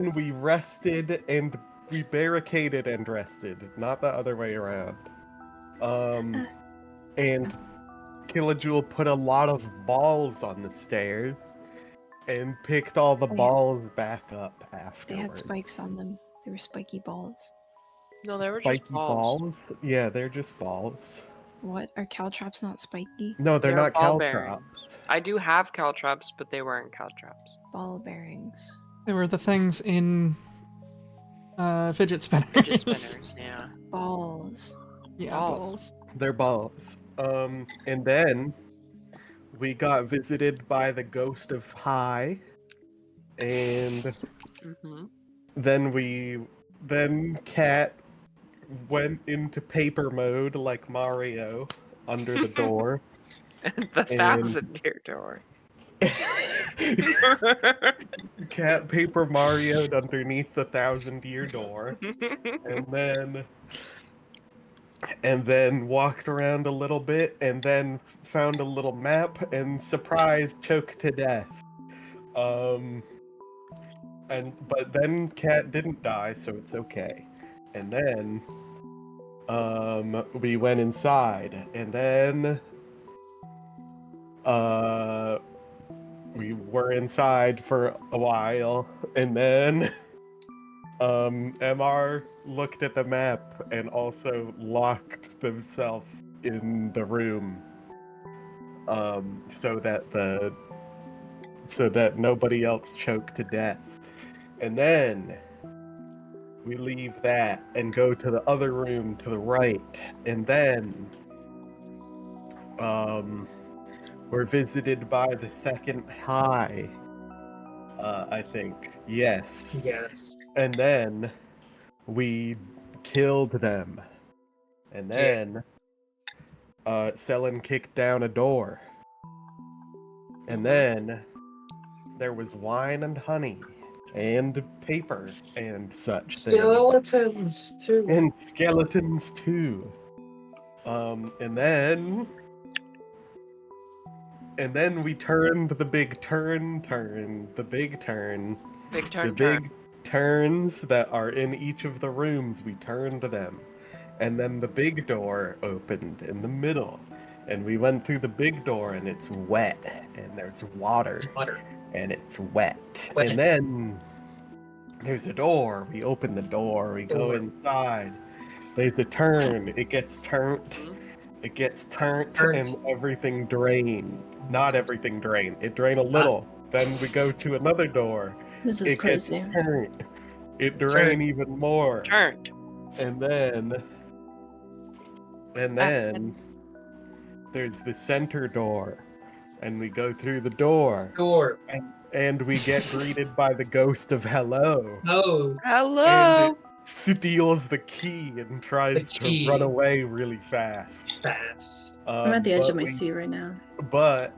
we rested and we barricaded and rested, not the other way around. And Killajoule put a lot of balls on the stairs and picked all the balls back up afterwards. They had spikes on them. They were spiky balls. No, they were Spiky just balls. Yeah, they're just balls. What? Are caltrops not spiky? No, they're not ball caltrops. I do have caltrops, but they weren't caltrops. Ball bearings. They were the things in fidget spinners. Fidget spinners, yeah. Balls. Yeah, Balls. They're balls. And then we got visited by the ghost of High, and then Cat went into paper mode like Mario under the door. The 1,000-year door. Cat paper Mario'd underneath the 1,000-year door, and then walked around a little bit, and then found a little map, and surprise, choked to death. But then Cat didn't die, so it's okay. And then we went inside, and then we were inside for a while, and then MR looked at the map and also locked themselves in the room, so that nobody else choked to death. And then we leave that and go to the other room to the right, and then we're visited by the second High. I think. Yes. Yes. And then we killed them. And then Selin kicked down a door. And then there was wine and honey and paper and such Skeletons too. And skeletons too. And then we turned the big turn. The big turn. The big turns that are in each of the rooms, we turned them. And then the big door opened in the middle. And we went through the big door, and it's wet. And there's water. And it's wet. And then there's a door. We open the door. We go inside. There's a turn. It gets turned. It gets turned, and everything drained. Not everything drained. It drained a little. Then we go to another door. This is crazy. Gets turned. It drained even more. Turned. And then there's the center door. And we go through the door. And we get greeted by the ghost of Hello. Oh. Hello. And it steals the key and tries to run away really fast. I'm at the edge of my seat right now. But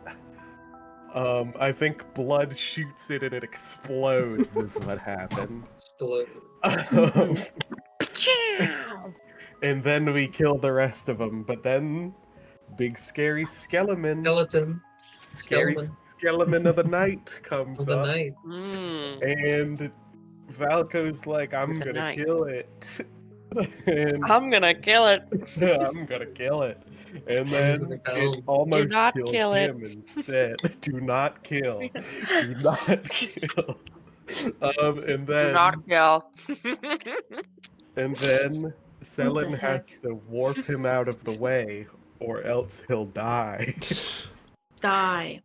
I think blood shoots it and it explodes is what happened. And then we kill the rest of them. But then big scary skeleton of the night comes up. And Valko's like, I'm gonna kill it. I'm gonna kill it. I'm gonna kill it. And then it almost kills him instead. Do not kill. Do not kill. And then do not kill. And then Selin has to warp him out of the way, or else he'll die. Die.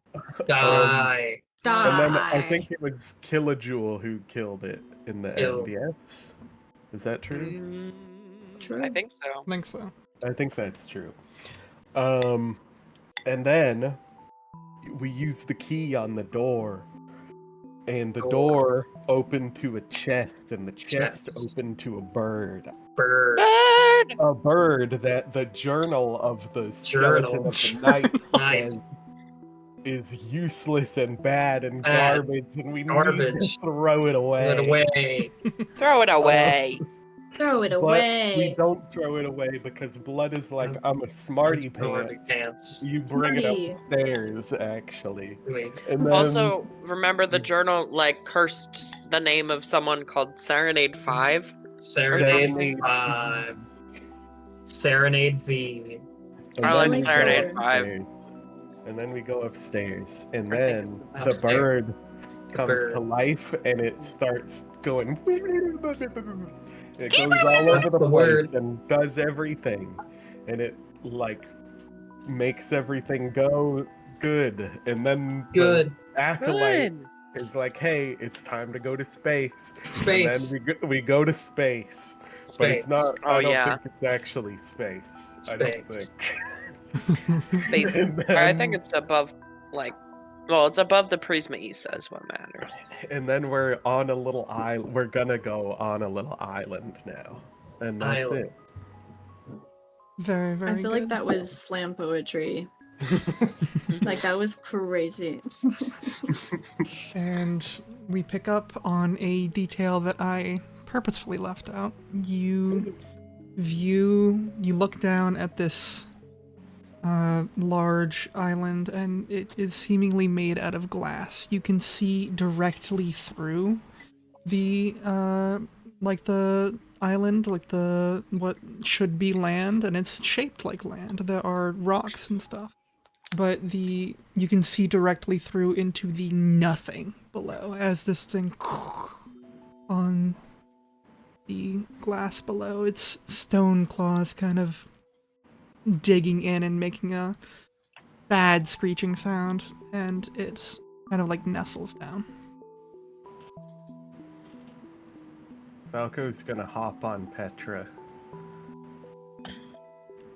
And then I think it was Killajoule who killed it in the end, yes? Is that true? True. I think so. I think that's true. And then we use the key on the door. And the door opened to a chest, and the chest opened to a bird. A bird that the journal of the skeleton of the night says is useless and bad and garbage, and we need to throw it away. Throw it away. Throw it But away. we don't throw it away because Blood is like, I'm a smarty pants. pants. You bring Smarty. it upstairs, actually. Wait, And then, Also, remember the journal like cursed the name of someone called Serenade 5? Serenade Serenade 5. Serenade V. and I then like we go Serenade 5. upstairs. And then we go upstairs. And I think then it's the upstairs. bird comes bird. to life and it starts going. It goes all over That's the the place word. and does everything. And it, like, makes everything go good. And then Good. the acolyte Good. is like, hey, it's time to go to space. Space. And then we go to space. But it's Space. not, Oh, I don't yeah. think it's actually space. I don't Space. think. Space. And I then- think it's above, like, well, it's above the Prisma Isa is what matters. And then we're on a little island. We're gonna go on a little island now. And that's Island. Very, very I feel like good. that was slam poetry. Like that was crazy. And we pick up on a detail that I purposefully left out. You look down at this large island, and it is seemingly made out of glass. You can see directly through the island, like the what should be land, and it's shaped like land. There are rocks and stuff, but you can see directly through into the nothing below as this thing on the glass below. Its stone claws kind of digging in and making a bad screeching sound, and it kind of like nestles down. Falco's gonna hop on Petra.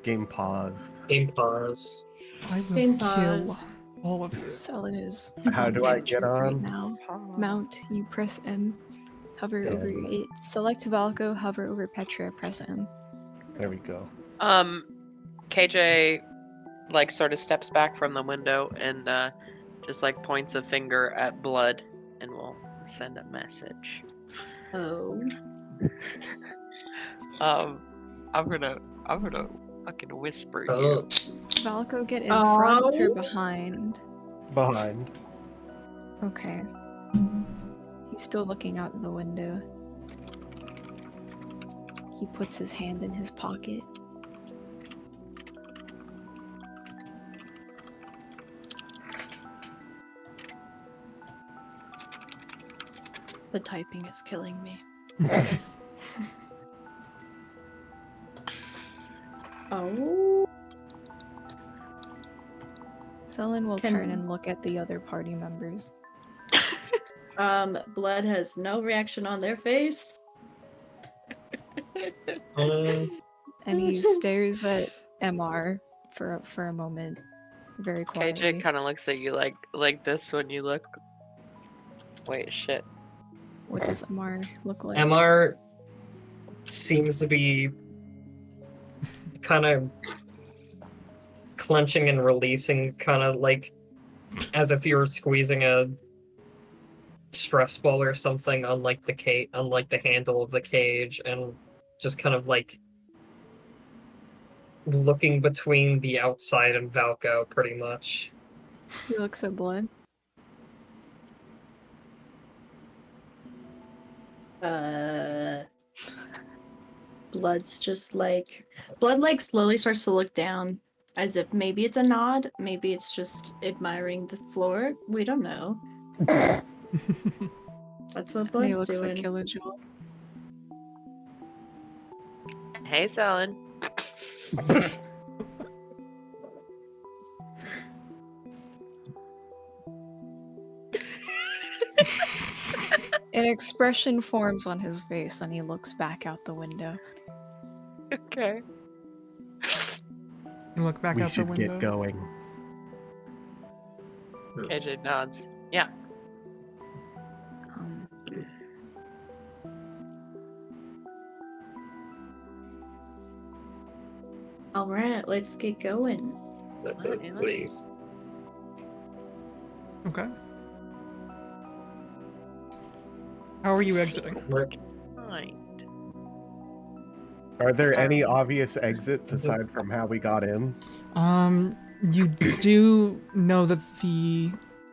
Game paused. Game pause. I will Game kill pause. all of you. Selin is How on do I edge get right on? now. Mount, you press M. Hover Yeah. over select Valko, hover over Petra, press M. There we go. KJ, like, sort of steps back from the window and just, like, points a finger at Blood and will send a message. Oh. I'm gonna fucking whisper Oh. you. Valko, get in front or Oh. behind? Behind. Okay. He's still looking out the window. He puts his hand in his pocket. The typing is killing me. Oh. Selin will Can- turn and look at the other party members. Blood has no reaction on their face. And he stares at MR for a moment, very quietly. KJ kind of looks at you like this when you look. Wait, shit. What does MR look like? MR seems to be kind of clenching and releasing, kind of like as if you were squeezing a stress ball or something on like the handle of the cage, and just kind of like looking between the outside and Valko, pretty much. He looks at Blood. Blood's just like Blood like slowly starts to look down as if maybe it's a nod, maybe it's just admiring the floor. We don't know. That's what And he Blood's looks doing. at Killajoy. Hey, Selin. An expression forms on his face and he looks back out the window. Okay. You look back We out the should window. get going. KJ nods. Yeah. Um, Alright, let's get going. Please. Okay. How are you exiting? Look, Right. Are there any obvious exits aside from how we got in? You do know that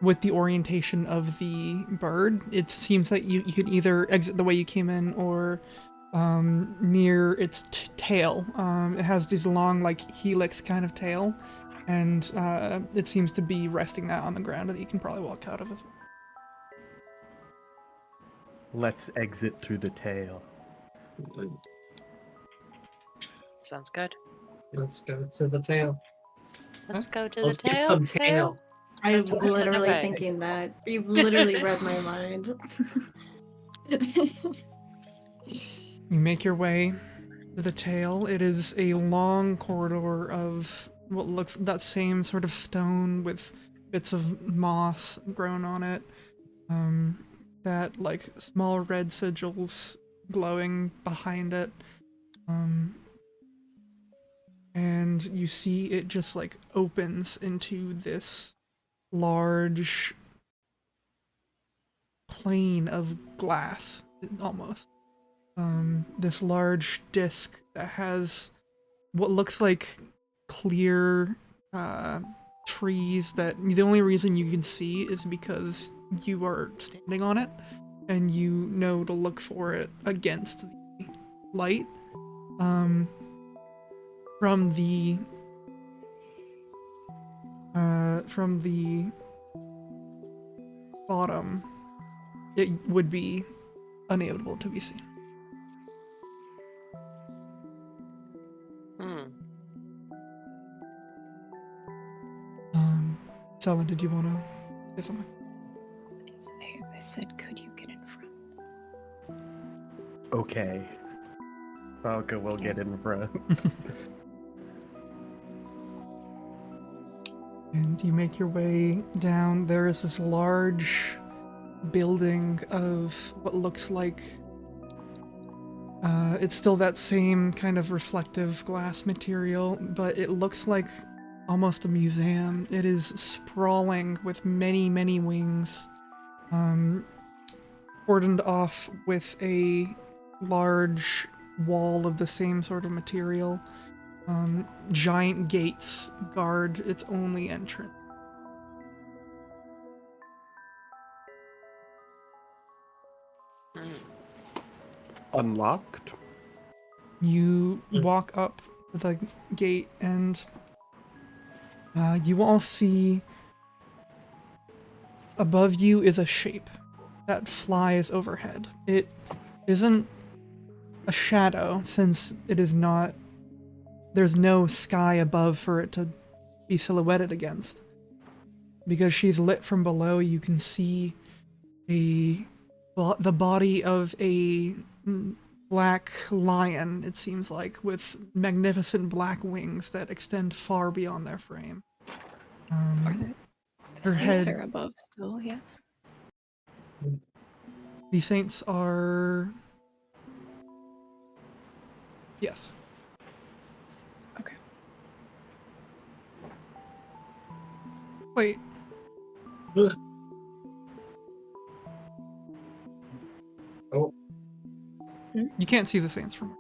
with the orientation of the bird, it seems that you can either exit the way you came in or near its tail. It has this long, like, helix kind of tail, and it seems to be resting that on the ground that you can probably walk out of as well. Let's exit through the tail. Sounds good. Let's go to the tail. Let's go to Let's the tail. get some tail. I That's was what literally I- thinking that. You literally read my mind. You make your way to the tail. It is a long corridor of what looks that same sort of stone with bits of moss grown on it. That like small red sigils glowing behind it. And you see it just like opens into this large plane of glass almost. This large disc that has what looks like clear trees that the only reason you can see is because you are standing on it and you know to look for it against the light. From the bottom, it would be unable to be seen. Selma, did you want to say something? I said, could you get in front? Okay. We'll get in front. And you make your way down. There is this large building of what looks like it's still that same kind of reflective glass material, but it looks like almost a museum. It is sprawling with many, many wings, cordoned off with a large wall of the same sort of material. Giant gates guard its only entrance. Unlocked? You walk up to the gate and you all see above you is a shape that flies overhead. It isn't a shadow since it is not. There's no sky above for it to be silhouetted against. Because she's lit from below, you can see the body of a black lion, it seems like, with magnificent black wings that extend far beyond their frame. The Her saints head- are above still, yes? The saints are... Yes. Okay. Wait. Oh. You can't see the saints from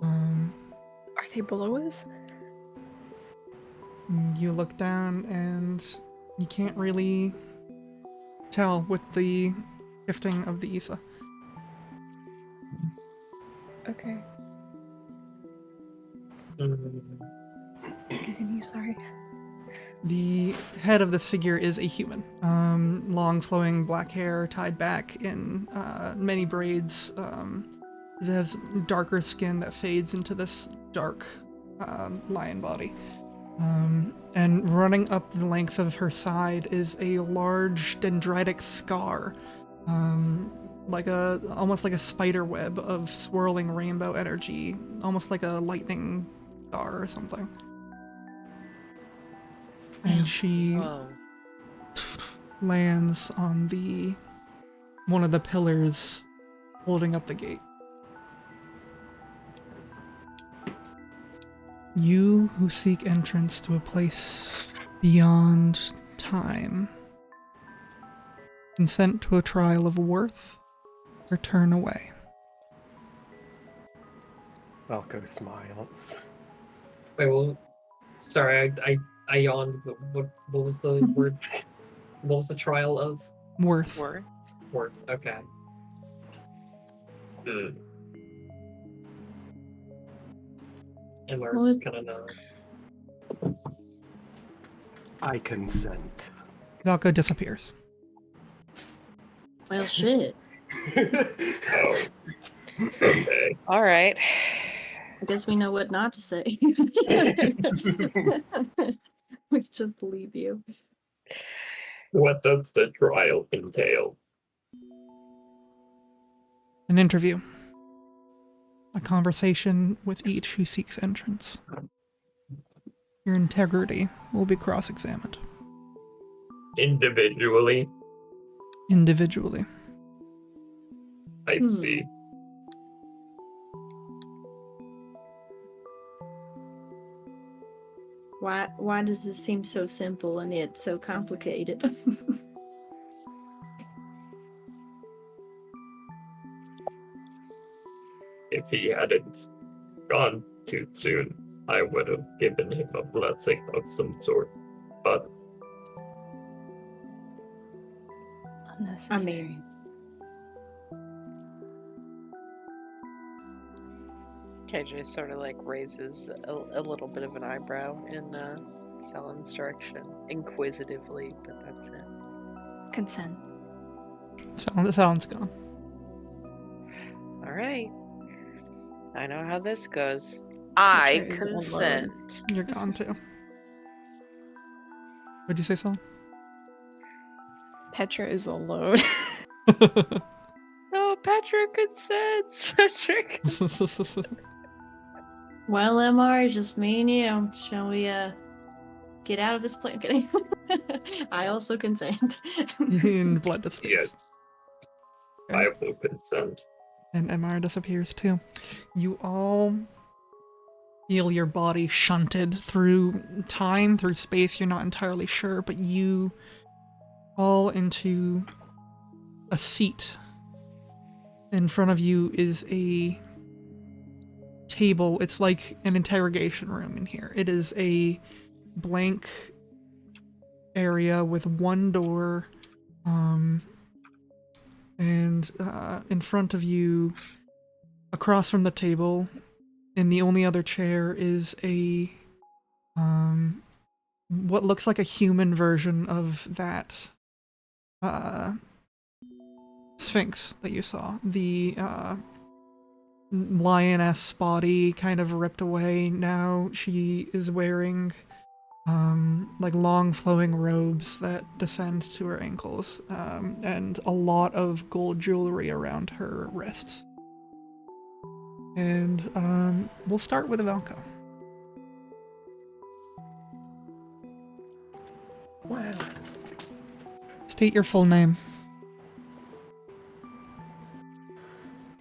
Are they below us? you look down and you can't really tell with the shifting of the ether. Okay. Mm. Continue, sorry. The head of this figure is a human. Long flowing black hair tied back in many braids. It has darker skin that fades into this dark lion body. And running up the length of her side is a large dendritic scar. Almost like a spider web of swirling rainbow energy. Almost like a lightning star or something. And she Whoa. lands on one of the pillars holding up the gate. You who seek entrance to a place beyond time, consent to a trial of worth, or turn away. Valko smiles. Wait, well, sorry, I yawned. What was the word? What was the trial of? Worth. Worth. Okay. And Mark Well, just kind of nods. I consent. Valko disappears. Well, shit. Oh. Okay. All right. I guess we know what not to say. We just leave you. What does the trial entail? An interview. A conversation with each who seeks entrance. Your integrity will be cross-examined. Individually? Individually. I see. Why does this seem so simple and yet so complicated? If he hadn't gone too soon, I would have given him a blessing of some sort. But Unnecessary. I mean, KJ sort of like raises a little bit of an eyebrow in Selen's direction, inquisitively, but that's it. Consent. Sounds gone. All right. I know how this goes. I Petra is alone. consent. You're gone too. What'd you say, Sal? Petra is alone. No, Patrick consents. Patrick. well, MR, just me and you. Shall we get out of this place? I'm kidding. I also consent. And blood disappears. yes, I will consent. And MR disappears too. You all feel your body shunted through time, through space, you're not entirely sure, but you fall into a seat. In front of you is a table. It's like an interrogation room in here. It is a blank area with one door, and in front of you, across from the table, in the only other chair is a what looks like a human version of that Sphinx that you saw. The lioness body kind of ripped away. Now she is wearing like long flowing robes that descend to her ankles, and a lot of gold jewelry around her wrists. And we'll start with Valko. Wow. State your full name.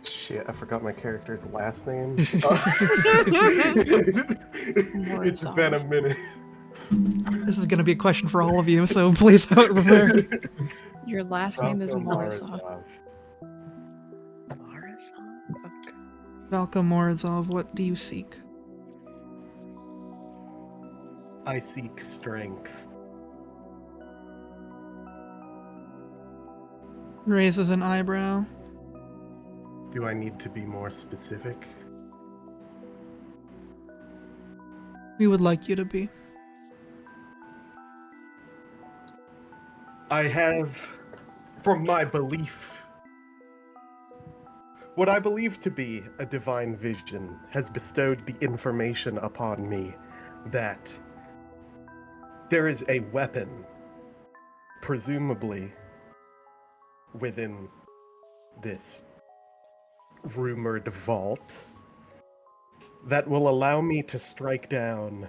Shit, I forgot my character's last name. It's Morozov. been a minute. This is going to be a question for all of you, so please have it prepared. Your last name is Morozov. Morozov? Okay. Valko Morozov, what do you seek? I seek strength. Raises an eyebrow. Do I need to be more specific? We would like you to be. I have, from my belief, what I believe to be a divine vision has bestowed the information upon me that there is a weapon, presumably within this rumored vault, that will allow me to strike down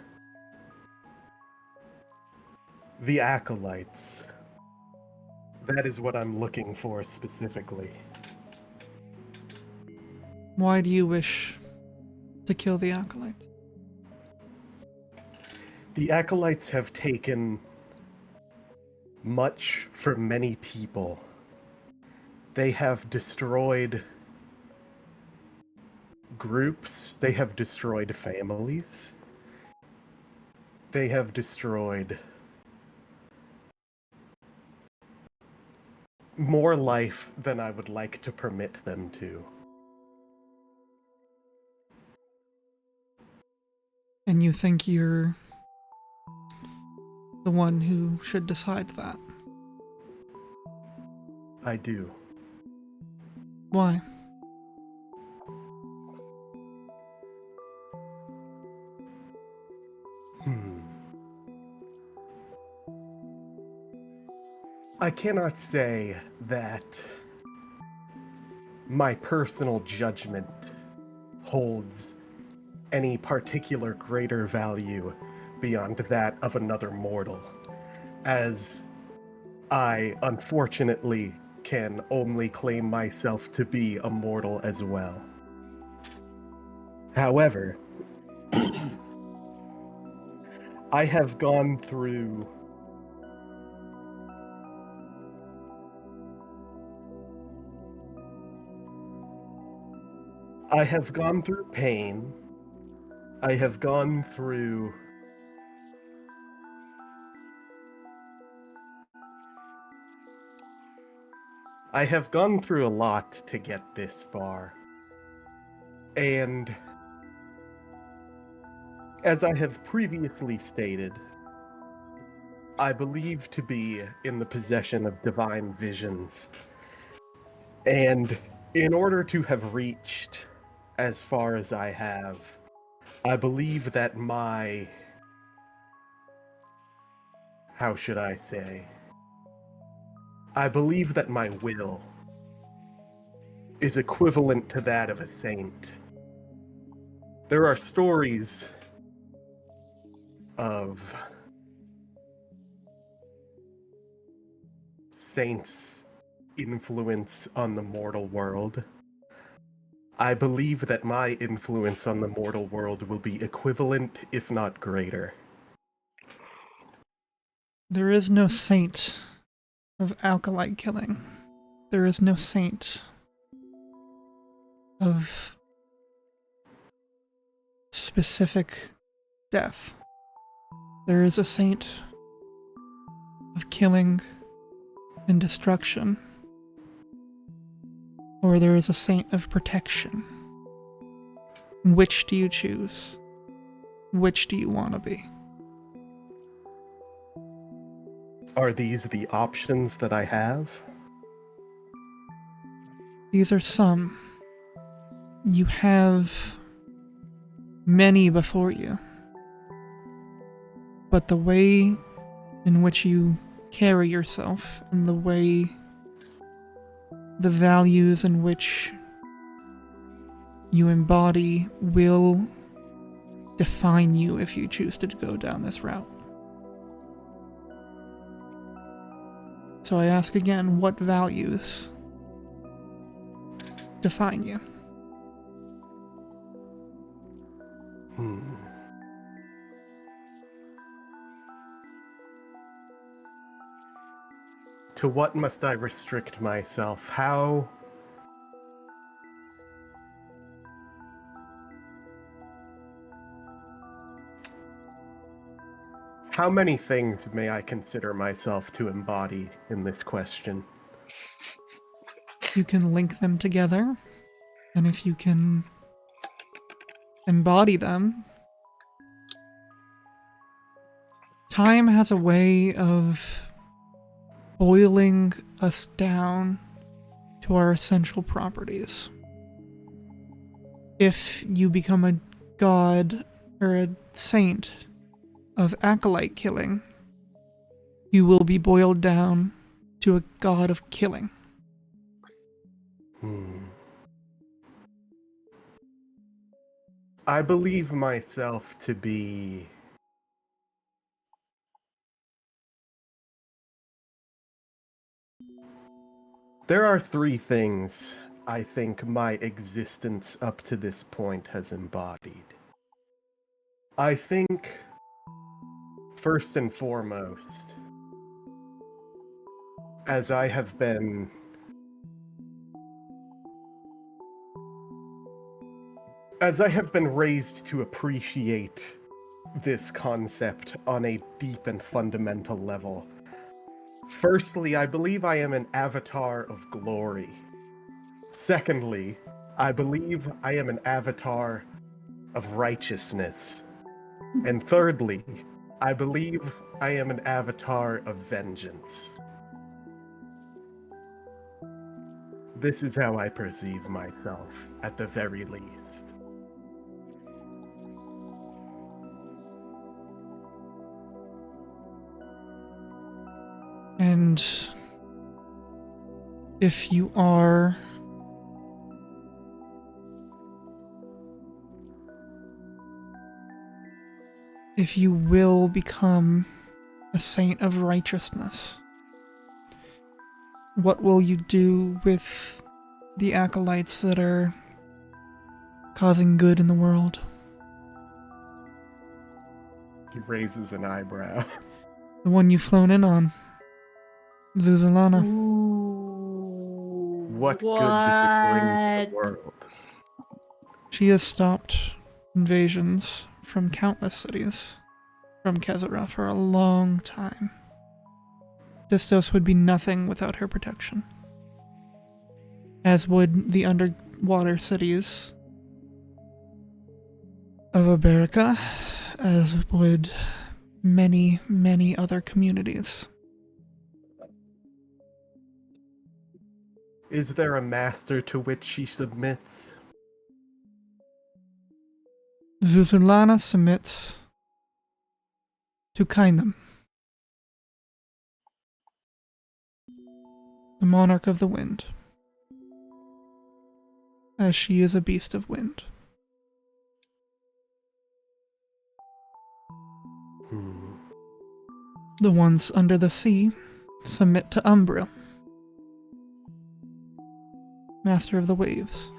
the acolytes. That is what I'm looking for specifically. Why do you wish to kill the acolytes? The acolytes have taken much from many people. They have destroyed groups, they have destroyed families. They have destroyed more life than I would like to permit them to. And you think you're the one who should decide that? I do. Why? I cannot say that my personal judgment holds any particular greater value beyond that of another mortal, as I unfortunately can only claim myself to be a mortal as well. However, I have gone through pain. I have gone through a lot to get this far. And as I have previously stated, I believe to be in the possession of divine visions. And in order to have reached as far as I have, I believe that how should I say? I believe that my will is equivalent to that of a saint. There are stories of saints' influence on the mortal world. I believe that my influence on the mortal world will be equivalent, if not greater. There is no saint of alkalite killing. There is no saint of specific death. There is a saint of killing and destruction. Or there is a saint of protection. Which do you choose? Which do you want to be? Are these the options that I have? These are some. You have many before you. But the way in which you carry yourself and the values in which you embody will define you if you choose to go down this route. So I ask again, what values define you? To what must I restrict myself? How many things may I consider myself to embody in this question? You can link them together, and if you can embody them, time has a way of boiling us down to our essential properties. If you become a god or a saint of acolyte killing, you will be boiled down to a god of killing. I believe myself to be there are three things I think my existence up to this point has embodied. I think, first and foremost, as I have been As I have been raised to appreciate this concept on a deep and fundamental level, firstly, I believe I am an avatar of glory. Secondly, I believe I am an avatar of righteousness. And thirdly, I believe I am an avatar of vengeance. This is how I perceive myself, at the very least. And if you are if you will become a saint of righteousness, what will you do with the acolytes that are causing good in the world? He raises an eyebrow. The one you've flown in on, Zuzulana. Ooh. What good does it bring to the world? She has stopped invasions from countless cities from Kezara for a long time. Distos would be nothing without her protection. As would the underwater cities of Iberica, as would many, many other communities. Is there a master to which she submits? Zuzulana submits to Kainem, the monarch of the wind, as she is a beast of wind. The ones under the sea submit to Umbra, master of the waves.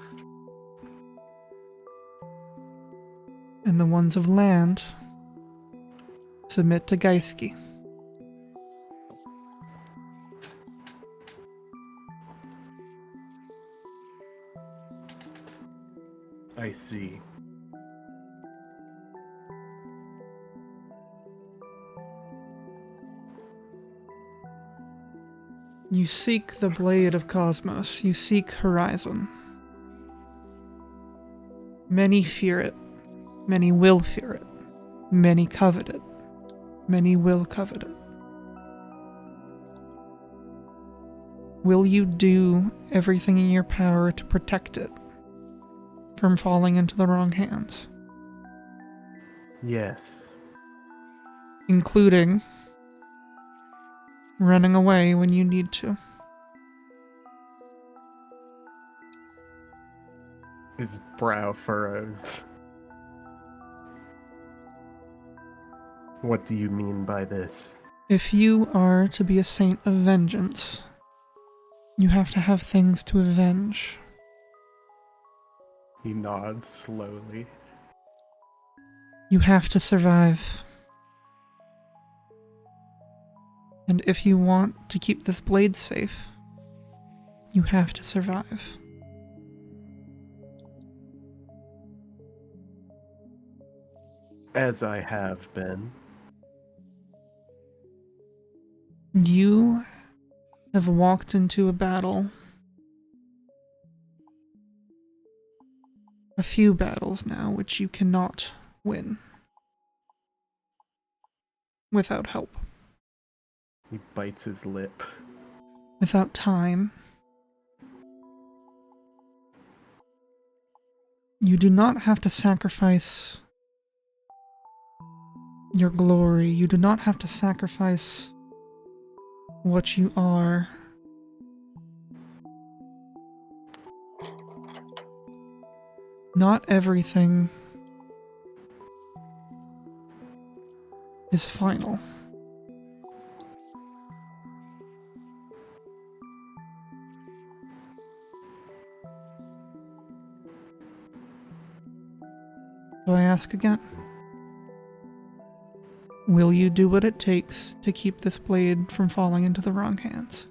And the ones of land submit to Gaiski. I see. You seek the blade of Cosmos. You seek Horizon. Many fear it. Many will fear it. Many covet it. Many will covet it. Will you do everything in your power to protect it from falling into the wrong hands? Yes. Including running away when you need to. His brow furrows. What do you mean by this? If you are to be a saint of vengeance, you have to have things to avenge. He nods slowly. You have to survive. And if you want to keep this blade safe, you have to survive. As I have been. You have walked into a battle. A few battles now, which you cannot win. Without help. He bites his lip. Without time. You do not have to sacrifice your glory. You do not have to sacrifice what you are. Not everything is final. So I ask again. Will you do what it takes to keep this blade from falling into the wrong hands?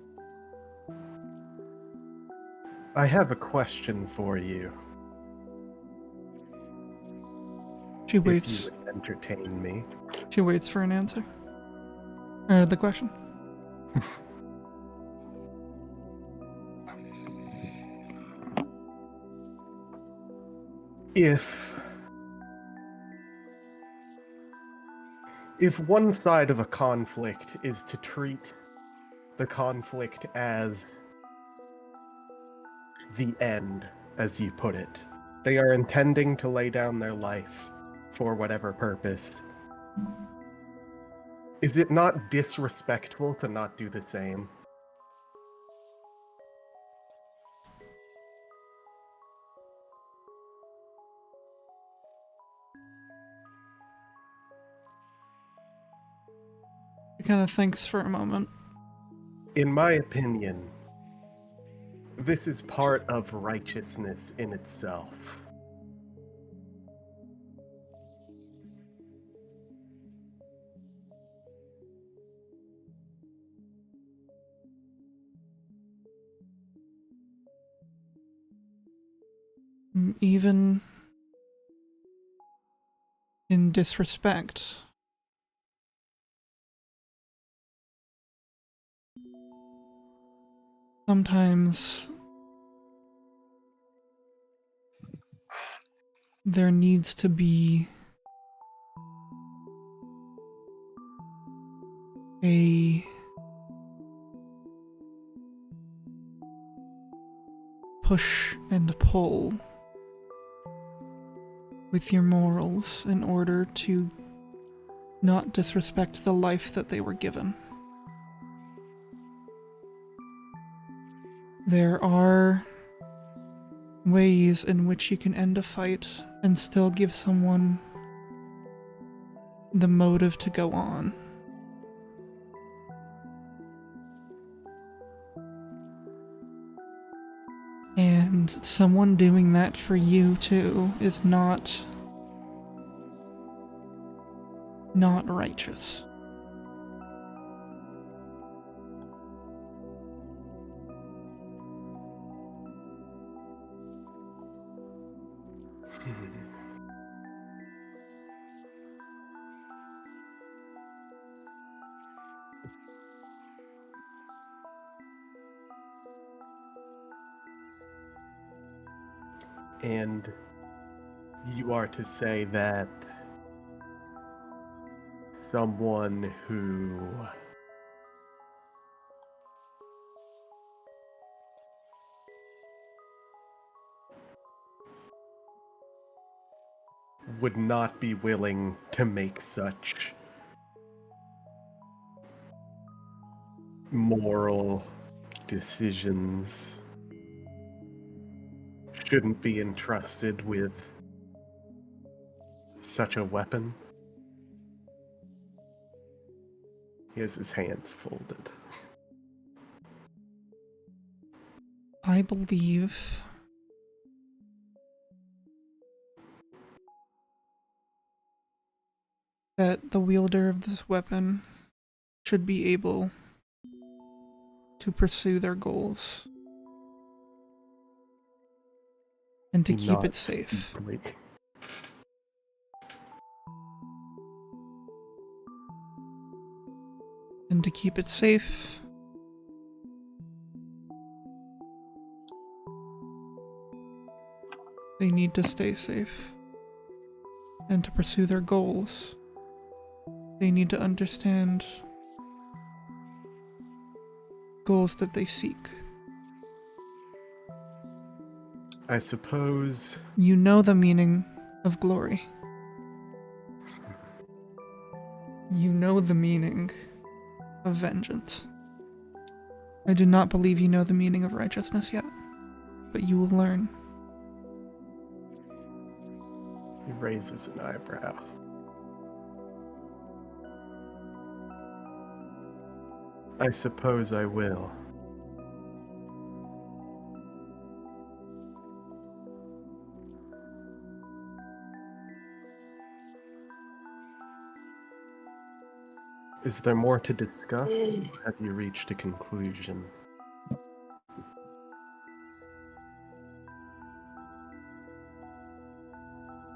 I have a question for you. She if waits. you would entertain me. She waits for an answer. The question. If one side of a conflict is to treat the conflict as the end, as you put it, they are intending to lay down their life for whatever purpose, is it not disrespectful to not do the same? She kind of thinks for a moment. In my opinion, this is part of righteousness in itself. Even in disrespect. Sometimes there needs to be a push and pull with your morals in order to not disrespect the life that they were given. There are ways in which you can end a fight and still give someone the motive to go on. And someone doing that for you too is not righteous. And you are to say that someone who would not be willing to make such moral decisions shouldn't be entrusted with such a weapon. He has his hands folded. I believe that the wielder of this weapon should be able to pursue their goals and to He keep it nods safe. deeply. And to keep it safe, they need to stay safe. And to pursue their goals, they need to understand goals that they seek. I suppose You know the meaning of glory. You know the meaning of vengeance. I do not believe you know the meaning of righteousness yet, but you will learn. he raises an eyebrow. I suppose I will. Is there more to discuss? Or have you reached a conclusion?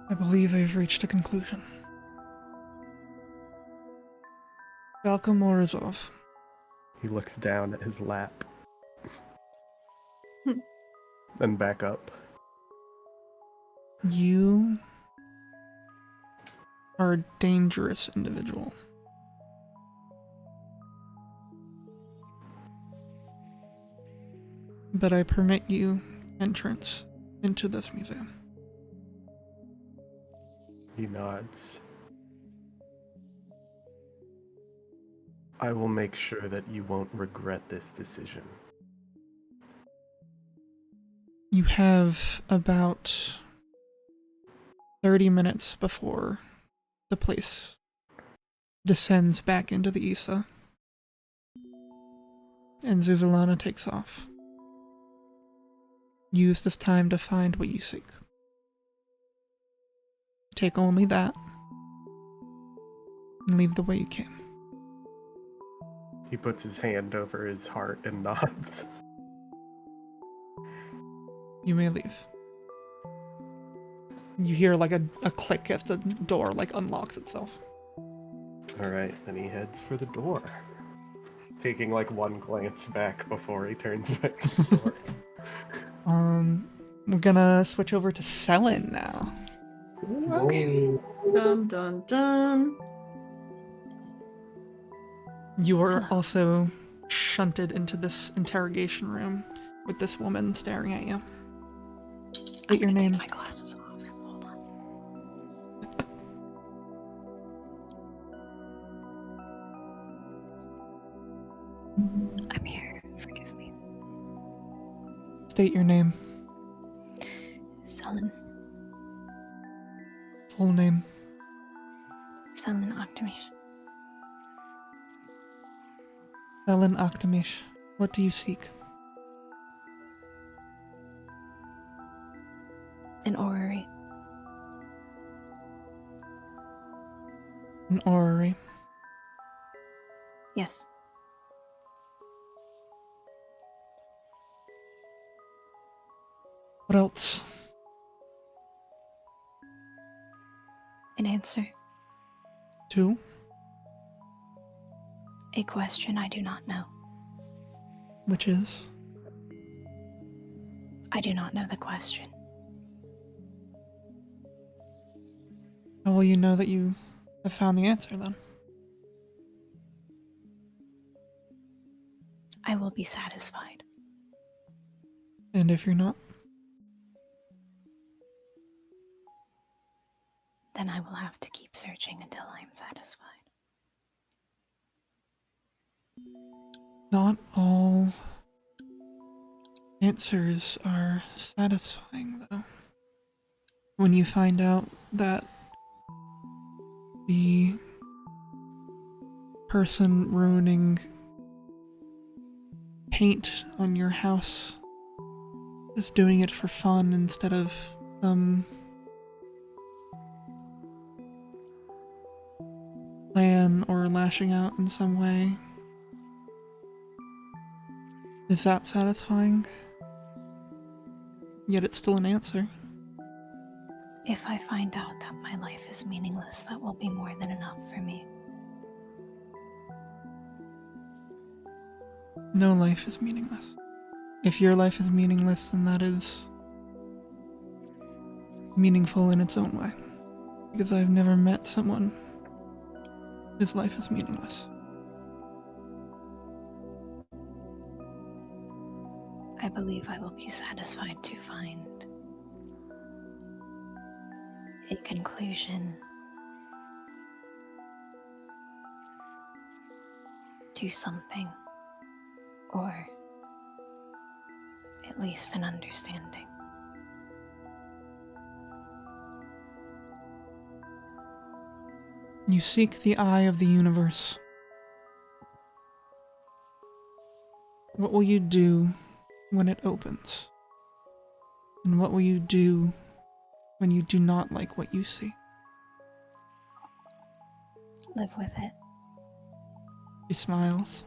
I believe I've reached a conclusion. Falcon Morozov. He looks down at his lap. Then back up. You are a dangerous individual. But I permit you entrance into this museum. He nods. I will make sure that you won't regret this decision. You have about 30 minutes before the place descends back into the Isa, and Zuzulana takes off. Use this time to find what you seek. Take only that, and leave the way you came. He puts his hand over his heart and nods. You may leave. You hear like a click as the door like unlocks itself. Alright, then he heads for the door. Taking like one glance back before he turns back to the door. We're gonna switch over to Selin now. Okay. Dun dun dun. You are also shunted into this interrogation room with this woman staring at you. Wait, your name? Take my glasses off. Hold on. I'm here. Forgive me. State your name. Selin. Full name. Selin Octamish. Selin Octamish. What do you seek? An orrery. An orrery. Yes. What else? An answer. Two? A question I do not know. Which is? I do not know the question. How will you know that you have found the answer then? I will be satisfied. And if you're not? Then I will have to keep searching until I am satisfied. Not all answers are satisfying, though. When you find out that the person ruining paint on your house is doing it for fun instead of plan or lashing out in some way. Is that satisfying? Yet it's still an answer. If I find out that my life is meaningless, that will be more than enough for me. No life is meaningless. If your life is meaningless, then that is meaningful in its own way. Because I've never met someone whose life is meaningless. I believe I will be satisfied to find a conclusion to something, or at least an understanding. You seek the eye of the universe. What will you do when it opens? And what will you do when you do not like what you see? Live with it. She smiles.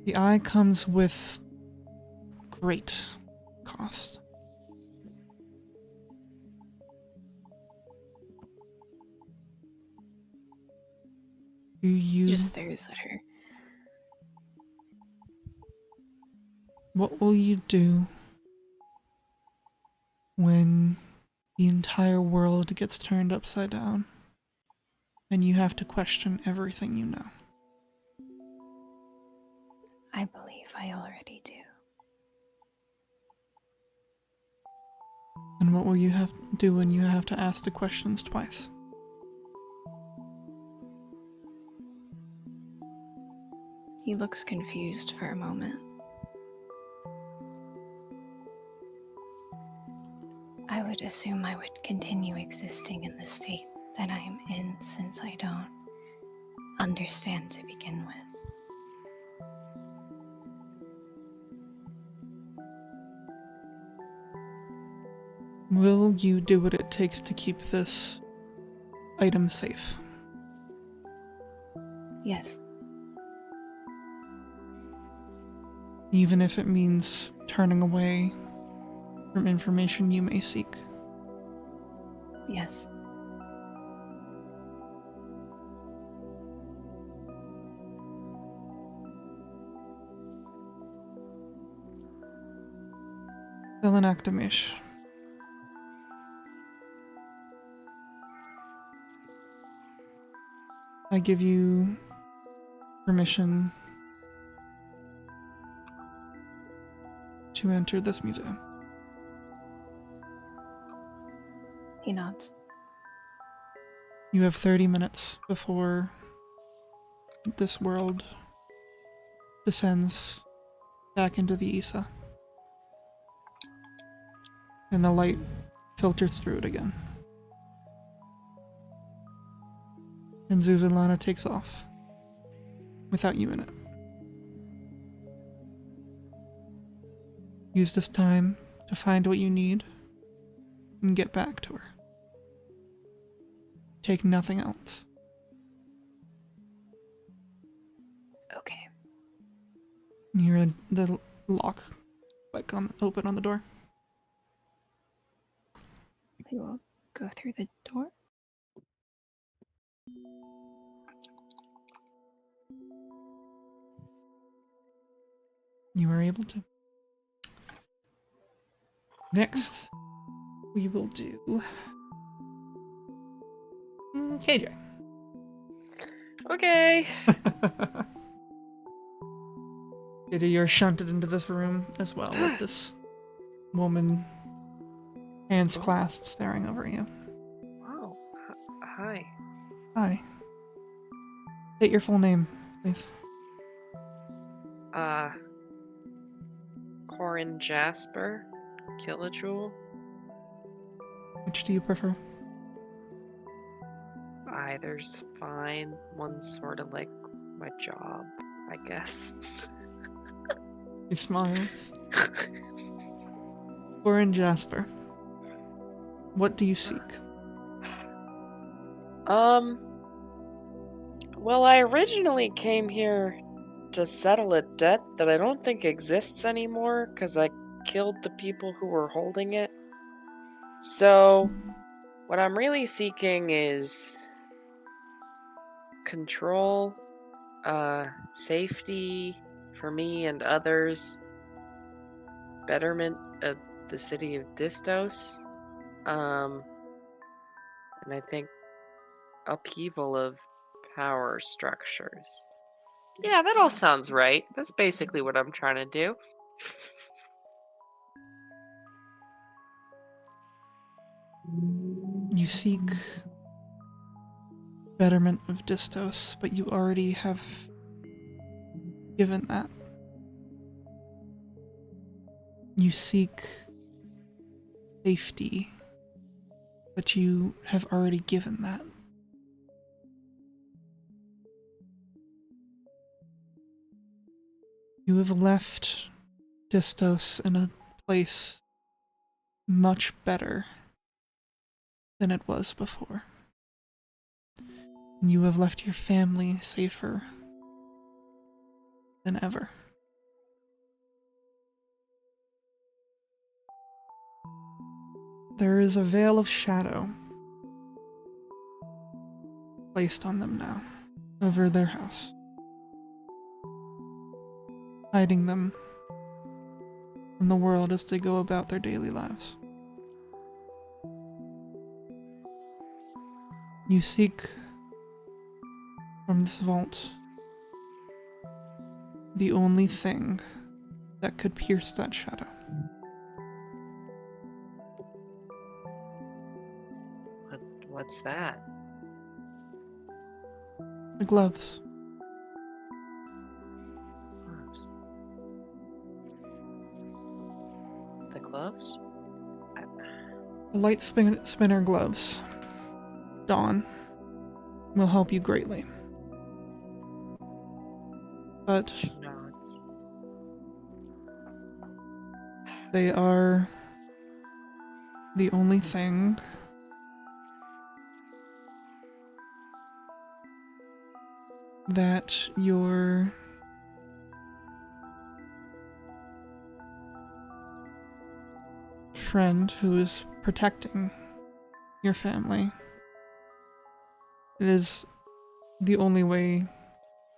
The eye comes with great cost. He just stares at her. What will you do when the entire world gets turned upside down and you have to question everything you know? I believe I already do. And what will you have do when you have to ask the questions twice? He looks confused for a moment. I would assume I would continue existing in the state that I am in since I don't understand to begin with. Will you do what it takes to keep this item safe? Yes, Even if it means turning away from information you may seek? yes. Selenactamish. I give you permission to enter this museum. He nods. You have 30 minutes before this world descends back into the Isa. And the light filters through it again. And Zuzulana takes off without you in it. Use this time to find what you need and get back to her. Take nothing else. Okay. You hear the lock open on the door. We will go through the door. You are able to. Next, we will do KJ. Okay. KJ, you're shunted into this room as well with this woman, hands clasped, staring over at you. Wow. Hi. Hi. State your full name, please. Corin Jasper, Killajoule. Which do you prefer? Either's fine. One's sort of like my job, I guess. He smiles. Corin Jasper. What do you seek? Well, I originally came here to settle a debt that I don't think exists anymore because I killed the people who were holding it. So, what I'm really seeking is control, safety for me and others, betterment of the city of Distos, and I think upheaval of power structures. Yeah, that all sounds right. That's basically what I'm trying to do. You seek betterment of Distos, but you already have given that. You seek safety, but you have already given that. You have left Distos in a place much better than it was before. You have left your family safer than ever. There is a veil of shadow placed on them now. over their house, hiding them from the world as they go about their daily lives. You seek from this vault the only thing that could pierce that shadow. What's that? The gloves. Gloves. The gloves? The light spinner gloves, Dawn, will help you greatly. But She nods. they are the only thing that your friend who is protecting your family, it is the only way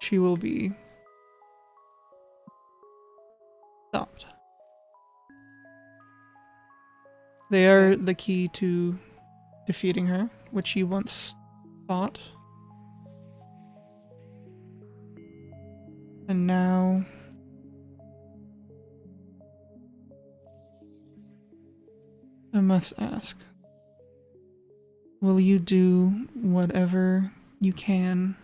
she will be stopped. They are the key to defeating her, which you once thought. And now I must ask, will you do whatever you can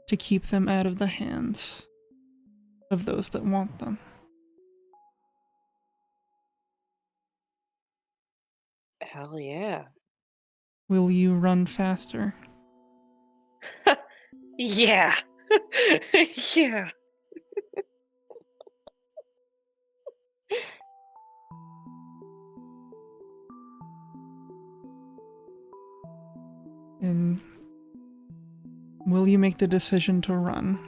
to keep them out of the hands of those that want them? Hell yeah. Will you run faster? Yeah. Yeah. And will you make the decision to run?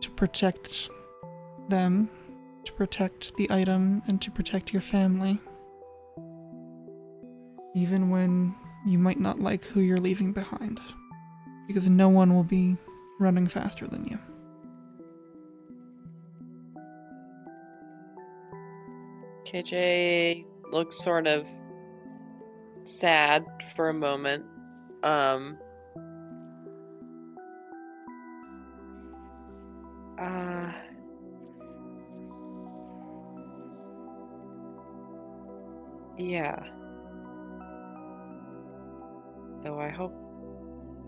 To protect them, to protect the item, and to protect your family? Even when you might not like who you're leaving behind. Because no one will be running faster than you. KJ looks sort of sad for a moment. Yeah. Though I hope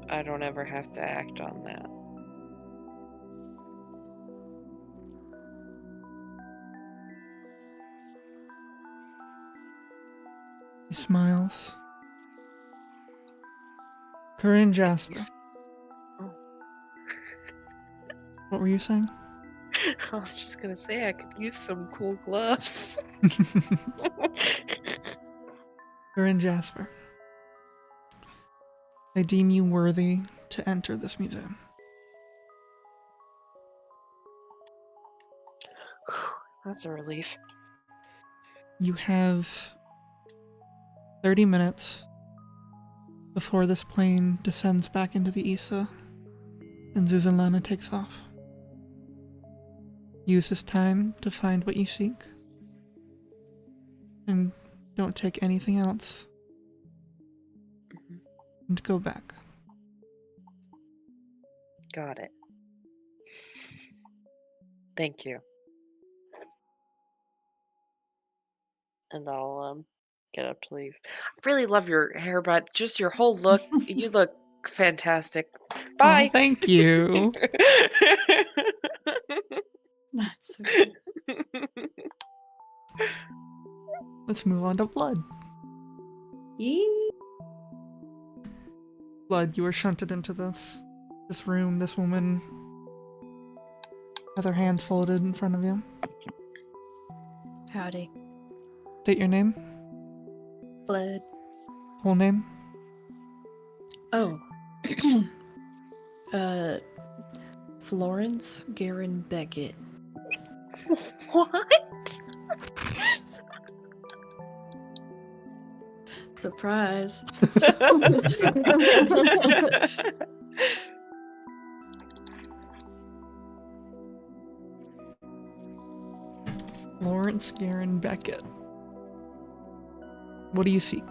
I don't ever have to act on that. He smiles. Corinne Jasper. Oh. What were you saying? I was just gonna say I could use some cool gloves. Corinne Jasper. I deem you worthy to enter this museum. That's a relief. You have 30 minutes before this plane descends back into the Issa and Zuzanlana takes off. Use this time to find what you seek. And don't take anything else. And go back. Got it. Thank you. And I'll get up to leave. I really love your hair, but just your whole look. You look fantastic. Bye. Oh, thank you. That's so cute. Let's move on to Blood. Yee. Blood, you are shunted into this room. This woman has her hands folded in front of you. Howdy. State your name. Blood. Full name. Oh. Florence Garin Beckett. What? Surprise. Lawrence, Garen, Beckett. What do you seek?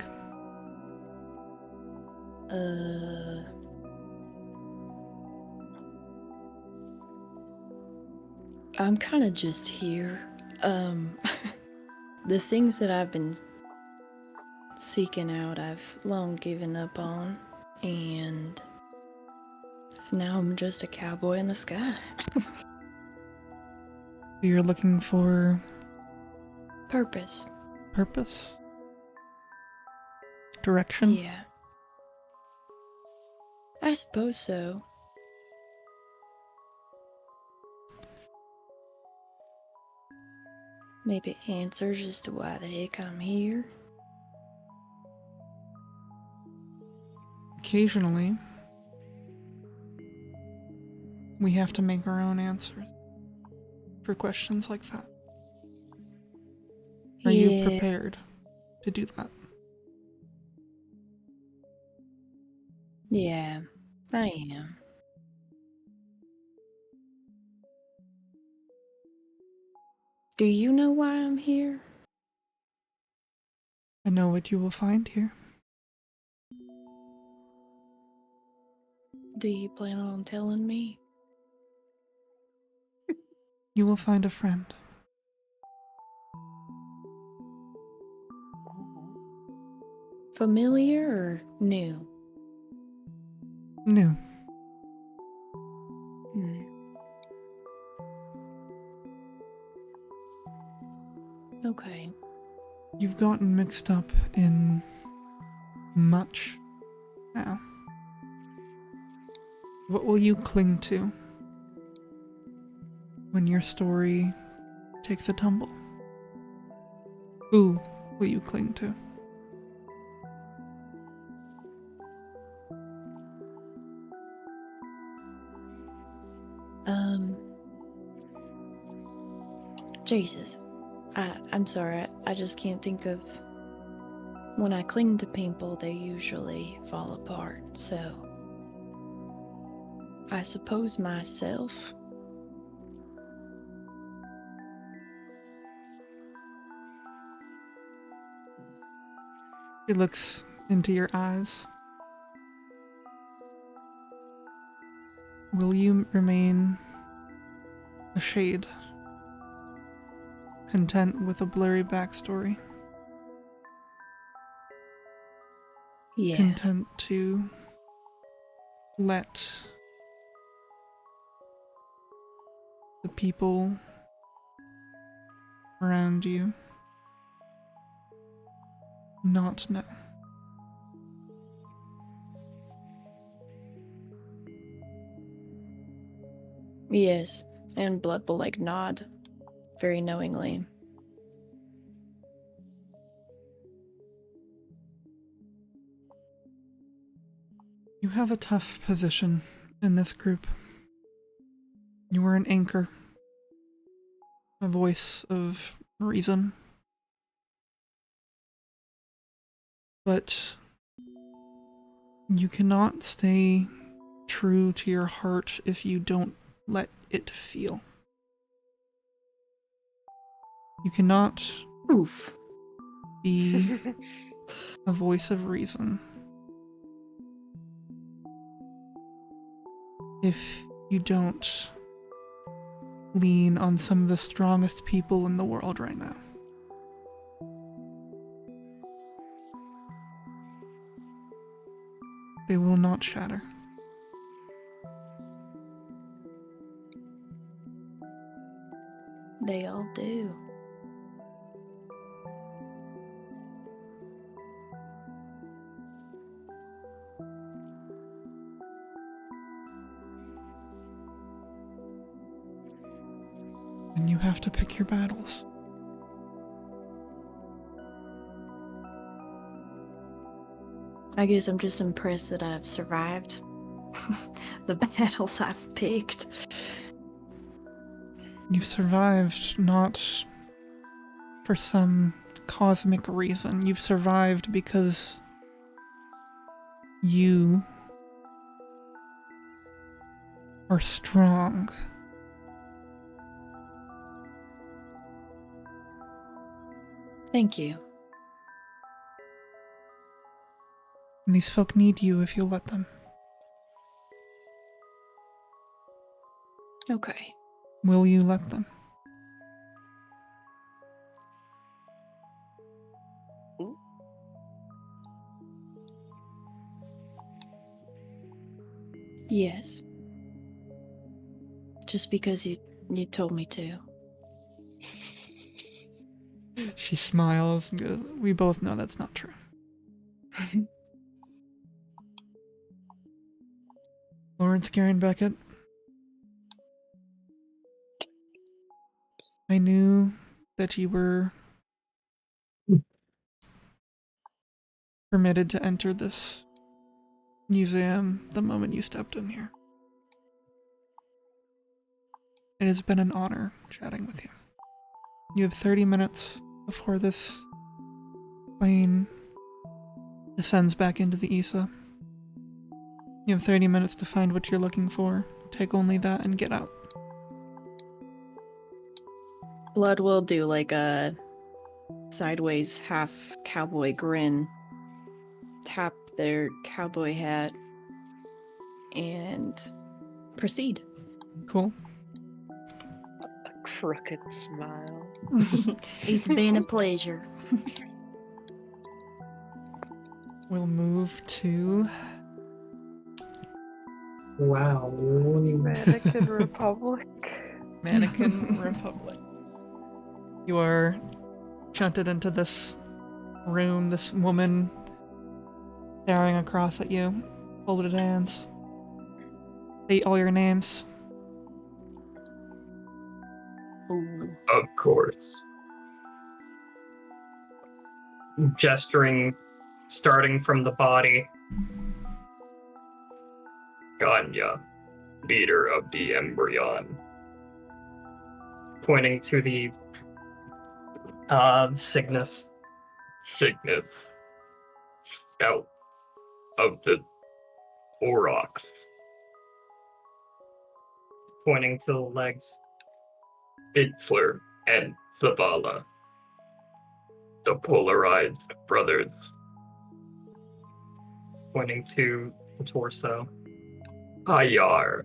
I'm kind of just here. The things that I've been seeking out, I've long given up on, and now I'm just a cowboy in the sky. You're looking for Purpose. purpose? Direction? Yeah. I suppose so. Maybe answers as to why the heck I'm here. Occasionally, we have to make our own answers for questions like that. Are you prepared to do that? Yeah, I am. Do you know why I'm here? I know what you will find here. Do you plan on telling me? You will find a friend. Familiar or new? New. Hmm. Okay. You've gotten mixed up in much now. What will you cling to when your story takes a tumble? Who will you cling to? Jesus. I'm sorry, I just can't think of... When I cling to people, they usually fall apart, so... I suppose myself? He looks into your eyes. Will you remain a shade, content with a blurry backstory? Yeah. Content to let the people around you not know? Yes, and Blood will nod very knowingly. You have a tough position in this group. You are an anchor, a voice of reason. But you cannot stay true to your heart if you don't let it feel. You cannot Oof. be a voice of reason if you don't lean on some of the strongest people in the world right now. They will not shatter. They all do. And you have to pick your battles. I guess I'm just impressed that I've survived the battles I've picked. You've survived not for some cosmic reason. You've survived because you are strong. Thank you. And these folk need you if you'll let them. Okay. Will you let them? Yes. Just because you told me to. She smiles and goes, we both know that's not true. Lawrence Garen Beckett. I knew that you were permitted to enter this museum the moment you stepped in here. It has been an honor chatting with you. You have 30 minutes before this plane descends back into the Isa. You have 30 minutes to find what you're looking for. Take only that and get out. Blood will do like a sideways half cowboy grin, tap their cowboy hat, and proceed. Cool. A crooked smile. It's been a pleasure. We'll move to Wow. Mannequin Republic. Mannequin Republic. You are shunted into this room, this woman staring across at you, folded hands. State all your names. Ooh. Of course. Gesturing, starting from the body. Ganya, leader of the Embryon. Pointing to the Cygnus. Cygnus. Scout of the Aurochs. Pointing to the legs. Itzler and Zavala. The polarized brothers. Pointing to the torso. Hayar,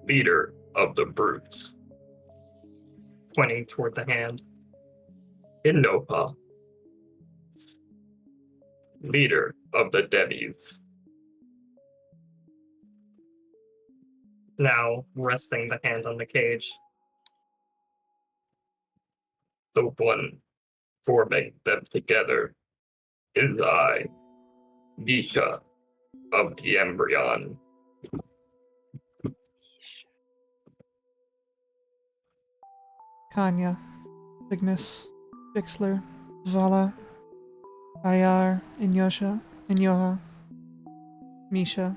leader of the brutes. Pointing toward the hand. Inoha, leader of the demis. Now resting the hand on the cage. The one forming them together is I, Nisha of the Embryon. Kanya, Cygnus, Bixler, Vala, Ayar, Inyoha, Misha.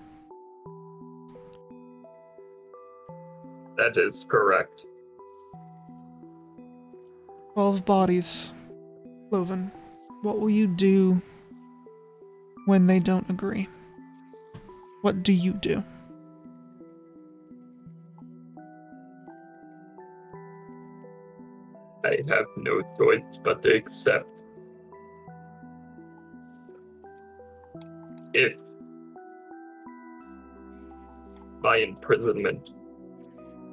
That is correct. 12 bodies. Cloven, what will you do when they don't agree? What do you do? I have no choice but to accept. If my imprisonment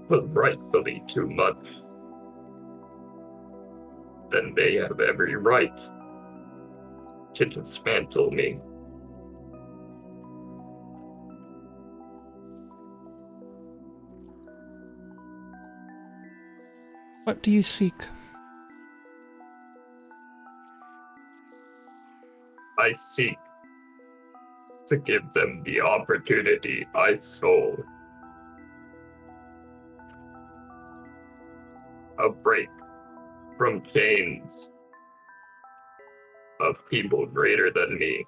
was rightfully too much, then they have every right to dismantle me. What do you seek? I seek to give them the opportunity I stole. A break from chains of people greater than me.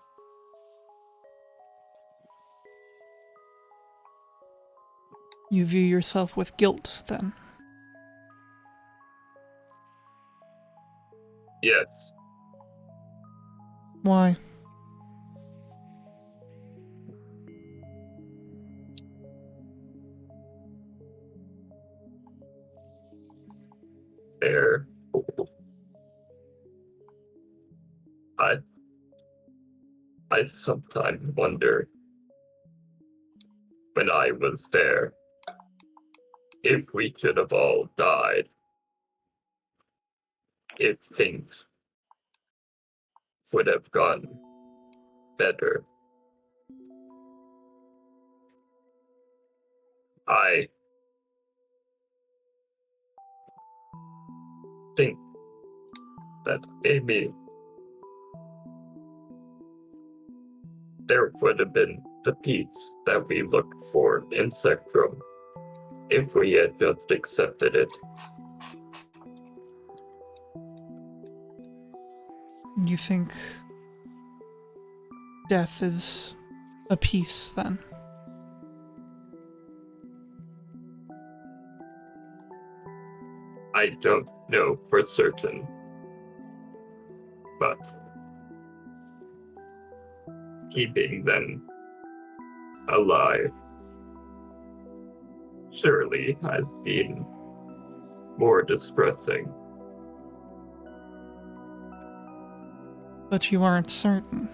You view yourself with guilt, then. Yes, Why? there I sometimes wonder, when I was there, if we should have all died, if things would have gone better. I think that maybe there would have been the peace that we looked for in Sectrum if we had just accepted it. You think death is a peace, then? I don't know for certain, but keeping them alive surely has been more distressing. But you aren't certain.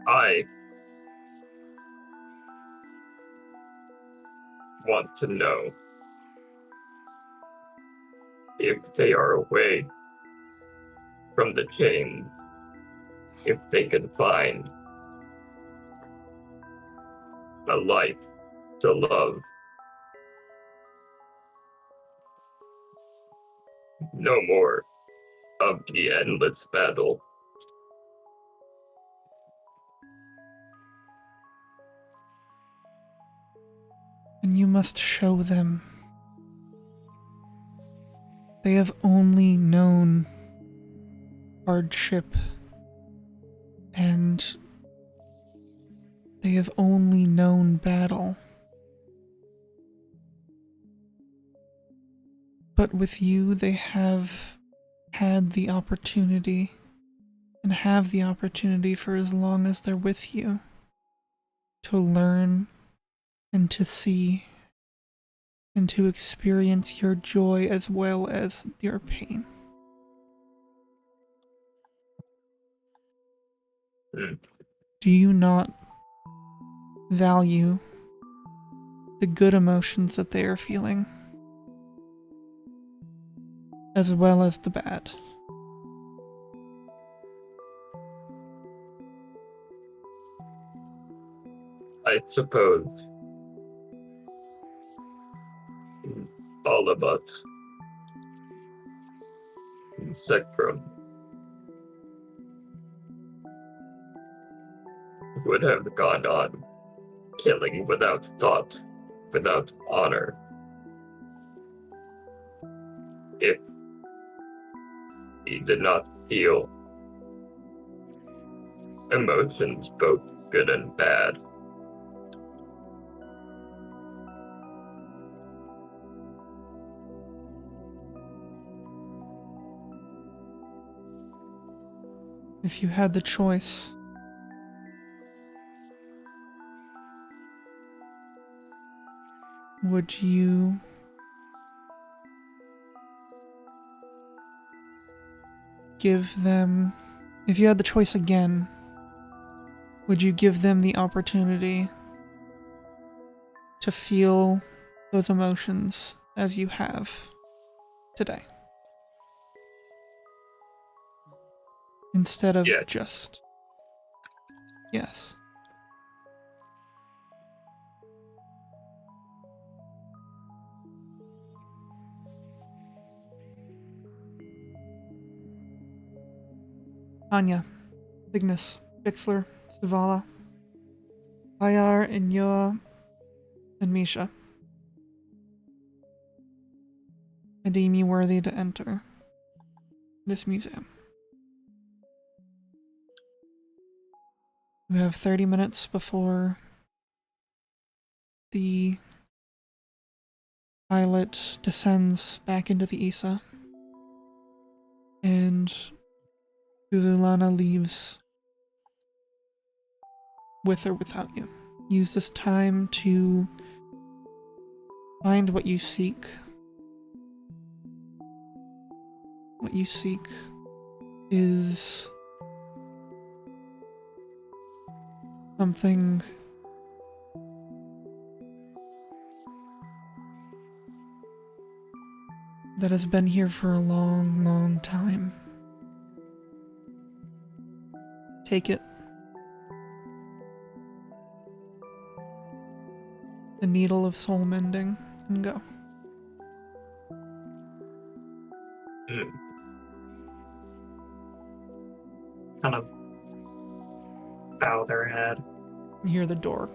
I want to know if they are away from the chains, if they can find a life to love. No more of the endless battle. And you must show them. They have only known hardship, and they have only known battle. But with you, they have had the opportunity, and have the opportunity for as long as they're with you, to learn and to see and to experience your joy as well as your pain. Do you not value the good emotions that they are feeling, as well as the bad? I suppose all of us in Sectrum would have gone on killing without thought, without honor, if he did not feel emotions both good and bad. If you had the choice, would you give them, if you had the choice again, would you give them the opportunity to feel those emotions as you have today? Instead of Yes. just, yes. Anya, Cygnus, Bixler, Zavala, Ayar, Inyua, and Misha. I deem you worthy to enter this museum. We have 30 minutes before the pilot descends back into the Isa, and Uzulana leaves with or without you. Use this time to Find what you seek. What you seek is something that has been here for a long, long time. Take it. The needle of soul mending, and go. Kind of bow their head. You hear the door.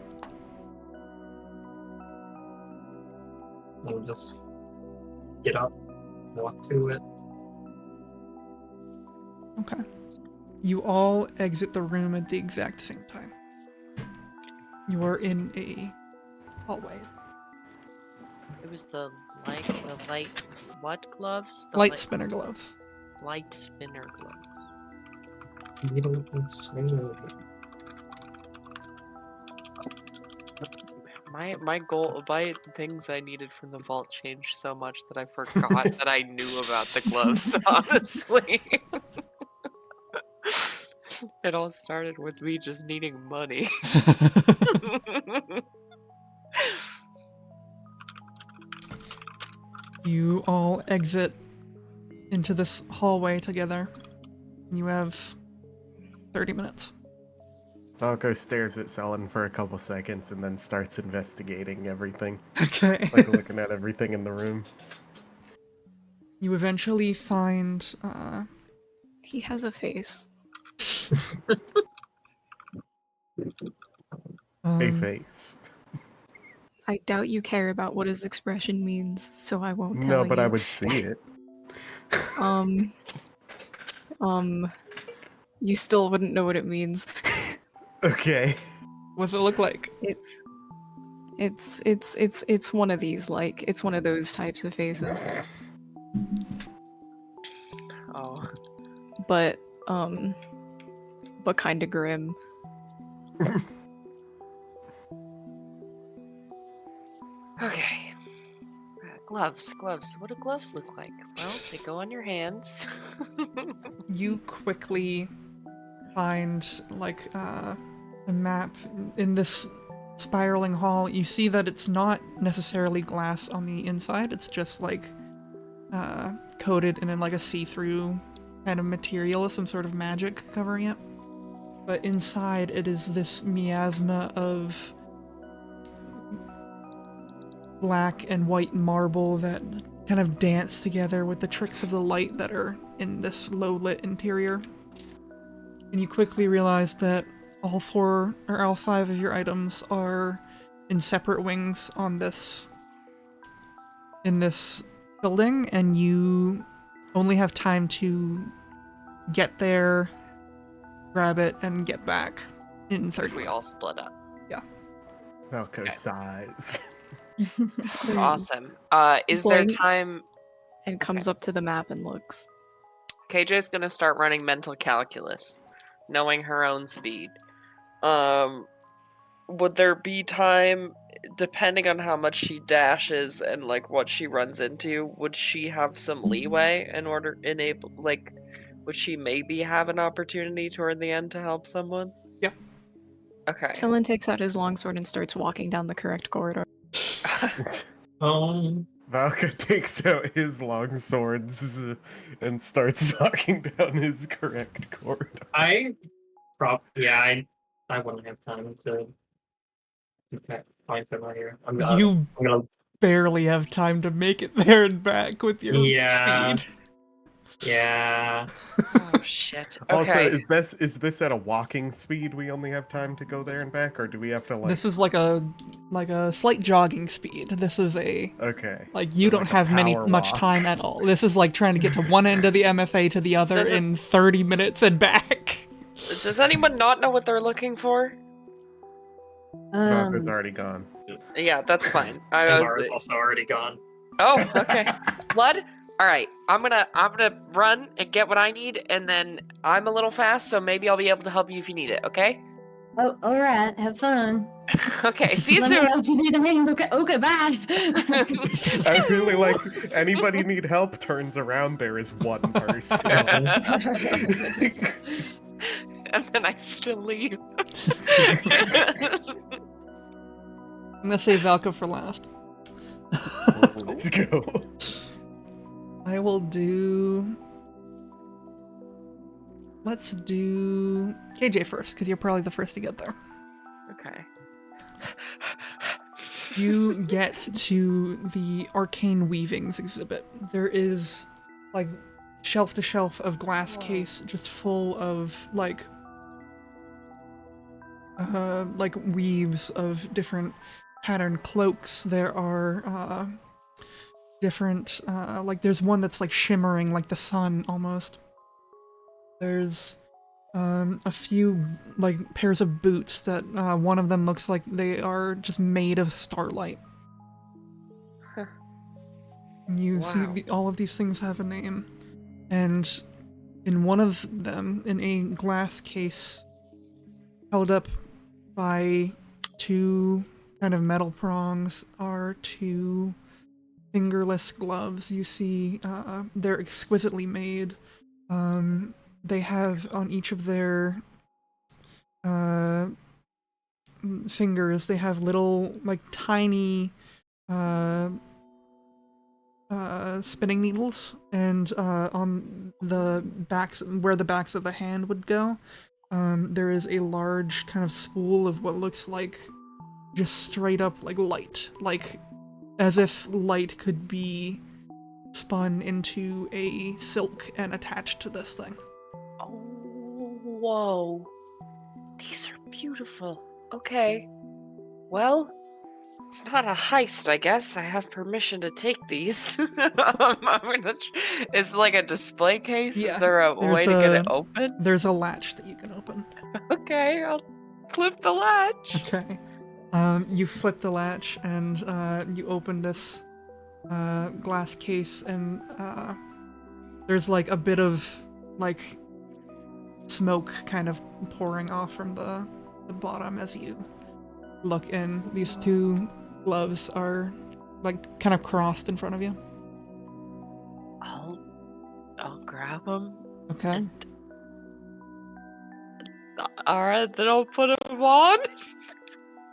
And just get up, walk to it. Okay. You all exit the room at the exact same time. You are in a hallway. It was the light, what gloves? The Light spinner gloves. light spinner gloves. Needle and swing. My goal, my things I needed from the vault changed so much that I forgot that I knew about the gloves, honestly. It all started with me just needing money. You all exit into this hallway together. You have 30 minutes. Valko stares at Selin for a couple seconds and then starts investigating everything. Okay. Like looking at everything in the room. You eventually find, He has a face. A um, face. I doubt you care about what his expression means, so I won't tell No, you. but I would see it. You still wouldn't know what it means. Okay. what's it look like? It's one of these, like, it's one of those types of faces. Oh. But kinda grim. Okay. Gloves. What do gloves look like? Well, they go on your hands. You quickly find, like, a map in this spiraling hall. You see that it's not necessarily glass on the inside, it's just, like, coated in, like, a see-through kind of material, some sort of magic covering it. But inside, it is this miasma of black and white marble that kind of dance together with the tricks of the light that are in this low-lit interior. And you quickly realize that all 4 or all 5 of your items are in separate wings on this in this building, and you only have time to get there, grab it, and get back in 30 We all split up. Valko Okay. sighs. Awesome. Is there Blinks. time? And comes up to the map and looks. KJ's gonna start running mental calculus, knowing her own speed. Would there be time, depending on how much she dashes and like what she runs into, would she have some leeway in order enable like would she maybe have an opportunity toward the end to help someone? Yeah. Okay. Someone takes out his longsword and starts walking down the correct corridor. Valka takes out his long swords and starts walking down his correct corridor. I wouldn't have time to find familiar. You I'm gonna barely have time to make it there and back with your Yeah. speed. Yeah. Oh shit. Also, Okay. is this at a walking speed we only have time to go there and back, or do we have to like This is like a slight jogging speed. This is a Okay. like you So don't like a have power much walk. time at all. This is like trying to get to one end of the MFA to the other Does it- in 30 minutes and back. Does anyone not know what they're looking for? Valka's already gone. Yeah, that's fine. I And was Mara's also already gone. Oh, okay. Blood? Alright, I'm gonna run and get what I need, and then I'm a little fast, so maybe I'll be able to help you if you need it, okay? Oh, all right. Have fun. Okay, see you Let me soon. know if you need anything. Okay, bye. I really like anybody need help turns around, there is one person. And then I still leave. I'm gonna save Valka for last. Let's go. I will do. Let's do KJ first, because you're probably the first to get there. Okay. You get to the Arcane Weavings exhibit. There is, like, shelf to shelf of glass case just full of, like weaves of different patterned cloaks. There are, different, like, there's one that's, like, shimmering like the sun, almost. There's a few like pairs of boots that one of them looks like they are just made of starlight. Huh. You see Wow. all of these things have a name, and in one of them, in a glass case held up by two kind of metal prongs, are two fingerless gloves. You see they're exquisitely made. They have on each of their fingers, they have little, like, tiny spinning needles, and on the backs, where the backs of the hand would go, there is a large kind of spool of what looks like just straight up, like, light, like as if light could be spun into a silk and attached to this thing. Oh, whoa. These are beautiful. Okay. Well, it's not a heist, I guess. I have permission to take these. Is it like a display case? Yeah, Is there a way to get it open? There's a latch that you can open. Okay, I'll flip the latch. Okay. You flip the latch and you open this glass case, and there's like a bit of like smoke kind of pouring off from the bottom as you look in. These two gloves are like kind of crossed in front of you. I'll grab them. Okay. Alright, then I'll put them on.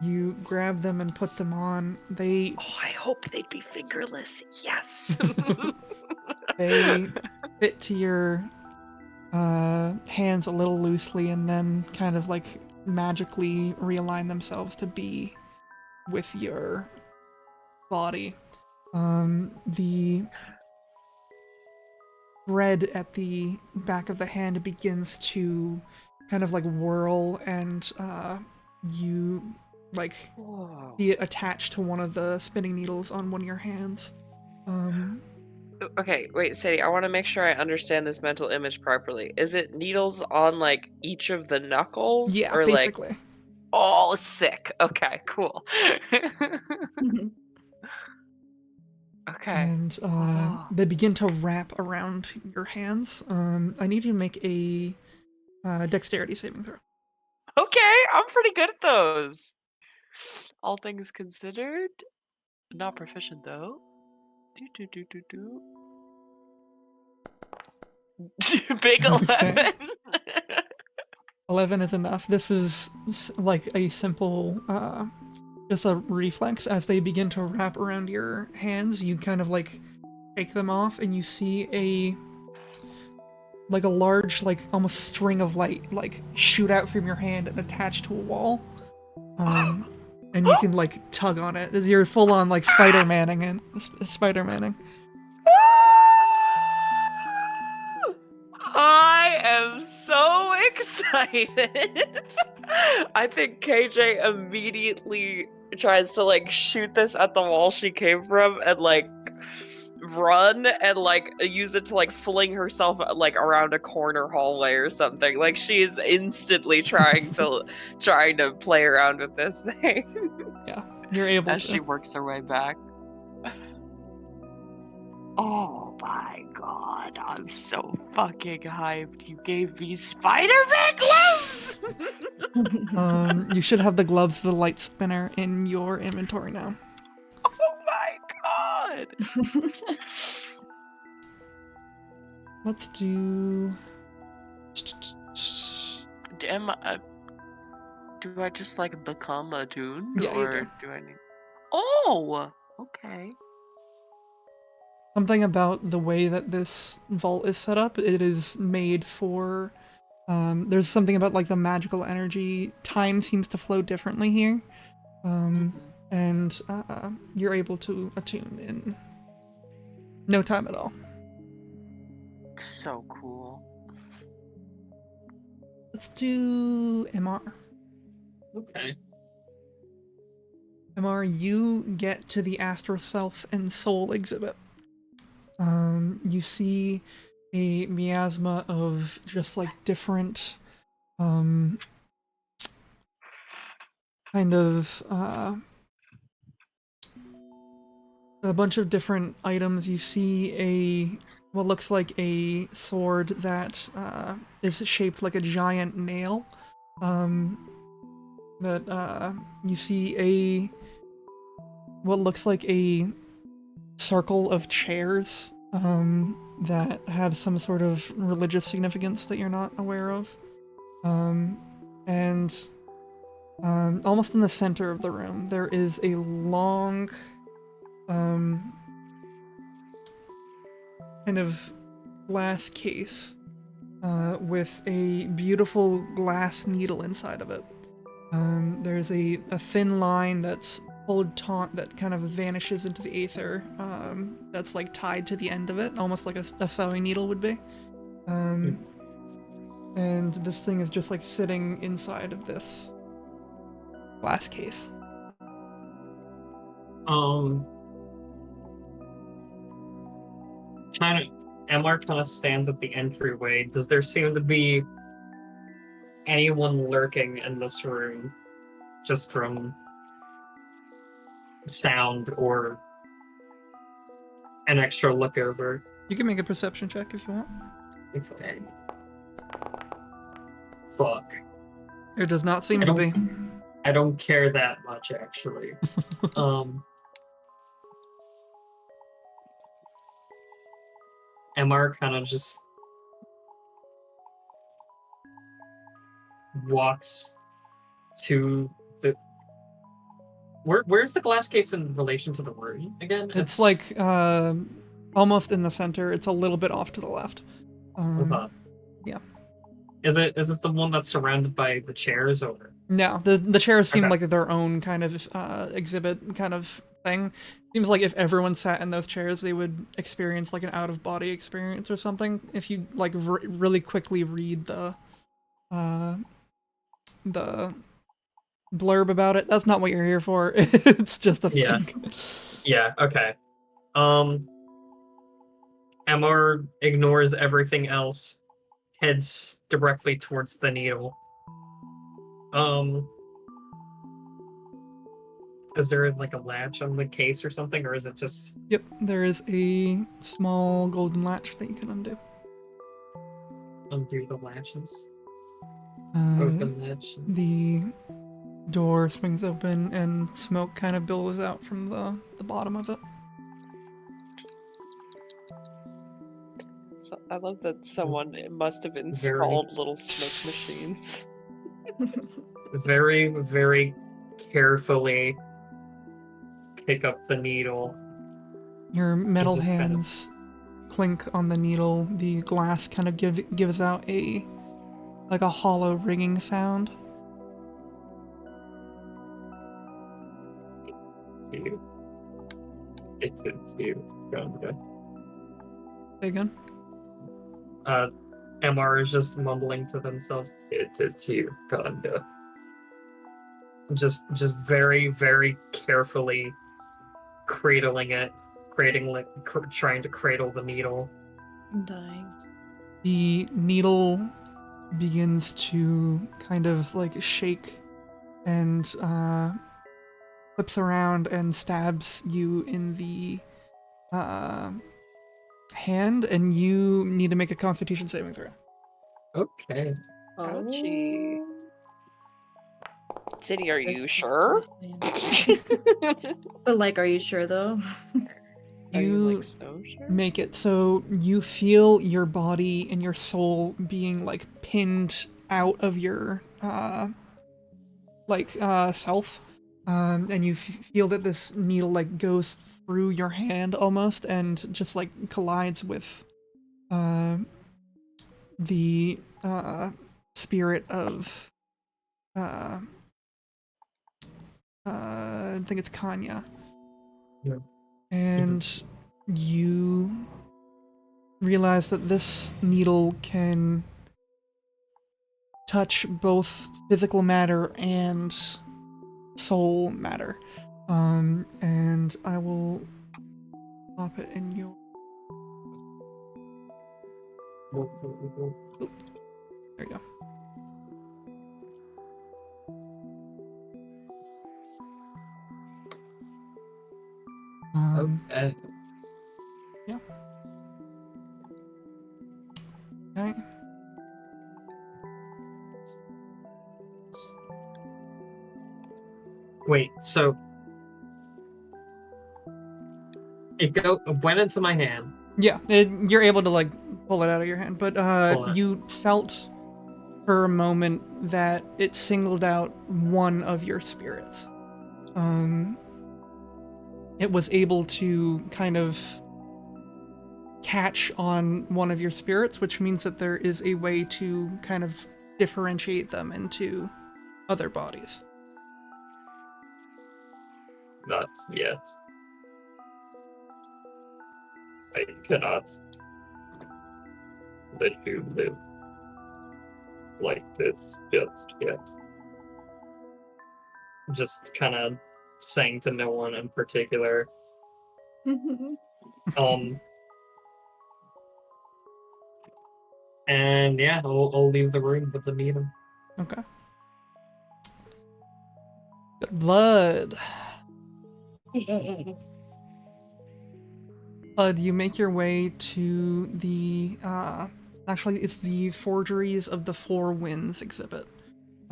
You grab them and put them on. They Oh, I hope they'd be fingerless. Yes. they fit to your hands a little loosely, and then kind of like magically realign themselves to be with your body. The thread at the back of the hand begins to kind of like whirl, and you like Whoa. see it attached to one of the spinning needles on one of your hands. Okay, wait, Sadie, I want to make sure I understand this mental image properly. Is it needles on like each of the knuckles? Yeah, or basically. Like, oh, sick. Okay, cool. Okay. And they begin to wrap around your hands. I need you to make a dexterity saving throw. Okay, I'm pretty good at those. All things considered. Not proficient though. Do. Big 11. 11 is enough. This is like a simple, just a reflex. As they begin to wrap around your hands, you kind of like take them off, and you see a large, like almost string of light, like shoot out from your hand and attach to a wall. And you can like tug on it. You're full on like Spider-Manning and Spider-Manning. I am so excited. I think KJ immediately tries to like shoot this at the wall she came from and like run and like use it to like fling herself like around a corner hallway or something. Like she is instantly trying to play around with this thing. Yeah, you're able as to. she works her way back. Oh my god, I'm so fucking hyped. You gave me Spider-Man gloves! You should have the gloves for the light spinner in your inventory now. Oh my god! Let's do. Do I just like become attuned, Yeah, you or do. do I need? Oh, okay. Something about the way that this vault is set up, it is made for. There's something about like the magical energy. Time seems to flow differently here. And you're able to attune in no time at all. So cool. Let's do MR. Okay. MR, you get to the Astral Self and Soul exhibit. You see a miasma of just like different kind of a bunch of different items. You see a what looks like a sword that is shaped like a giant nail. That you see a what looks like a circle of chairs that have some sort of religious significance that you're not aware of. And almost in the center of the room, there is a long kind of glass case with a beautiful glass needle inside of it. There's a thin line that's pulled taut that kind of vanishes into the aether, that's like tied to the end of it, almost like a sewing needle would be. And this thing is just like sitting inside of this glass case. MR kind of stands at the entryway. Does there seem to be anyone lurking in this room, just from sound or an extra look over? You can make a perception check if you want. Okay. Fuck. It does not seem to be. I don't care that much, actually. MR kind of just walks to the. Where's the glass case in relation to the room again? It's like almost in the center. It's a little bit off to the left. Yeah. Is it the one that's surrounded by the chairs, or? No, the chairs seem Okay. like their own kind of exhibit kind of thing. Seems like if everyone sat in those chairs, they would experience like an out of body experience or something. If you like really quickly read the blurb about it, that's not what you're here for. It's just a thing. Yeah. Okay. MR ignores everything else, heads directly towards the needle. Is there like a latch on the case or something, or is it just? Yep, there is a small golden latch that you can undo. Undo the latches. Uh, Open latch. The door swings open and smoke kind of billows out from the bottom of it. So I love that someone must have installed little smoke machines. Very, very carefully pick up the needle. Your metal just kind of- hands clink on the needle. The glass kind of gives out a hollow ringing sound. You. It is you, Ganga. Say again. MR is just mumbling to themselves. It is you, Ganga. Just very, very carefully cradling it, trying to cradle the needle. I'm dying. The needle begins to kind of like shake and flips around and stabs you in the hand, and you need to make a Constitution saving throw. Okay. Ouchie. City, are you This is sure? poison. But like, are you sure though? Are you You like so sure? make it so you feel your body and your soul being like pinned out of your self, and you feel that this needle like goes through your hand almost and just like collides with the spirit of I think it's Kanya. Yeah. And you realize that this needle can touch both physical matter and soul matter. And I will pop it in your... There you go. Okay. Yeah. Okay. Wait, so it went into my hand. Yeah, you're able to like pull it out of your hand, but you felt for a moment that it singled out one of your spirits. It was able to kind of catch on one of your spirits, which means that there is a way to kind of differentiate them into other bodies. Not yet. I cannot let you live like this just yet. Just kind of saying to no one in particular. And yeah, I'll leave the room with the needle. Okay. Blood. Blood, you make your way to the, actually it's the Forgeries of the Four Winds exhibit.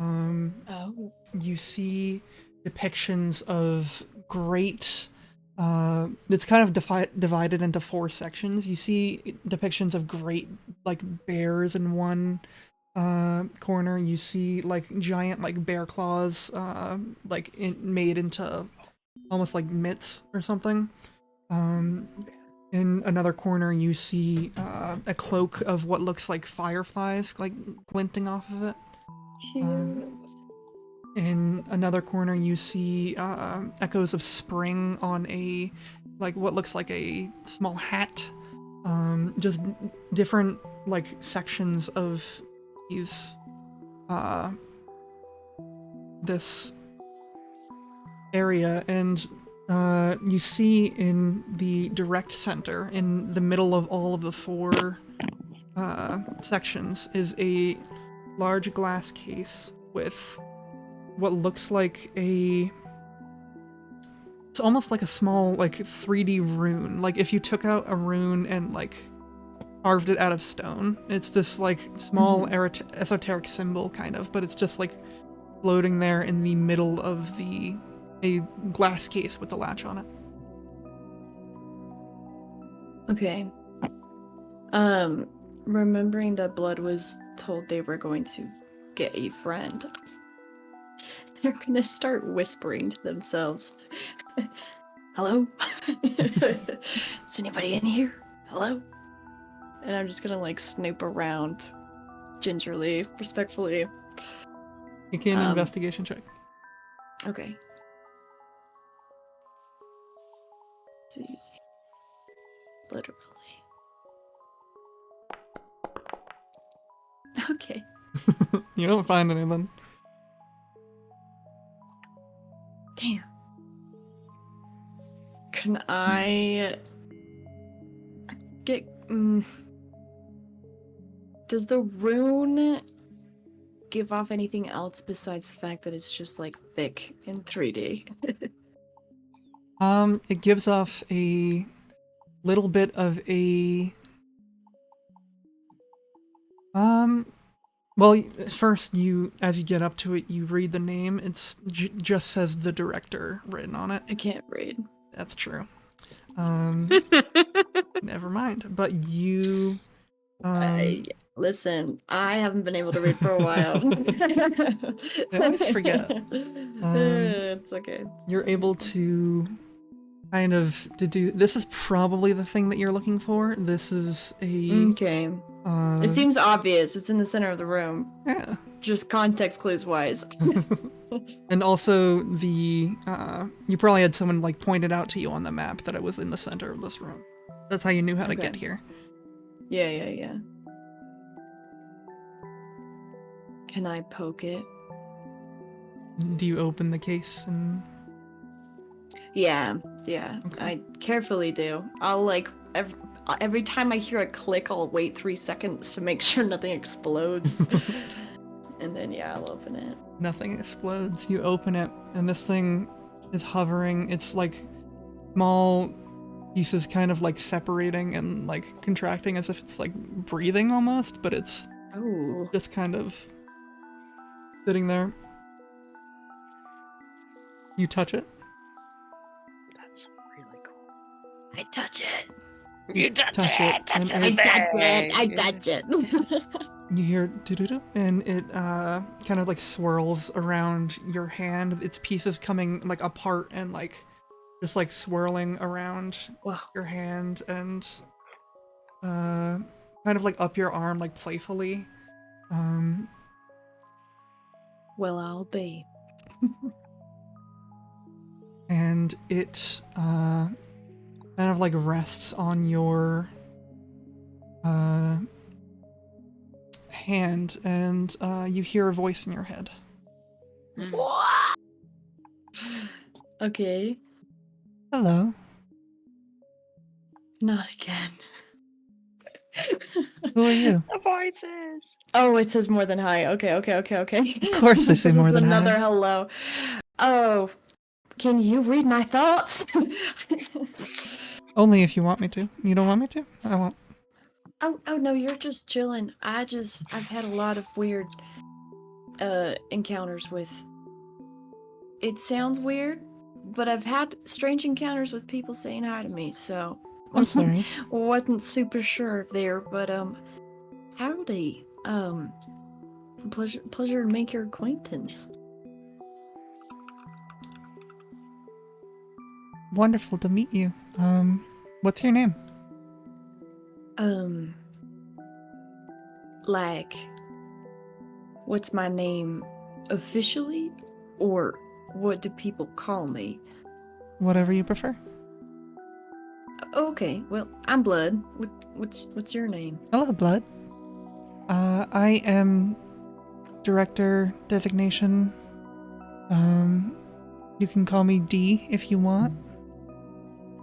Oh. You see depictions of great, it's kind of divided into four sections. You see depictions of great, like, bears in one corner. You see, like, giant, like, bear claws, made into almost like mitts or something. In another corner, you see a cloak of what looks like fireflies, like, glinting off of it. In another corner, you see echoes of spring on a, like, what looks like a small hat. Just different, like, sections of these, this area, and you see in the direct center, in the middle of all of the four sections, is a large glass case with what looks like it's almost like a small, like, 3D rune. Like, if you took out a rune and, like, carved it out of stone. It's this, like, small esoteric symbol, kind of, but it's just, like, floating there in the middle of a glass case with the latch on it. Okay. Remembering that Blood was told they were going to get a friend, they're gonna start whispering to themselves. Hello? Is anybody in here? Hello? And I'm just gonna, like, snoop around gingerly, respectfully. Make an investigation check. Okay. Let's see. Literally. Okay. You don't find anything. Damn. Can I get... Does the rune give off anything else besides the fact that it's just, like, thick in 3D? It gives off a little bit of a Well, first as you get up to it, you read the name. It's just says the director written on it. I can't read. That's true. Never mind. But you. Listen, I haven't been able to read for a while. I always forget. It's okay. You're able to kind of deduce. This is probably the thing that you're looking for. This is a. Okay. It seems obvious. It's in the center of the room. Yeah. Just context clues wise. And also you probably had someone like pointed out to you on the map that it was in the center of this room. That's how you knew how to get here. Yeah. Can I poke it? Do you open the case and? Yeah. Okay. I carefully do. I'll like every time I hear a click, I'll wait 3 seconds to make sure nothing explodes. And then I'll open it. Nothing explodes. You open it, and this thing is hovering. It's like small pieces kind of like separating and like contracting as if it's like breathing almost, but it's just kind of sitting there. You touch it. That's really cool. I touch it. You touch it. and Touch I it. touch it. You hear doo-doo-doo, and it kind of like swirls around your hand. Its pieces coming like apart and like just like swirling around your hand and kind of like up your arm like playfully. Well, I'll be. And it kind of like rests on your hand, and you hear a voice in your head. Okay. Hello. Not again. Who are you? The voices. Oh, it says more than hi. Okay. Of course I say more than hi. Another hello. Oh, can you read my thoughts? Only if you want me to. You don't want me to? I won't. Oh no, you're just chilling. I've had a lot of weird encounters with. It sounds weird, but I've had strange encounters with people saying hi to me, so I'm sorry. wasn't super sure there, but howdy. Pleasure to make your acquaintance. Wonderful to meet you. What's your name? Like, what's my name officially, or what do people call me? Whatever you prefer. Okay, well, I'm Blood. What's your name? Hello, Blood. I am director designation. You can call me D if you want.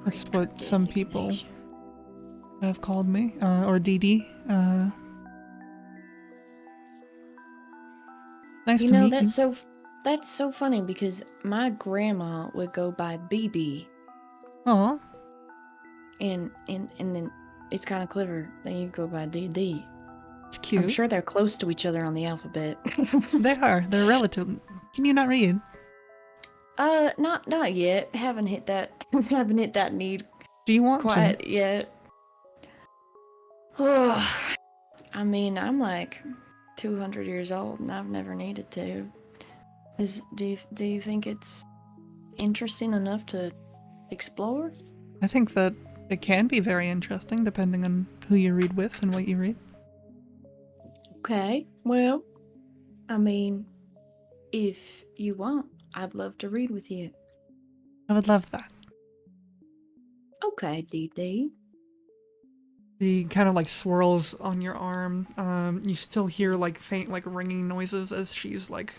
That's what some people have called me, or DD. Nice to meet you. That's so funny because my grandma would go by BB. Aw. And then it's kind of clever that you go by DD. It's cute. I'm sure they're close to each other on the alphabet. They are. They're relative. Can you not read? Not yet. Haven't hit that. Haven't hit that need. Do you want quite to? yet. Oh, I mean, I'm like 200 years old, and I've never needed to. Do you think it's interesting enough to explore? I think that it can be very interesting, depending on who you read with and what you read. Okay. Well, I mean, if you want, I'd love to read with you. I would love that. Okay, DD. He kind of like swirls on your arm. You still hear like faint like ringing noises as she's like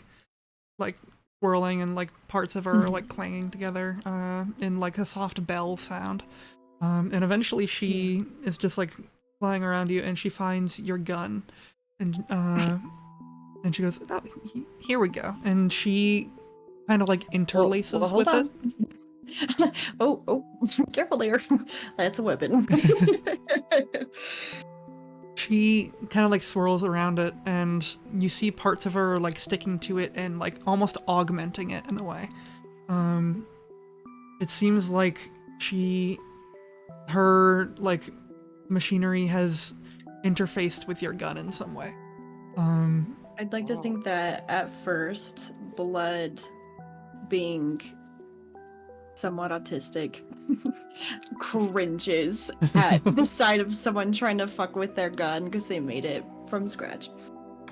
swirling, and like parts of her are like clanging together in like a soft bell sound. And eventually she is just like flying around you, and she finds your gun, and she goes, oh, here we go, and she kind of like interlaces with it. Oh, careful there. That's a weapon. She kind of like swirls around it, and you see parts of her like sticking to it and like almost augmenting it in a way. It seems like her like machinery has interfaced with your gun in some way. I'd like to think that at first, Blood, being somewhat autistic, cringes at the sight of someone trying to fuck with their gun because they made it from scratch.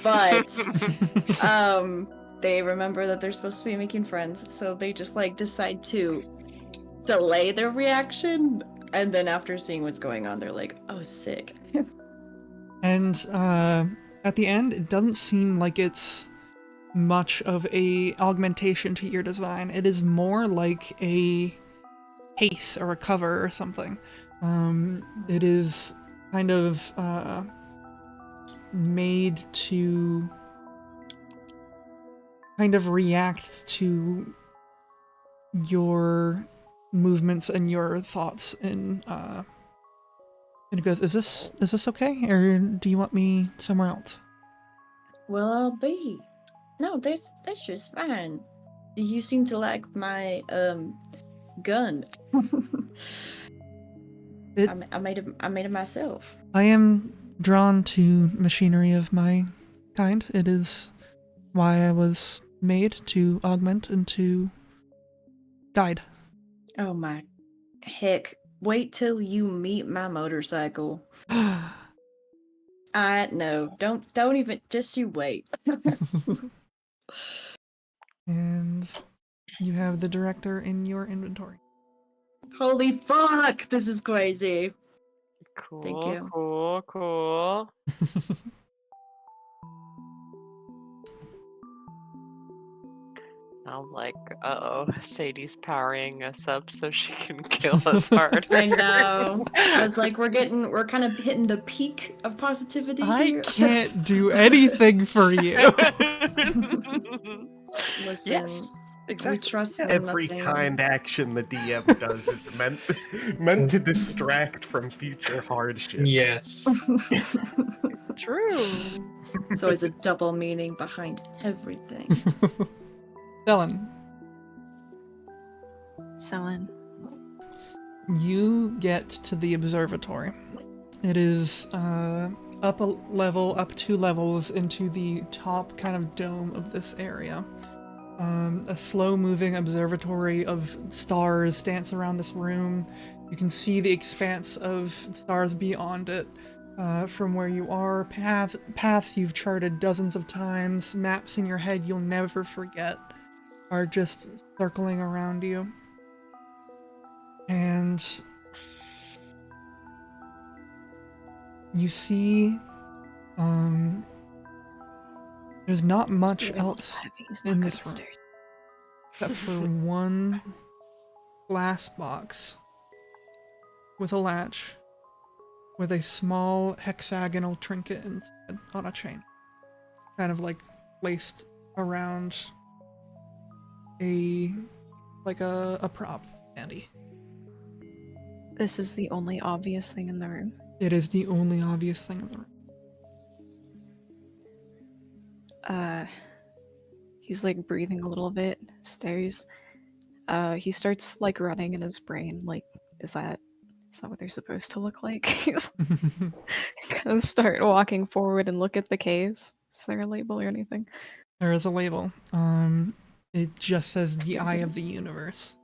But they remember that they're supposed to be making friends, so they just like decide to delay their reaction, and then after seeing what's going on, they're like, "Oh, sick." And at the end, it doesn't seem like it's much of a augmentation to your design. It is more like a case or a cover or something. It is kind of made to kind of react to your movements and your thoughts and it goes, is this okay, or do you want me somewhere else? Well, I'll be. No, that's just fine. You seem to like my gun. I made it myself. I am drawn to machinery of my kind. It is why I was made, to augment and to guide. Oh my heck. Wait till you meet my motorcycle. No, don't even, just you wait. And you have the director in your inventory. Holy fuck, this is crazy. Cool, Thank you. cool. I'm like, uh-oh, Sadie's powering us up so she can kill us harder. I know. I was like, we're kind of hitting the peak of positivity I here. can't do anything for you. Listen, Yes, we exactly. trust in Every nothing. kind action the DM does is meant to distract from future hardships. Yes. True. It's always a double meaning behind everything. Ellen, Selin. you get to the observatory. It is up a level, up 2 levels into the top kind of dome of this area. A slow-moving observatory of stars dance around this room. You can see the expanse of stars beyond it from where you are. Paths you've charted dozens of times, maps in your head you'll never forget, are just circling around you. And you see there's not much else in this room except for one glass box with a latch with a small hexagonal trinket inside on a chain, kind of like placed around a prop, Andy. This is the only obvious thing in the room. It is the only obvious thing in the room. He's like breathing a little bit, stares. He starts like running in his brain, like, is that what they're supposed to look like? He's gonna start walking forward and look at the case. Is there a label or anything? There is a label. It just says the Eye of the Universe.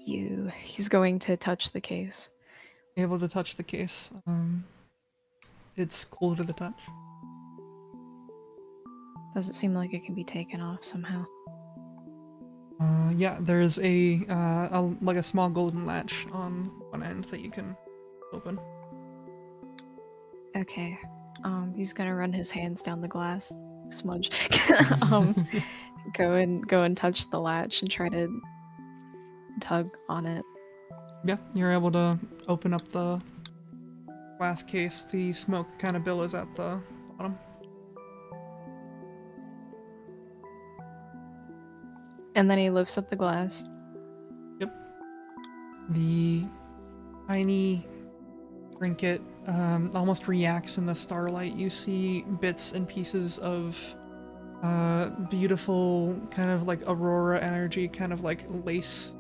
He's going to touch the case. Able to touch the case. It's cool to the touch. Doesn't seem like it can be taken off somehow. Yeah, there's a small golden latch on one end that you can open. Okay. He's gonna run his hands down the glass, smudge. Go and touch the latch and try to tug on it. Yeah, you're able to open up the glass case. The smoke kind of billows at the bottom. And then he lifts up the glass. Yep. The tiny trinket almost reacts in the starlight. You see bits and pieces of beautiful kind of like aurora energy, kind of like lace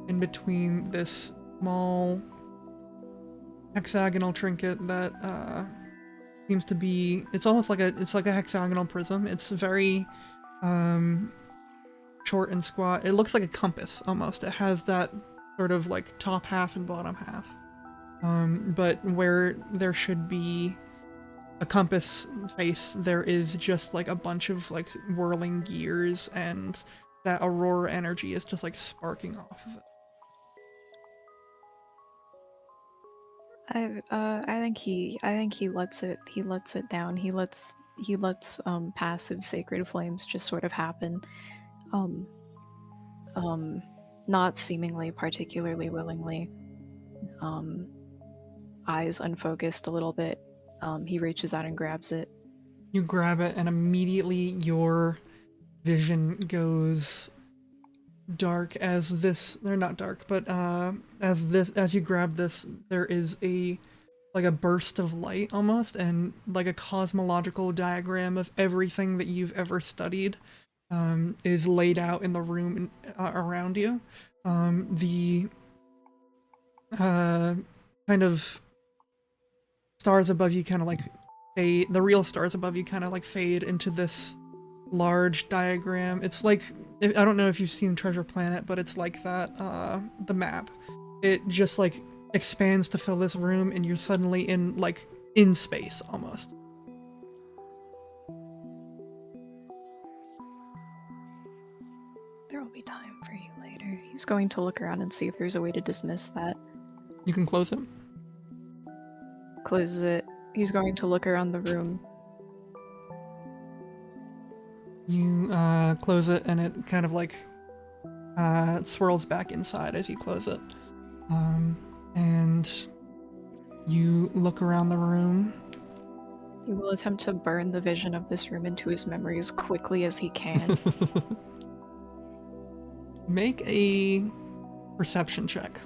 in between this small hexagonal trinket that seems to be, it's almost like a hexagonal prism. It's very short and squat. It looks like a compass almost. It has that sort of like top half and bottom half. But where there should be a compass face, there is just like a bunch of like whirling gears, and that aurora energy is just like sparking off of it. I think he lets it down. He lets passive sacred flames just sort of happen. Not seemingly particularly willingly. Eyes unfocused a little bit. He reaches out and grabs it. You grab it, and immediately your vision goes dark as this, or not dark, but as you grab this, there is like a burst of light almost, and like a cosmological diagram of everything that you've ever studied is laid out in the room around you. The kind of stars above you kind of like fade, the real stars above you kind of like fade into this large diagram. It's like, I don't know if you've seen Treasure Planet, but it's like that, the map. It just like expands to fill this room, and you're suddenly in space almost. There will be time for you later. He's going to look around and see if there's a way to dismiss that. You can close it. Closes it. He's going to look around the room. You close it, and it kind of like swirls back inside as you close it. And you look around the room. He will attempt to burn the vision of this room into his memory as quickly as he can. Make a perception check.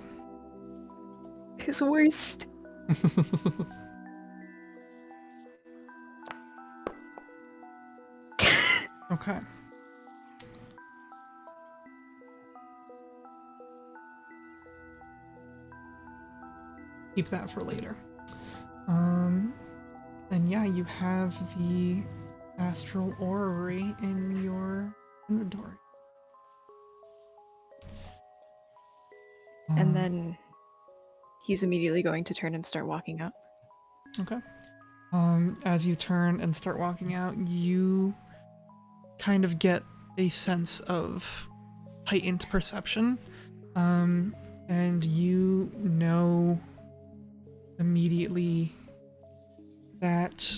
His worst. Okay. Keep that for later. And yeah, you have the astral orrery in your inventory. And then he's immediately going to turn and start walking out. Okay. As you turn and start walking out, you kind of get a sense of heightened perception. And you know immediately that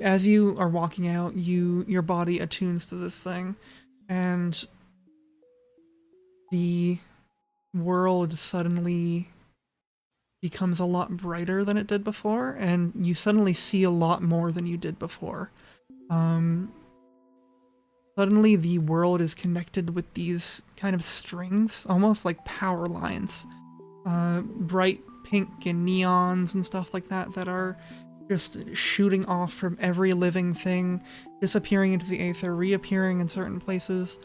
as you are walking out, your body attunes to this thing, and the world suddenly becomes a lot brighter than it did before, and you suddenly see a lot more than you did before. Suddenly the world is connected with these kind of strings, almost like power lines. Bright pink and neons and stuff like that that are just shooting off from every living thing, disappearing into the aether, reappearing in certain places.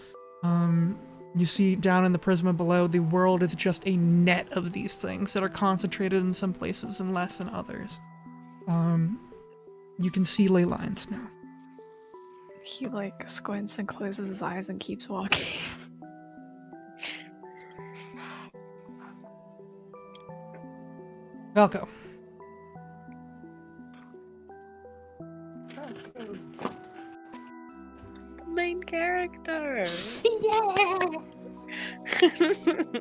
You see down in the prisma below, the world is just a net of these things that are concentrated in some places and less in others. You can see ley lines now. He like squints and closes his eyes and keeps walking. Valko. The main character. Yeah!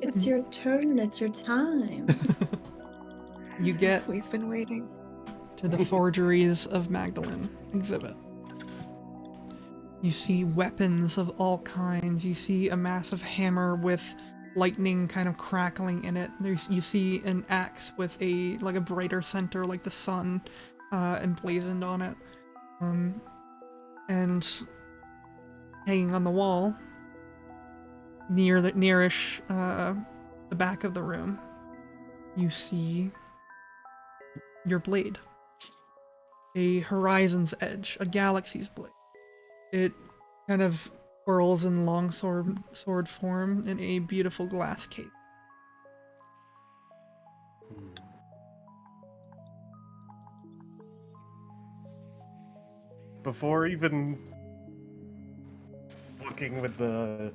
It's your turn, it's your time. You get We've been waiting. to the Forgeries of Magdalene exhibit. You see weapons of all kinds. You see a massive hammer with lightning kind of crackling in it. You see an axe with a brighter center, like the sun, emblazoned on it. And hanging on the wall nearish the back of the room, you see your blade. A horizon's edge, a galaxy's blade. It kind of whirls in long sword form in a beautiful glass case. Before even fucking with the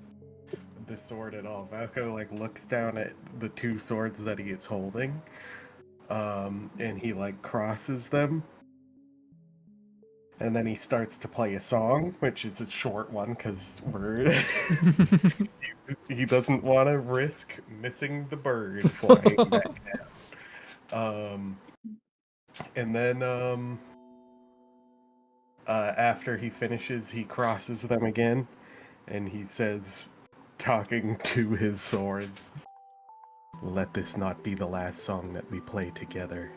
sword at all, Valko like looks down at the two swords that he is holding, and he like crosses them, and then he starts to play a song, which is a short one because he doesn't want to risk missing the bird flying back down. And then after he finishes, he crosses them again, and he says, talking to his swords, "Let this not be the last song that we play together.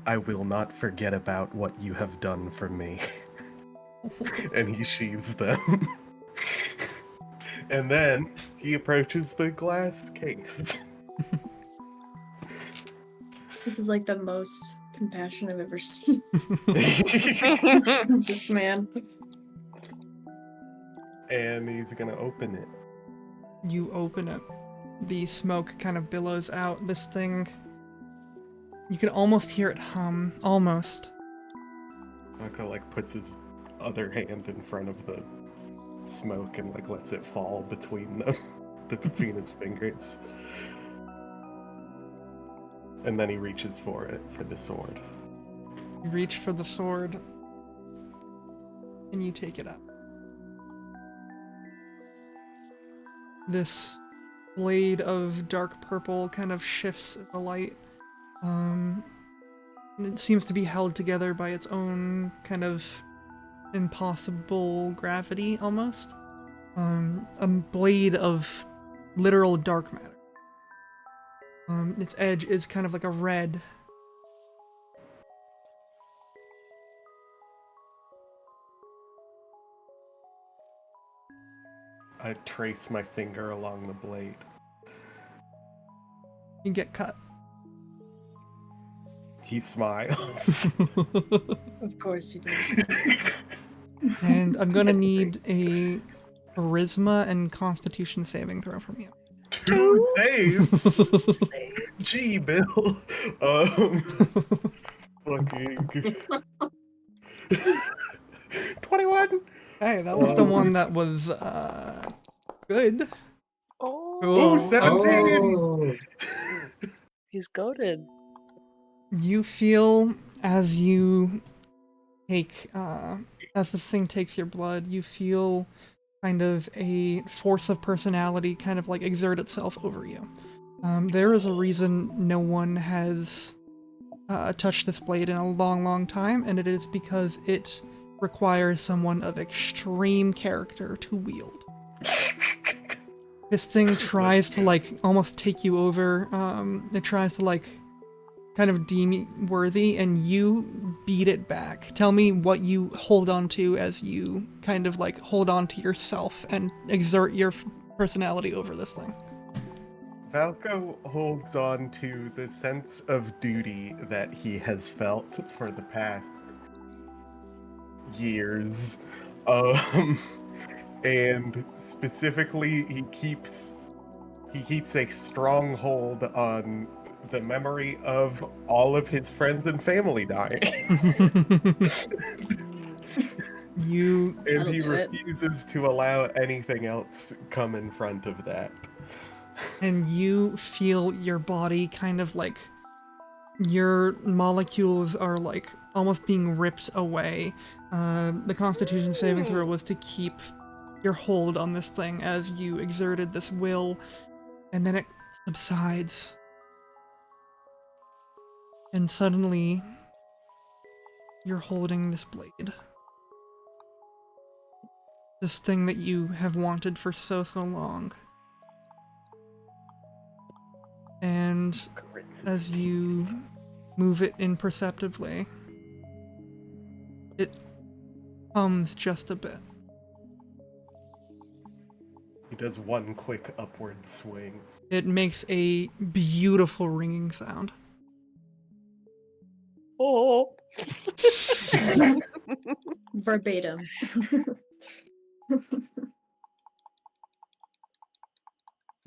I will not forget about what you have done for me." And he sheathes them. And then he approaches the glass case. This is like the most compassion I've ever seen. This man. And he's gonna open it. You open it. The smoke kind of billows out. This thing, you can almost hear it hum. Almost. Mako like puts his other hand in front of the smoke and like lets it fall between them, between his fingers. And then he reaches for it, for the sword. You reach for the sword, and you take it up. This blade of dark purple kind of shifts in the light. It seems to be held together by its own kind of impossible gravity, almost. A blade of literal dark matter. Its edge is kind of like a red. I trace my finger along the blade. You get cut. He smiles. Of course you do. And I'm gonna need a charisma and constitution saving throw from you. 2 saves. Gee, Bill. Fucking 21. Hey, that was the one that was good. Oh, Cool. 17. Oh, he's goaded. You feel as you take as this thing takes your blood, you feel kind of a force of personality kind of like exert itself over you. There is a reason no one has touched this blade in a long time, and it is because it requires someone of extreme character to wield. This thing tries to like almost take you over. It tries to like kind of deem you worthy, and you beat it back. Tell me what you hold on to as you kind of like hold on to yourself and exert your personality over this thing. Valko holds on to the sense of duty that he has felt for the past years. And specifically he keeps a strong hold on the memory of all of his friends and family dying. You And That'll he do it. refuses to allow anything else come in front of that. and you feel your body kind of like your molecules are like almost being ripped away. The Constitution saving throw was to keep your hold on this thing as you exerted this will, and then it subsides. And suddenly, you're holding this blade. This thing that you have wanted for so long. And as you move it imperceptibly, it hums just a bit. does one quick upward swing. It makes a beautiful ringing sound. Oh. Verbatim.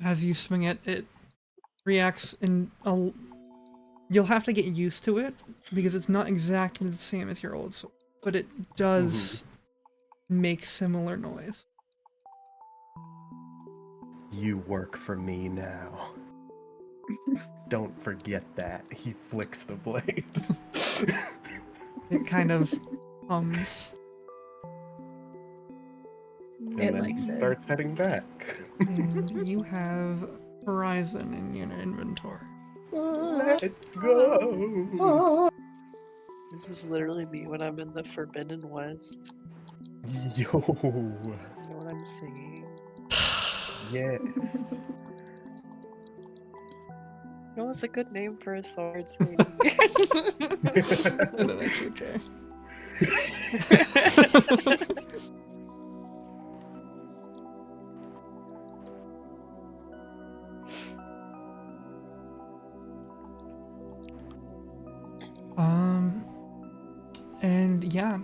As you swing it, it reacts in a... You'll have to get used to it, because it's not exactly the same as your old sword, but it does make similar noise. You work for me now. Don't forget that. He flicks the blade. It kind of hums. And It then likes it. starts heading back. And you have Horizon in your inventory. Let's go. This is literally me when I'm in the Forbidden West. Yo. You know what I'm singing? Yes. No, it's a good name for a sword, sweetie. I don't actually care. And yeah,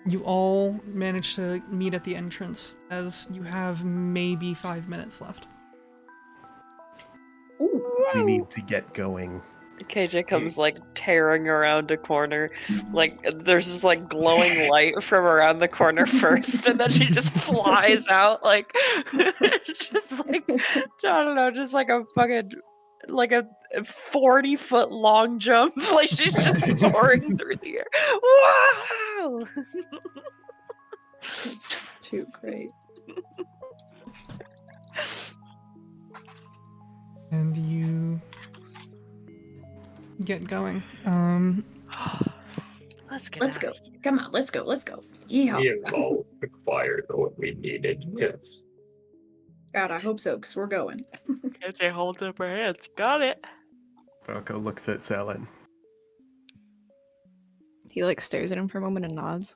you all manage to meet at the entrance as you have maybe 5 minutes left. We need to get going. KJ comes like tearing around a corner. Like there's this like glowing light from around the corner first, and then she just flies out like just like I don't know, just like a fucking like a 40-foot long jump. Like she's just soaring through the air. Wow! It's too great. And you get going. Let's get Let's out go. of here. Come on, let's go. Let's go. Yeah. We have all acquired what we needed, yes. God, I hope so, because we're going. KJ holds up her hands. Got it. Falco looks at Selin. He like stares at him for a moment and nods.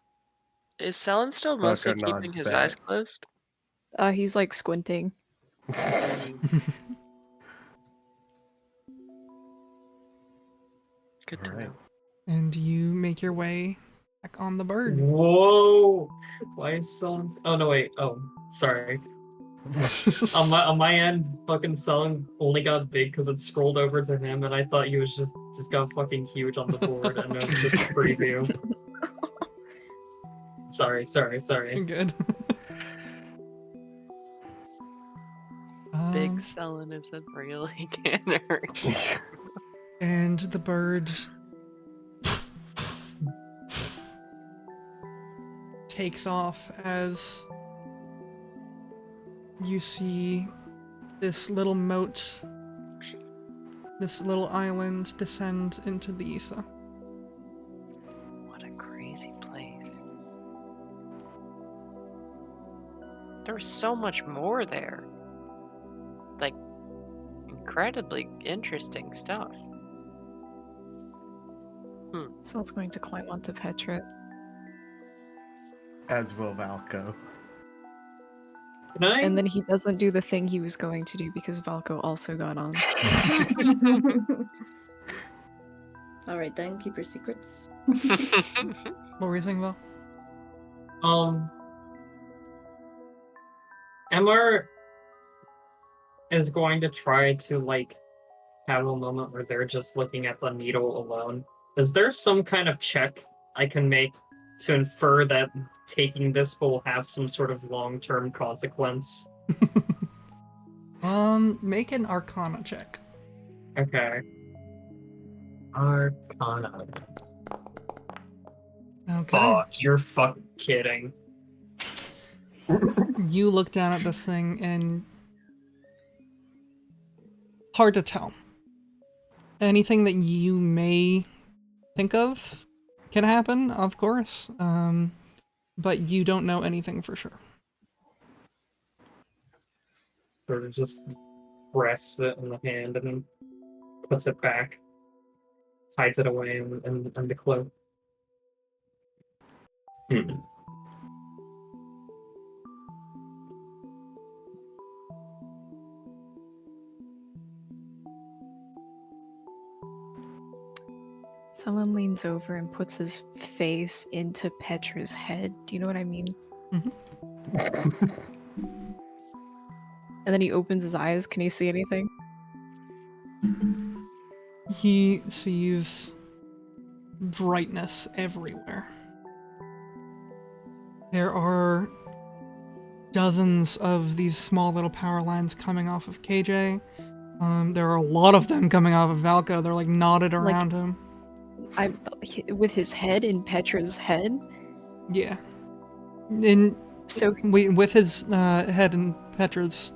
Is Selin still mostly Falco keeping nods his back. eyes closed? He's like squinting. Good to Alright. know. And you make your way back on the bird. Whoa! Why is someone? Oh no, wait. Oh, sorry. On my end, fucking Selling only got big because it scrolled over to him, and I thought he was just got fucking huge on the board, and it was just a preview. Sorry. Good. Big Selin isn't really canner. And the bird takes off as you see this little moat, this little island descend into the ether. What a crazy place. There's so much more there. Like, incredibly interesting stuff. Sel's going to climb onto Petra. As will Valco. Can I? And then he doesn't do the thing he was going to do because Valko also got on. All right, then. Keep your secrets. What were you saying, Val? Emma is going to try to like have a moment where they're just looking at the needle alone. Is there some kind of check I can make to infer that taking this will have some sort of long-term consequence? Make an Arcana check. Okay. Arcana. Okay. Fuck, you're fucking kidding. You look down at this thing and hard to tell. Anything that you may think of can happen, of course, but you don't know anything for sure. Sort of just grasps it in the hand and then puts it back, hides it away in the cloak. Someone leans over and puts his face into Petra's head. Do you know what I mean? Mhm. And then he opens his eyes. Can he see anything? He sees brightness everywhere. There are dozens of these small little power lines coming off of KJ. There are a lot of them coming off of Valka. They're like knotted around him. With his head in Petra's head. Yeah. So With his head in Petra's.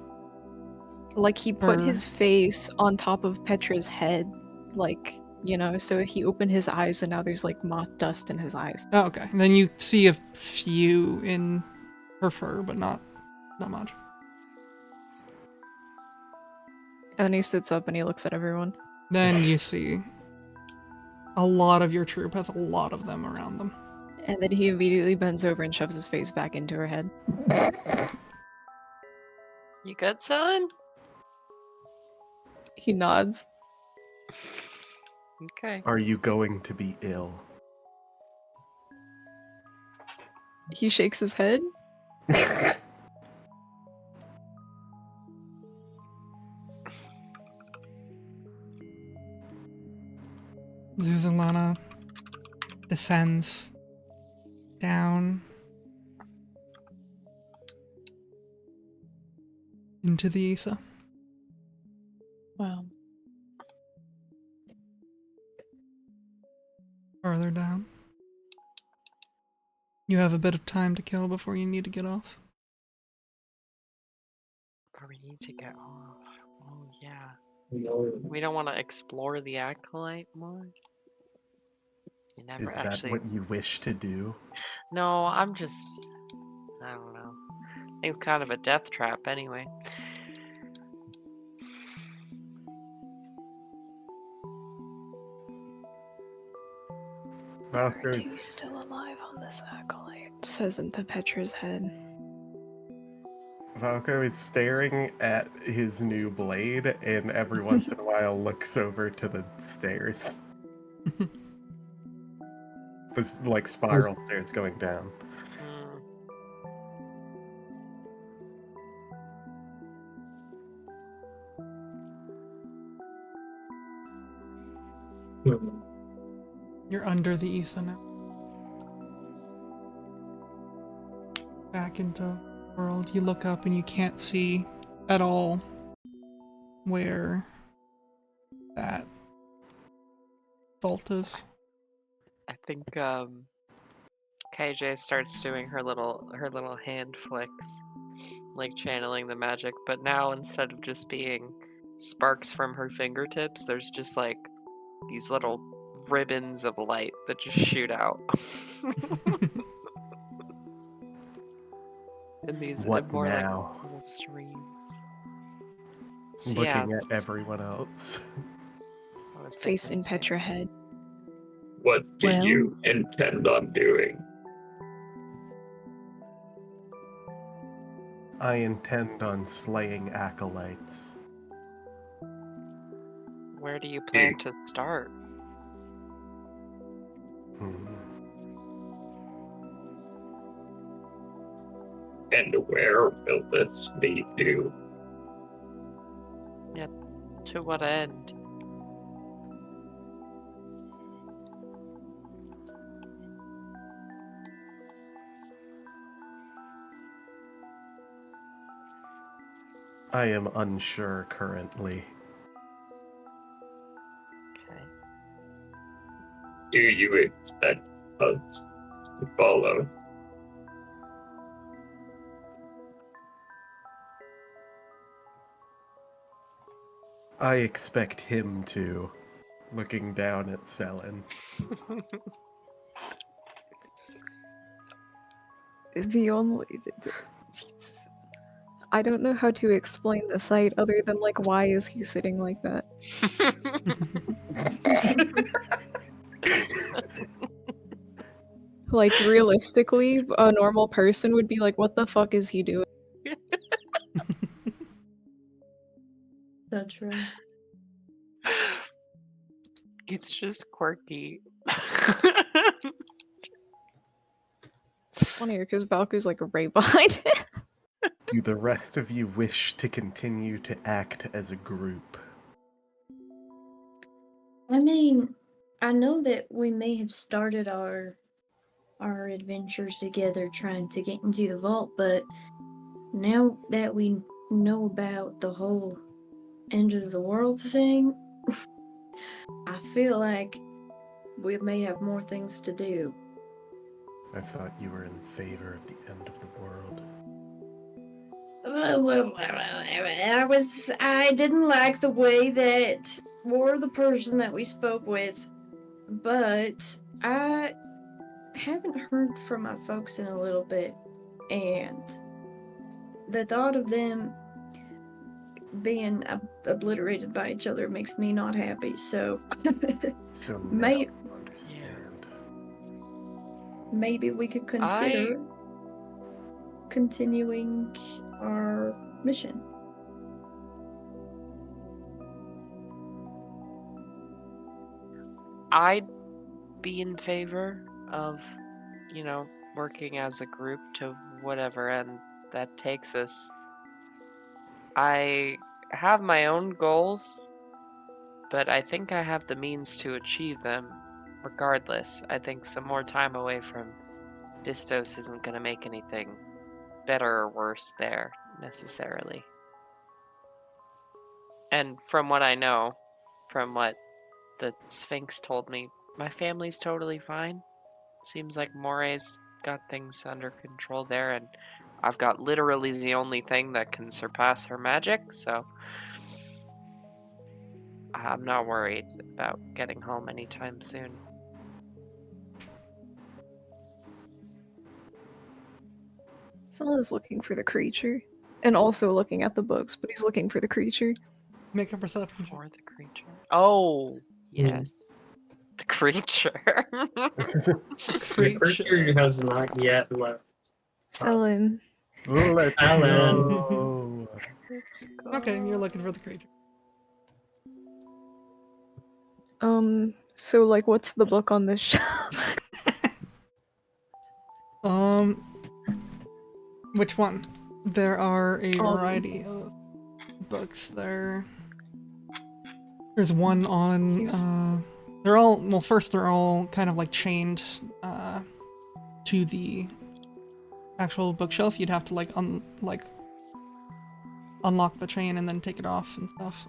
like he put Or- his face on top of Petra's head, like, you know, so he opened his eyes and now there's like moth dust in his eyes. Oh, okay. Then you see a few in her fur, but not much. And then he sits up and he looks at everyone. Then you see a lot of your troop has a lot of them around them. And then he immediately bends over and shoves his face back into her head. You good, son? He nods. Okay. Are you going to be ill? He shakes his head. Zuzalana descends down into the ether. Wow. Further down. You have a bit of time to kill before you need to get off. Or we need to get off. Oh, yeah. No. We don't want to explore the acolyte more? You Is never that actually... what you wish to do? No, I'm just... I don't know. I think it's kind of a death trap anyway. Are you Valkyrie's still alive on this acolyte? Says into Petra's head. Valkyrie's staring at his new blade, and every once in a while looks over to the stairs. This like spiral stairs going down. Hmm. You're under the ether now. Back into the world. You look up and you can't see at all where that vault is. I think KJ starts doing her little hand flicks, like channeling the magic, but now instead of just being sparks from her fingertips, there's just like these little ribbons of light that just shoot out. And these What more now? like little streams. So, Looking yeah, at everyone else. I was Face thinking in the same. Petra head. What do Well- you intend on doing? I intend on slaying acolytes. Where do you plan to start? Hmm. And where will this lead to? To what end? I am unsure currently. Okay. Do you expect us to follow? I expect him to. Looking down at Selin. The only... I don't know how to explain the sight other than, like, why is he sitting like that? Like, realistically, a normal person would be like, what the fuck is he doing? So true. He's just quirky. It's funnier because Valku's like right behind him. Do the rest of you wish to continue to act as a group? I mean, I know that we may have started our adventures together trying to get into the vault, but now that we know about the whole end of the world thing, I feel like we may have more things to do. I thought you were in favor of the end of the world. I didn't like the way that or the person that we spoke with, but I haven't heard from my folks in a little bit, and the thought of them being obliterated by each other makes me not happy, so So now May- you understand. maybe we could consider continuing our mission. I'd be in favor of, working as a group to whatever end that takes us. I have my own goals, but I think I have the means to achieve them regardless. I think some more time away from Distos isn't going to make anything better or worse there, necessarily. And from what I know, from what the Sphinx told me, my family's totally fine. Seems like Moray's got things under control there, and I've got literally the only thing that can surpass her magic, so I'm not worried about getting home anytime soon. Zella's looking for the creature. And also looking at the books, but he's looking for the creature. Make a perception check. For the creature. Oh, yes. The creature. The creature has not yet left. Selin. Let's Alan. go. Okay, you're looking for the creature. So like what's the book on this shelf? Which one? There are a variety of books there. There's one on, they're all, first they're all kind of like chained, to the actual bookshelf. You'd have to like, unlock the chain and then take it off and stuff.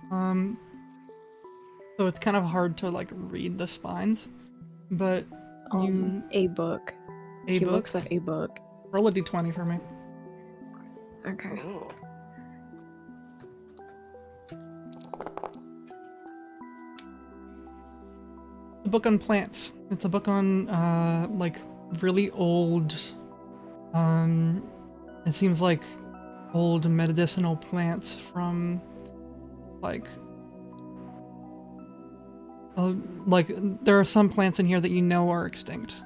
So it's kind of hard to like read the spines, but A book. He looks at a book. Roll a d20 for me. Okay. Ooh. A book on plants. It's a book on like really old, it seems like old medicinal plants from like there are some plants in here that you know are extinct.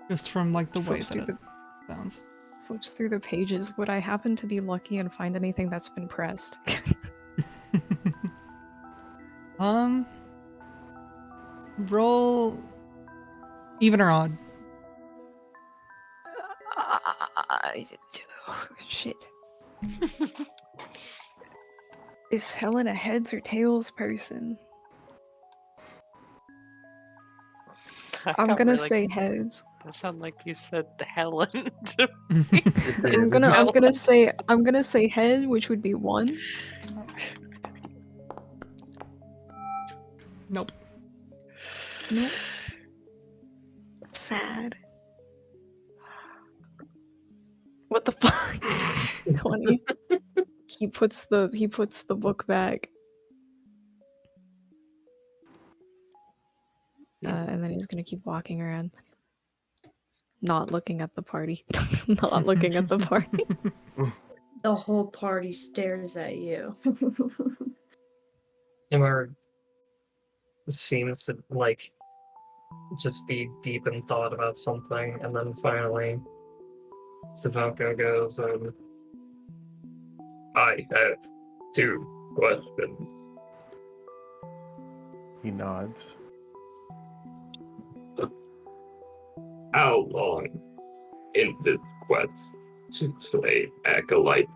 Just from like the way that it sounds. Flips through the pages. Would I happen to be lucky and find anything that's been pressed? Roll even or odd. Shit. Is Helen a heads or tails person? I'm gonna say heads. That sounded like you said Helen. I'm gonna say head, which would be 1. Nope. Nope. Sad. What the fuck? 20. He puts the book back. And then he's gonna keep walking around. Not looking at the party. Not looking at the party. The whole party stares at you. Himmer seems to like just be deep in thought about something, and then finally Savanko goes, I have 2 questions. He nods. How long in this quest to slay acolytes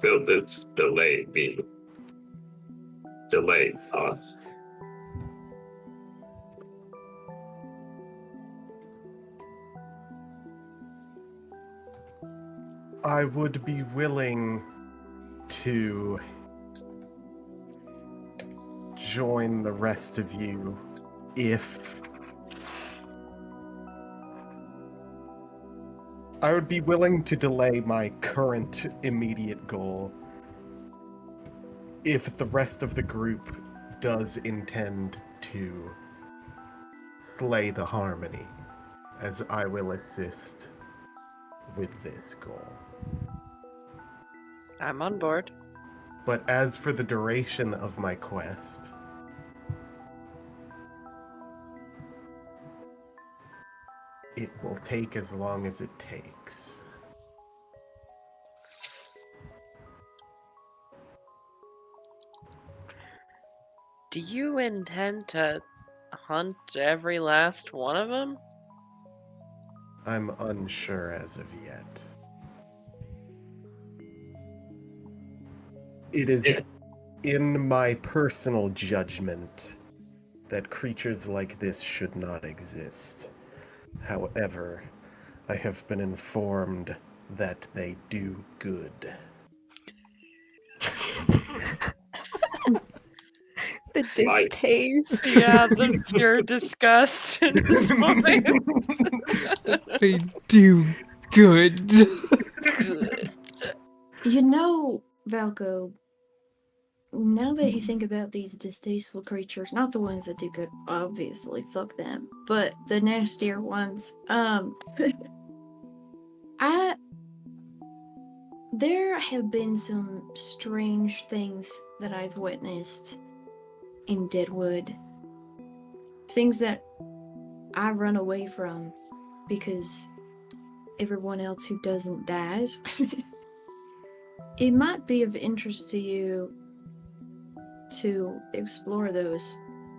will this delay us? I would be willing to join the rest of you if I would be willing to delay my current immediate goal if the rest of the group does intend to slay the harmony, as I will assist with this goal. I'm on board. But as for the duration of my quest, it will take as long as it takes. Do you intend to hunt every last one of them? I'm unsure as of yet. It is in my personal judgment that creatures like this should not exist. However, I have been informed that they do good. The distaste. Yeah, the pure disgust in his voice. They do good. Good. You know, Valko, now that you think about these distasteful creatures, not the ones that do good, obviously, fuck them, but the nastier ones, there have been some strange things that I've witnessed in Deadwood. Things that I run away from because everyone else who doesn't dies. It might be of interest to you to explore those,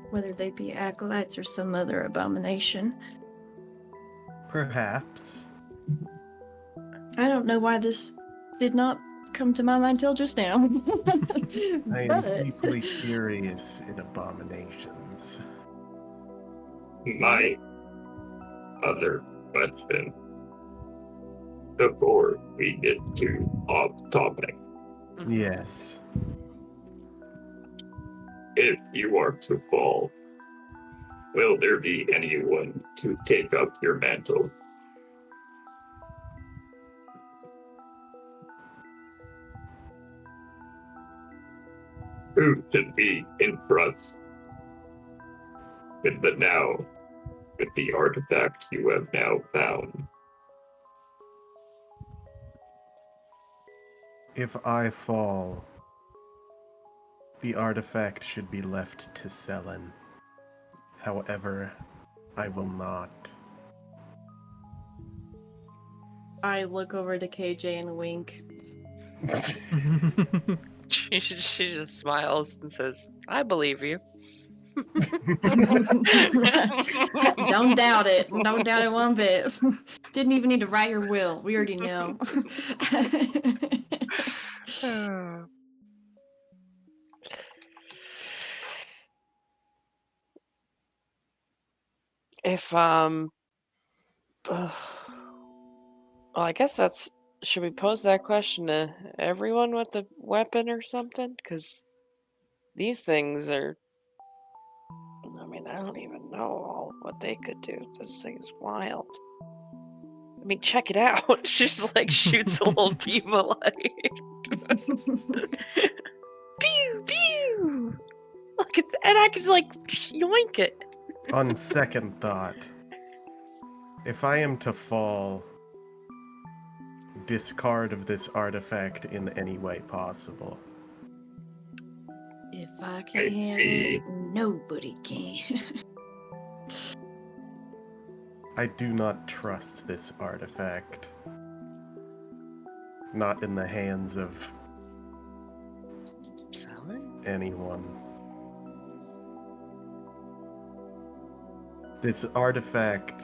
whether they be acolytes or some other abomination. Perhaps. I don't know why this did not come to my mind till just now. I am But- deeply curious in abominations. My other question before we get too off topic. Yes. If you are to fall, will there be anyone to take up your mantle? Who should be entrusted with the artifact you have now found? If I fall, the artifact should be left to Selen. However, I will not. I look over to KJ and wink. She just smiles and says, I believe you. Don't doubt it. Don't doubt it one bit. Didn't even need to write your will. We already know. If well, I guess that's, should we pose that question to everyone with a weapon or something? Because these things are, I mean, I don't even know all what they could do. This thing is wild. I mean, check it out. She just like shoots a little beam of light. Pew pew. Look at that, and I could like yoink it. On second thought, if I am to fall, discard of this artifact in any way possible. If I I can have see. it, nobody can. I do not trust this artifact. Not in the hands of Selen? anyone. This artifact,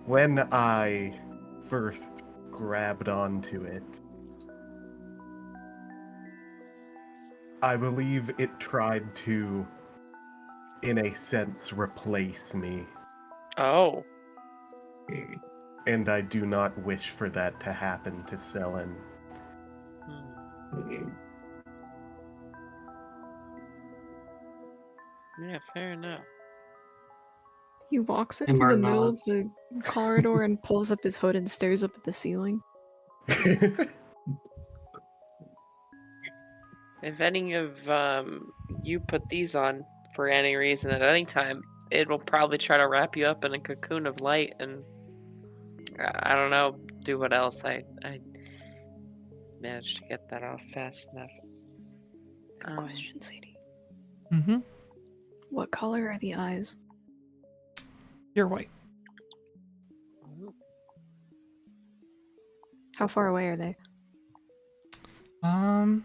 when I first grabbed onto it, I believe it tried to, in a sense, replace me. Oh. And I do not wish for that to happen to Selen. Yeah, fair enough. He walks And into our the middle of nods. the corridor and pulls up his hood and stares up at the ceiling. If any of you put these on for any reason at any time, it will probably try to wrap you up in a cocoon of light and I don't know, do what else. I managed to get that off fast enough. Good question, Sadie. Mm-hmm. What color are the eyes? You're white. How far away are they? From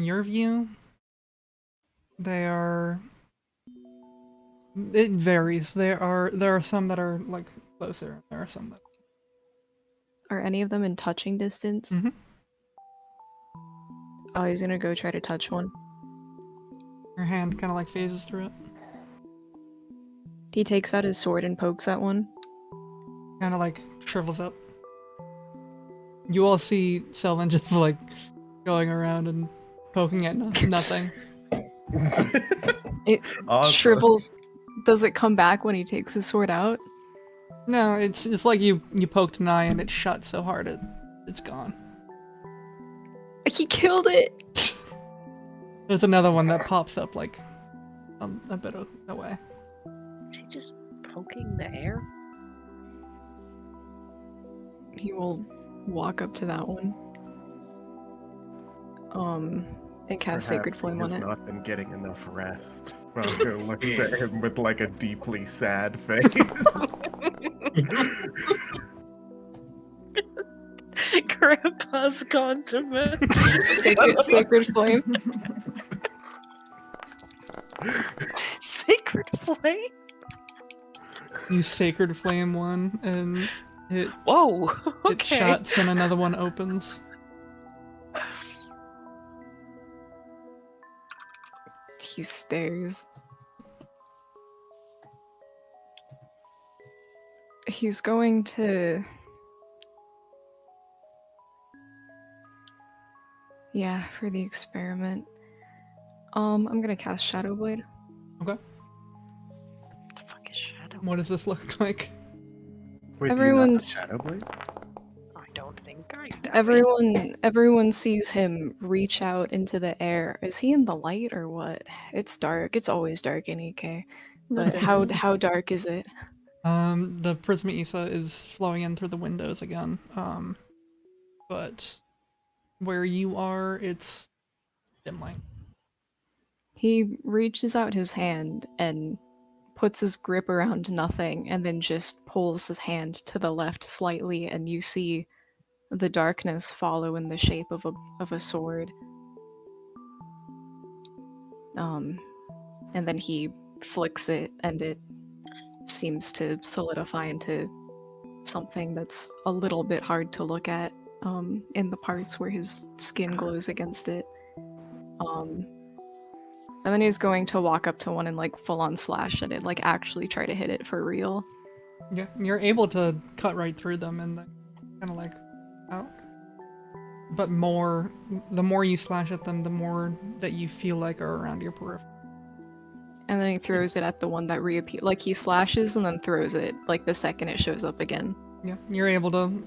your view, they are. It varies. There are some that are like closer. There are some that. Are any of them in touching distance? Mhm. Oh, he's gonna go try to touch one. Your hand kind of like phases through it. He takes out his sword and pokes at one. Kind of like shrivels up. You all see Selen just like going around and poking at nothing. It Awesome. shrivels. Does it come back when he takes his sword out? No, it's like you poked an eye and it shut so hard it's gone. He killed it! There's another one that pops up like a bit away. Is he just poking the air? He will walk up to that one. And cast Sacred Perhaps Flame he on has it. not been getting enough rest. Rongo looks at him with like a deeply sad face. Grandpa's gone to bed. Sacred Flame. Sacred flame? You Sacred Flame one and it Whoa, it okay. shuts and another one opens. He stares. He's going to... Yeah, for the experiment. I'm gonna cast Shadow Blade. Okay. What the fuck is Shadow? What does this look like? Wait, Everyone's- do you not have Shadow Blade? I don't think I do. Everyone sees him reach out into the air. Is he in the light or what? It's dark. It's always dark in Ikeh. But how dark is it? The Prisma Ether is flowing in through the windows again. But where you are, it's dim light. He reaches out his hand and puts his grip around nothing and then just pulls his hand to the left slightly and you see the darkness follow in the shape of a sword. And then he flicks it and it seems to solidify into something that's a little bit hard to look at in the parts where his skin glows against it. And then he's going to walk up to one and like full on slash at it, like actually try to hit it for real. Yeah, you're able to cut right through them and kind of like out. But the more you slash at them, the more that you feel like are around your periphery. And then he throws it at the one that reappears. Like he slashes and then throws it like the second it shows up again. Yeah, you're able to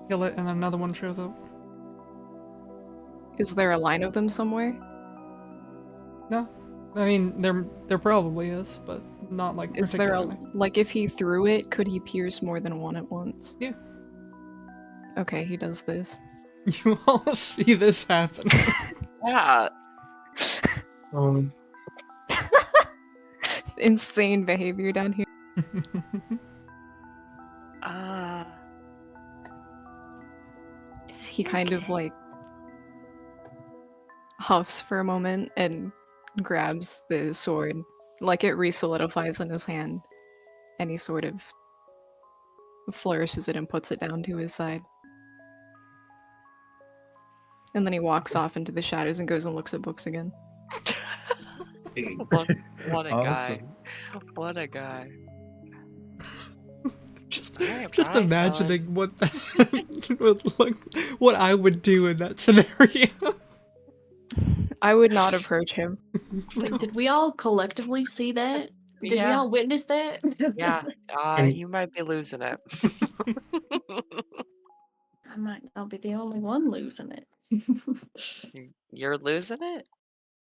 kill it and then another one shows up. Is there a line of them somewhere? No, I mean there probably is, but not like Is there a particularly. like if he threw it, could he pierce more than one at once? Yeah. Okay, he does this. You all see this happen. Yeah. Insane behavior down here. He kind of like huffs for a moment and grabs the sword, like it re-solidifies in his hand, and he sort of flourishes it and puts it down to his side. And then he walks off into the shadows and goes and looks at books again. What a guy. Awesome. What a guy. Just Bye, imagining what that would look, what I would do in that scenario. I would not approach him. Like, did we all collectively see that? Did we Yeah. all witness that? Yeah, And- you might be losing it. I might not be the only one losing it. You're losing it?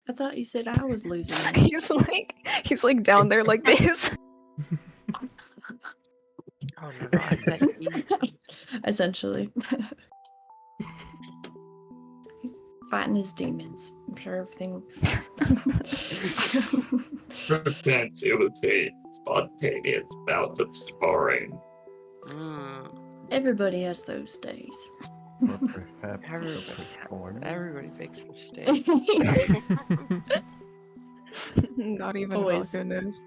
I thought you said I was losing it. he's like down there like this. Oh no, I said you. Essentially. He's fighting his demons. I'm sure everything. Facilitate spontaneous bouts of sparring. Mm, Everybody has those days. Or perhaps Everybody- perform. everybody makes mistakes. Not even Always. Valko knows.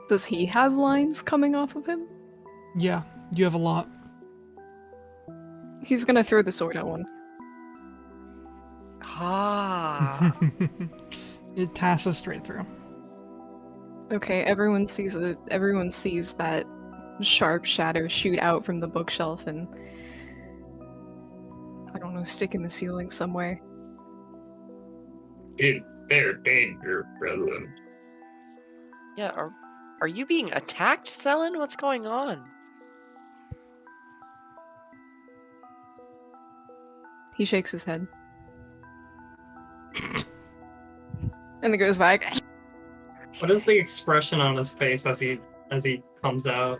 Does he have lines coming off of him? Yeah, you have a lot. He's gonna throw the sword at one. Ah. It passes straight through. Okay, everyone sees that sharp shadow shoot out from the bookshelf and I don't know, stick in the ceiling somewhere. Is there danger present? Yeah, are you being attacked, Selin? What's going on? He shakes his head. And then goes back. What is the expression on his face as he comes out?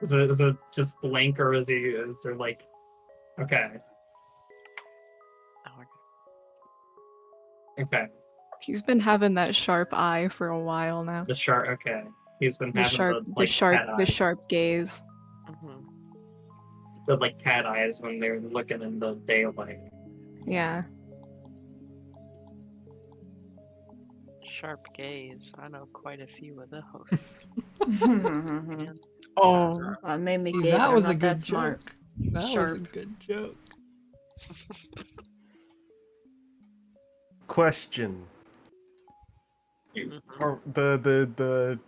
Is it just blank, or is there like, okay, Oh, okay, He's been having that sharp eye for a while now. the sharp, okay, he's been The having sharp, the, like, cat the eyes. sharp gaze. mhm. The like cat eyes when they're looking in the daylight. Yeah. Sharp gaze. I know quite a few of those. Oh. That made me See, gay. that I'm was not a good that smart. joke. That was a Sharp. good joke. Question. Mhm. Or the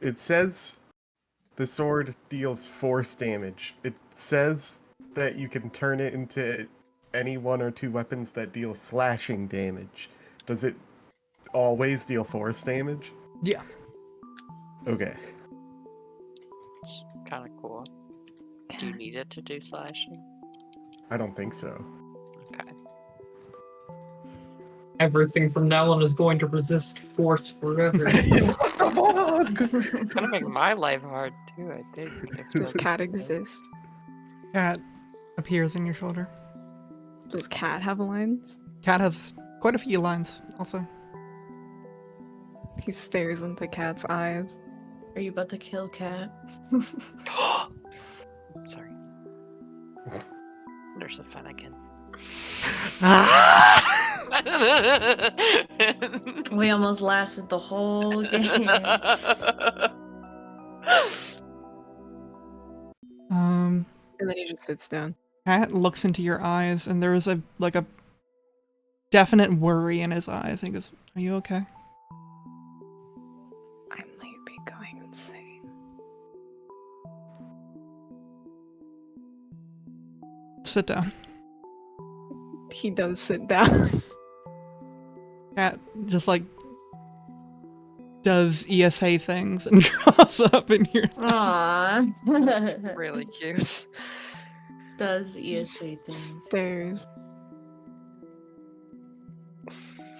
it says the sword deals force damage. It says that you can turn it into any one or two weapons that deal slashing damage. Does it always deal force damage? Yeah. Okay. It's kind of cool. Do you need it to do slashing? I don't think so. Okay. Everything from now on is going to resist force forever. Come on! It's gonna make my life hard too, I think. Does Cat exist? Cat appears in your shoulder. Does Cat have lines? Cat has quite a few lines, also. He stares into Cat's eyes. Are you about to kill Cat? Sorry. There's a Fennekin. We almost lasted the whole game. And then he just sits down. Cat looks into your eyes, and there is a definite worry in his eyes. He goes, "Are you okay?" I might be going insane. Sit down. He does sit down. Cat just does ESA things and draws up in your Aww. Really cute. Does Just ESA things. stares.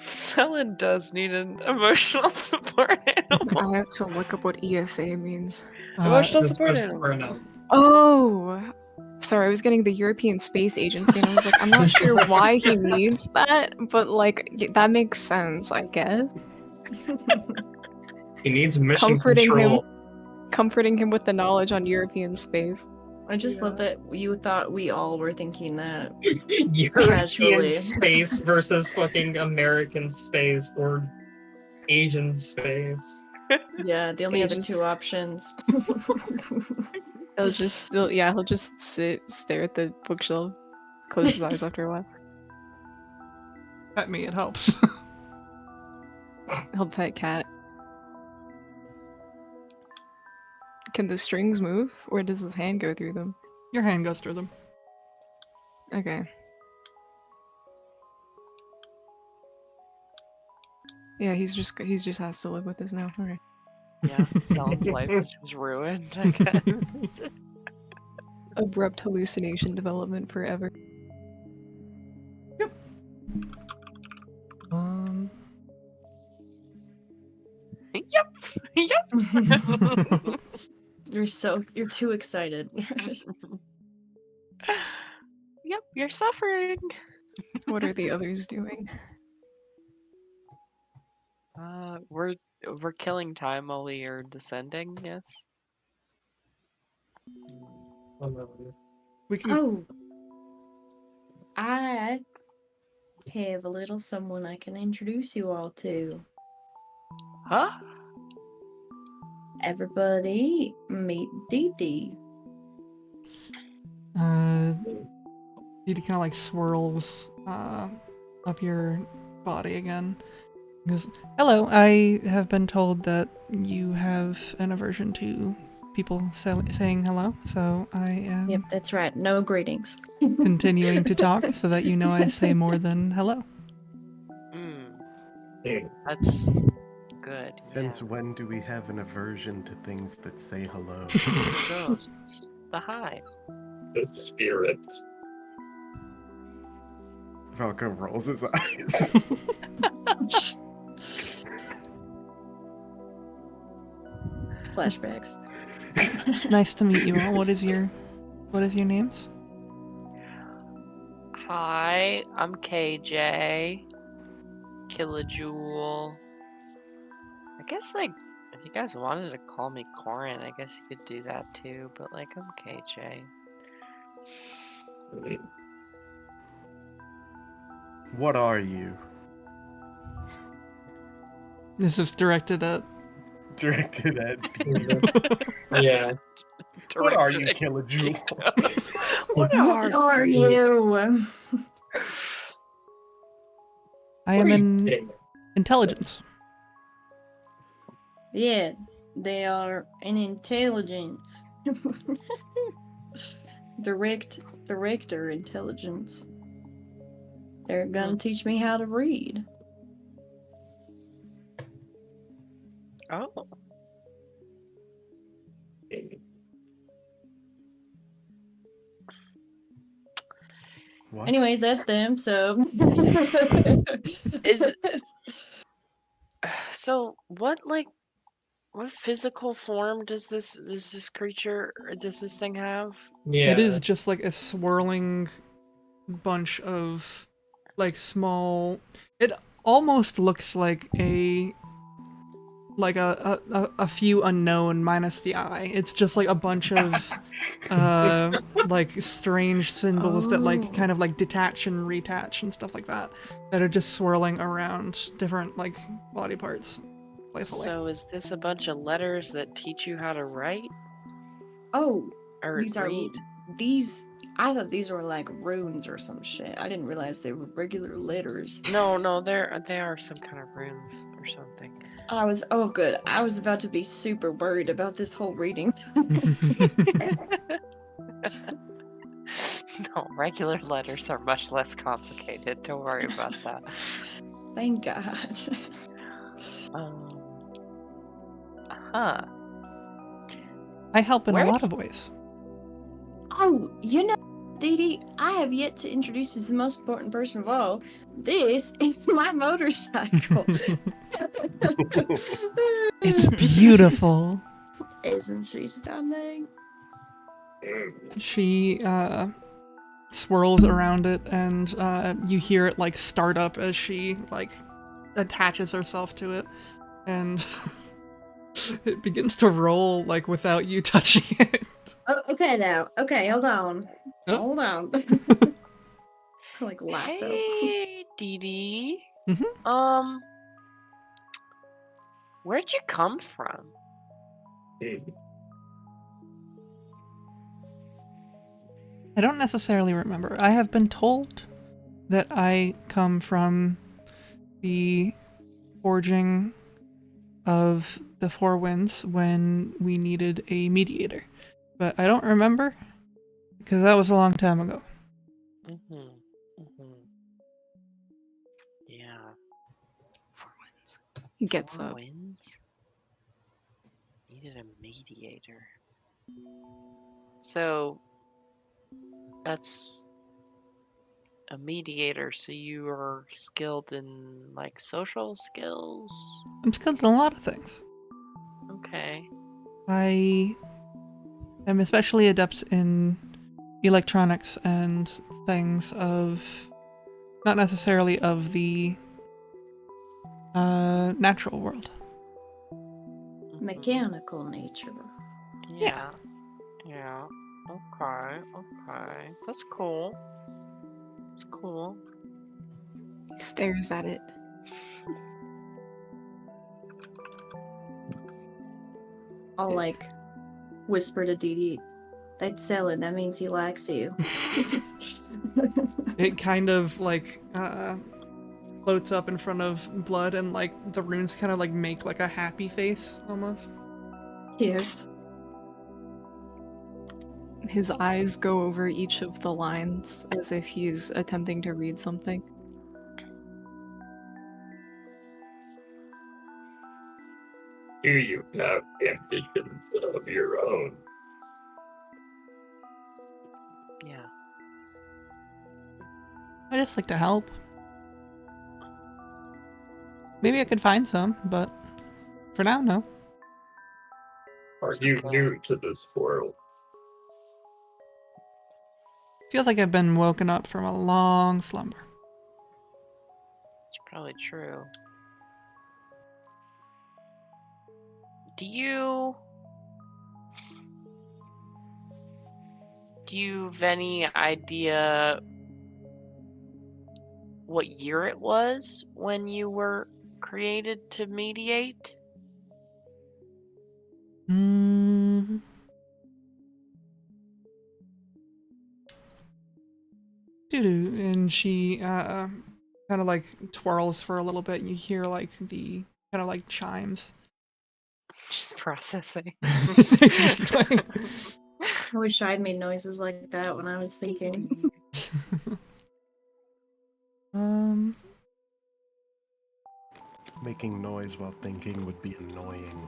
Selin does need an emotional support animal. I have to look up what ESA means. Emotional This support person animal. for now. Oh! Sorry, I was getting the European Space Agency, and I was like, I'm not sure why he needs that, but that makes sense, I guess. He needs mission Comforting control. comforting him with the knowledge on European space. I just love that you thought we all were thinking that. European Casually. space versus fucking American space or Asian space. Yeah, the only He other just- two options. He'll just sit, stare at the bookshelf, close his eyes after a while. At me, it helps. He'll pet Cat. Can the strings move, or does his hand go through them? Your hand goes through them. Okay. Yeah, he's just has to live with this now. Okay. Yeah, Selen's life is ruined, I guess. Abrupt hallucination development forever. Yep. Yep. You're too excited. Yep, you're suffering. What are the others doing? We're killing time while we are descending, yes. We can. Oh, I have a little someone I can introduce you all to. Huh? Everybody, meet Dee Dee. Didi kind of like swirls up your body again. He goes, hello, I have been told that you have an aversion to people saying hello, so I am Yep, that's right. No greetings. continuing to talk so that you know I say more than hello. That's good. Since when do we have an aversion to things that say hello? Ghosts. The hive. The spirit. Falco rolls his eyes. Flashbacks. Nice to meet you all. What is your names? Hi, I'm KJ. Killajoule. I guess, like, if you guys wanted to call me Corin, I guess you could do that too, but, like, I'm KJ. What are you? This is directed at. Directed at. Yeah. What are you, Killajoule? What What are you? I am in intelligence. Yeah, they are an intelligence. Director intelligence. They're gonna teach me how to read. Oh. What? Anyways, that's them, so. Is so what physical form does this creature or does this thing have? Yeah. It is just like a swirling bunch of like small. It almost looks like a few unknown minus the eye. It's just like a bunch of like strange symbols that like kind of like detach and retach and stuff like that are just swirling around different like body parts. Playfully. So is this a bunch of letters that teach you how to write Oh, or these read? I thought these were like runes or some shit. I didn't realize they were regular letters. No, they are some kind of runes or something. Good. I was about to be super worried about this whole reading. No, regular letters are much less complicated. Don't worry about that. Thank God. Huh. I help in Where- a lot of ways. Oh, you know, Dee Dee, I have yet to introduce you to the most important person of all. This is my motorcycle. It's beautiful. Isn't she stunning? She swirls around it, and you hear it like start up as she like attaches herself to it, and It begins to roll like without you touching it. Oh, okay now. Okay, hold on. Oh. Hold on. Like lasso. Hey, Dee Dee. Mhm. Where'd you come from? I don't necessarily remember. I have been told that I come from the forging of the Four Winds when we needed a mediator. But I don't remember because that was a long time ago. Yeah. He gets Four up. Winds? Needed a mediator. So, that's a mediator, so you are skilled in, like, social skills? I'm skilled in a lot of things. Okay. I am especially adept in electronics and things of not necessarily of the natural world. Mechanical nature. Yeah. Yeah. Okay. Okay. That's cool. It's cool. He stares at it. I'll like whisper to Dee Dee, "That's selling. That means he likes you." It kind of like floats up in front of Blood, and like the runes kind of like make like a happy face almost. Cute. His eyes go over each of the lines as if he's attempting to read something. Do you have ambitions of your own? Yeah. I just like to help. Maybe I could find some, but for now, no. Are you Okay. new to this world? Feels like I've been woken up from a long slumber. It's probably true. Do you have any idea what year it was when you were created to mediate? Mm. Doo-doo. And she kind of like twirls for a little bit, and you hear like the kind of like chimes. Just processing. Exactly. I wish I'd made noises like that when I was thinking. Making noise while thinking would be annoying.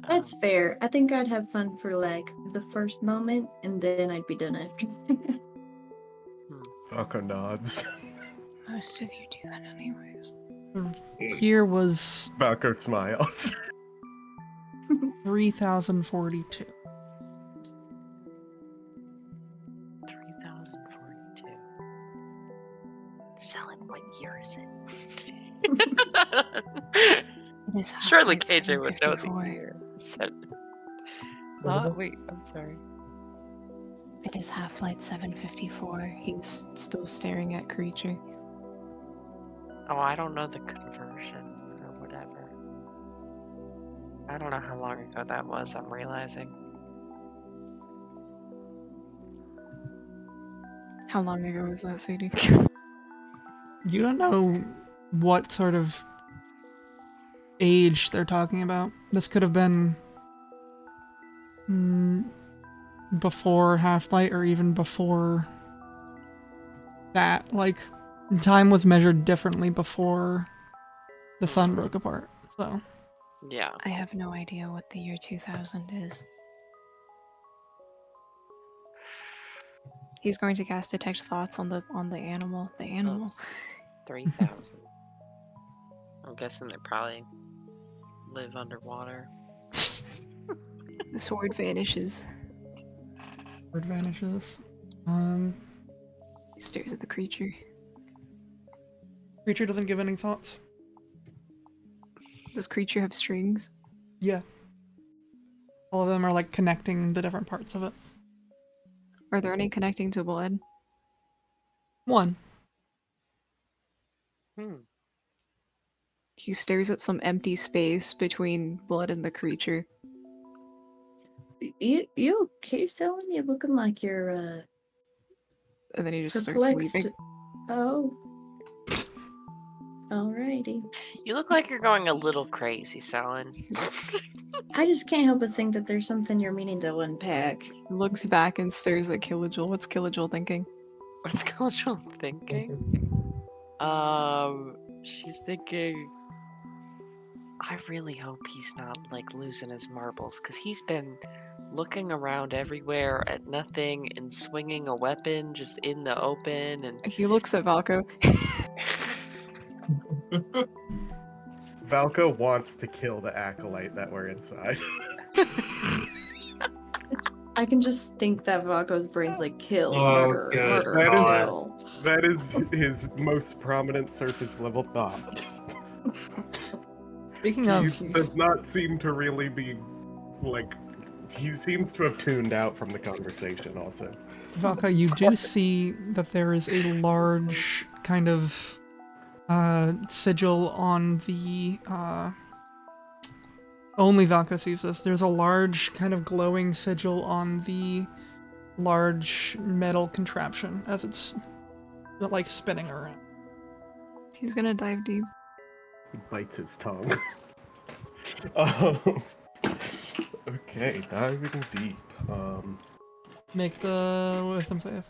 That's fair. I think I'd have fun for like the first moment, and then I'd be done after. Falco nods. Most of you do that anyways. Here was Falco smiles. 3042. 3042. Selling, what year is it? It is Surely half-light KJ would know the 754. year. What is it? Wait, I'm sorry. It is half-light 754. He's still staring at creature. Oh, I don't know the conversion or whatever. I don't know how long ago that was, I'm realizing. How long ago was that, Sadie? You don't know what sort of age they're talking about. This could have been before Half-Light or even before that. Like, time was measured differently before the sun broke apart, so. Yeah. I have no idea what the year 2000 is. He's going to cast Detect Thoughts on the animal. The animal. Oops. 3,000. I'm guessing they probably live underwater. The sword vanishes. Word vanishes. He stares at the creature. Creature doesn't give any thoughts. Does creature have strings? Yeah. All of them are like connecting the different parts of it. Are there any connecting to blood? One. He stares at some empty space between blood and the creature. You okay, Selwyn? You're looking like you're And then he just starts perplexed. leaving. Oh. Alrighty. You look like you're going a little crazy, Selwyn. I just can't help but think that there's something you're meaning to unpack. He looks back and stares at Killijul. What's Killijul thinking? What's Cultural thinking? She's thinking, I really hope he's not like losing his marbles, because he's been looking around everywhere at nothing and swinging a weapon just in the open. And He looks at Valko. Valko wants to kill the acolyte that we're inside. I can just think that Vako's brain's like kill, Oh, murder, good murder, That is- kill. That is his most prominent surface level thought. Speaking He of, does not seem to really be like. He seems to have tuned out from the conversation. Also, Valka, you do see that there is a large kind of sigil on the. Only Valka sees this. There's a large kind of glowing sigil on the large metal contraption as it's like spinning around. He's gonna dive deep. he bites his tongue. um, okay, diving deep. Make the wisdom save.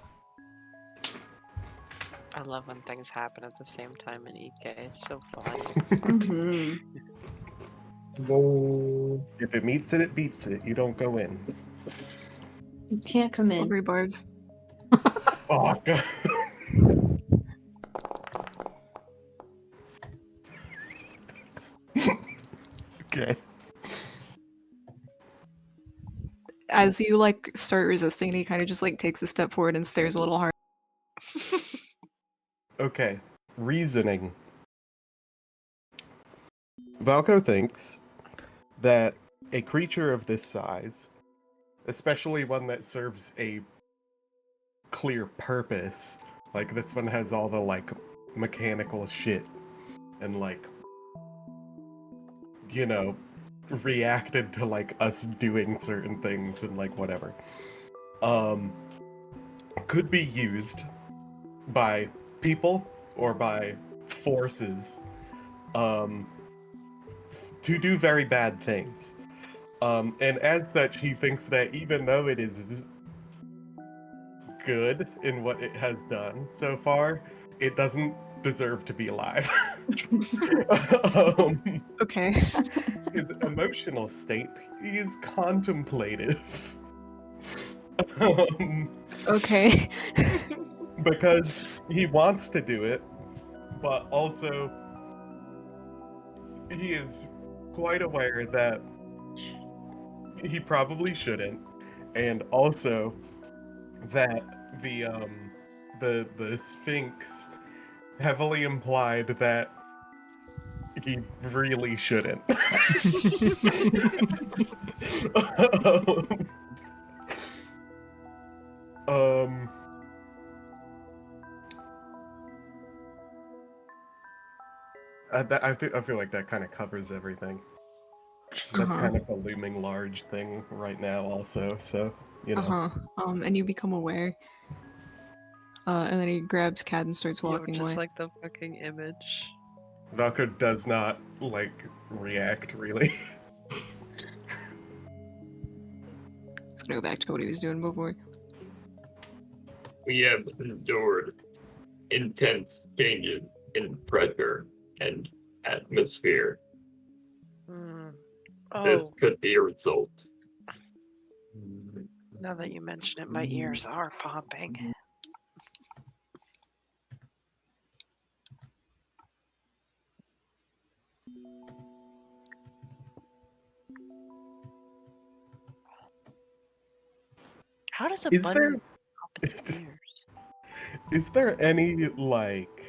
I love when things happen at the same time in Ikeh. It's so fun. Mm-hmm. Whoa. If it meets it, it beats it. You don't go in. You can't come in. Slippery barbs. Fuck. Okay. As you like start resisting, he kind of just like takes a step forward and stares a little hard. Okay. Reasoning. Valko thinks that a creature of this size, especially one that serves a clear purpose, like this one has all the like mechanical shit and like, you know, reacted to like us doing certain things and like whatever, could be used by people or by forces to do very bad things, and as such he thinks that even though it is good in what it has done so far, it doesn't deserve to be alive. Okay. His emotional state, he is contemplative. Okay. Because he wants to do it, but also he is quite aware that he probably shouldn't, and also that the Sphinx heavily implied that he really shouldn't. I feel like that kind of covers everything. That's kind of a looming large thing right now, also. So you know. And you become aware. And then he grabs Cat and starts walking just away. like the fucking image. Valko does not like react really. Let's go back to what he was doing before. We have endured intense changes in pressure and atmosphere. This Oh, could be a result. now that you mention it, my ears are popping. How does a Is bunny there- pop its ears? Is there any like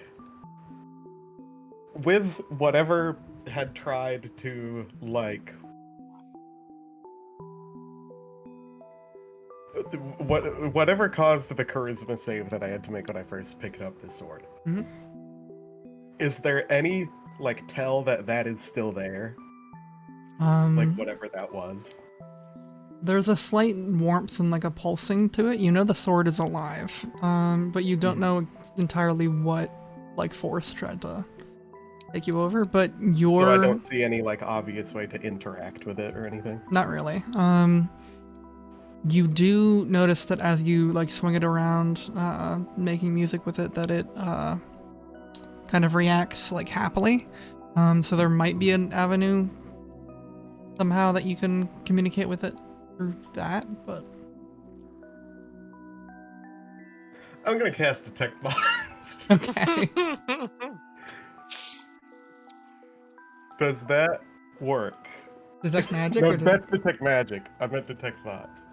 with whatever had tried to, like, whatever caused the charisma save that I had to make when I first picked up this sword. Mhm. Is there any, like, tell that that is still there? Like, whatever that was. There's a slight warmth and like a pulsing to it. You know the sword is alive, but you don't know entirely what like force tried to take you over. But you're So I don't see any, like, obvious way to interact with it or anything. not really. You do notice that as you like swing it around, making music with it, that it kind of reacts like happily. So there might be an avenue somehow that you can communicate with it through that, but I'm gonna cast Detect Minds. okay. Does that work? Detect magic No, or that's Detect Magic. I meant Detect Thoughts.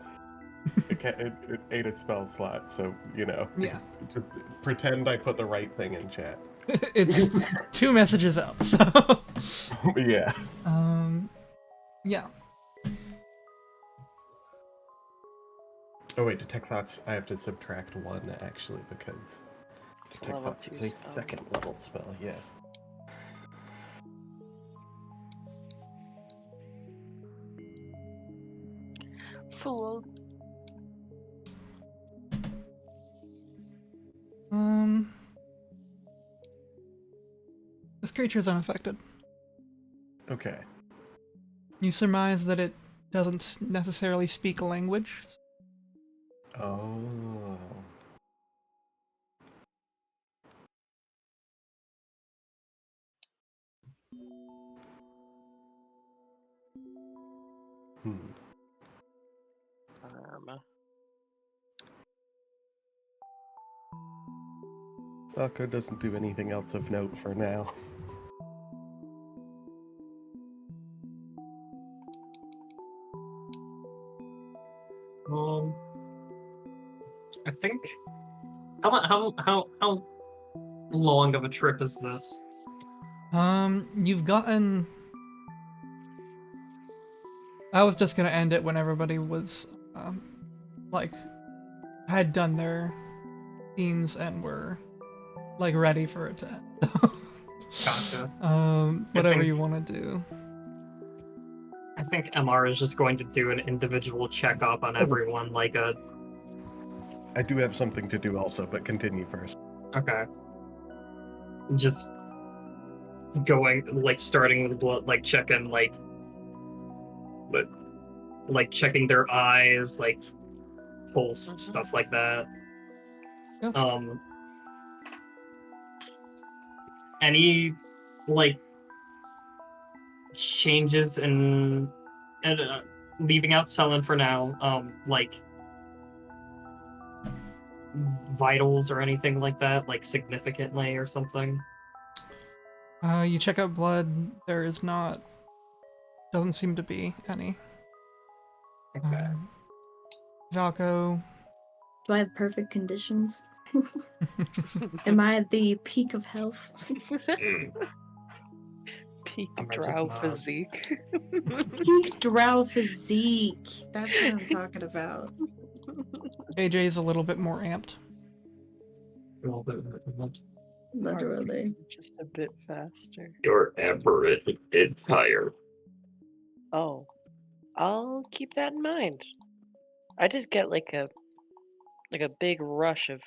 It ate a spell slot, so, you know. Yeah. Just pretend I put the right thing in chat. It's 2 messages up, so Yeah. yeah. Oh wait, Detect Thoughts, I have to subtract 1, actually, because It's a Detect level Thoughts 2 is a spell. 2nd level spell, yeah. Fool. This creature is unaffected. Okay. You surmise that it doesn't necessarily speak a language. Oh. Hmm. Falco doesn't do anything else of note for now. I think. How long of a trip is this? You've gotten. I was just gonna end it when everybody was, like, had done their scenes and were, like, ready for it to end. Gotcha. Whatever think- you want to do. I think MR is just going to do an individual checkup on everyone, like a. I do have something to do also, but continue first. Okay. Just going, like, starting with blood, like, checking, like, but, like, checking their eyes, like, pulse, stuff like that. Yeah. Any, like, changes in, leaving out Sullen for now, like, vitals or anything like that, like, significantly or something? You check out blood. There is not. Doesn't seem to be any. Okay. Valco. Do I have perfect conditions? Am I at the peak of health? Peak I'm drow just not. physique. Peak drow physique. That's what I'm talking about. AJ is a little bit more amped. Literally. Just a bit faster. Your emperor is tired. Oh, I'll keep that in mind. I did get like a big rush of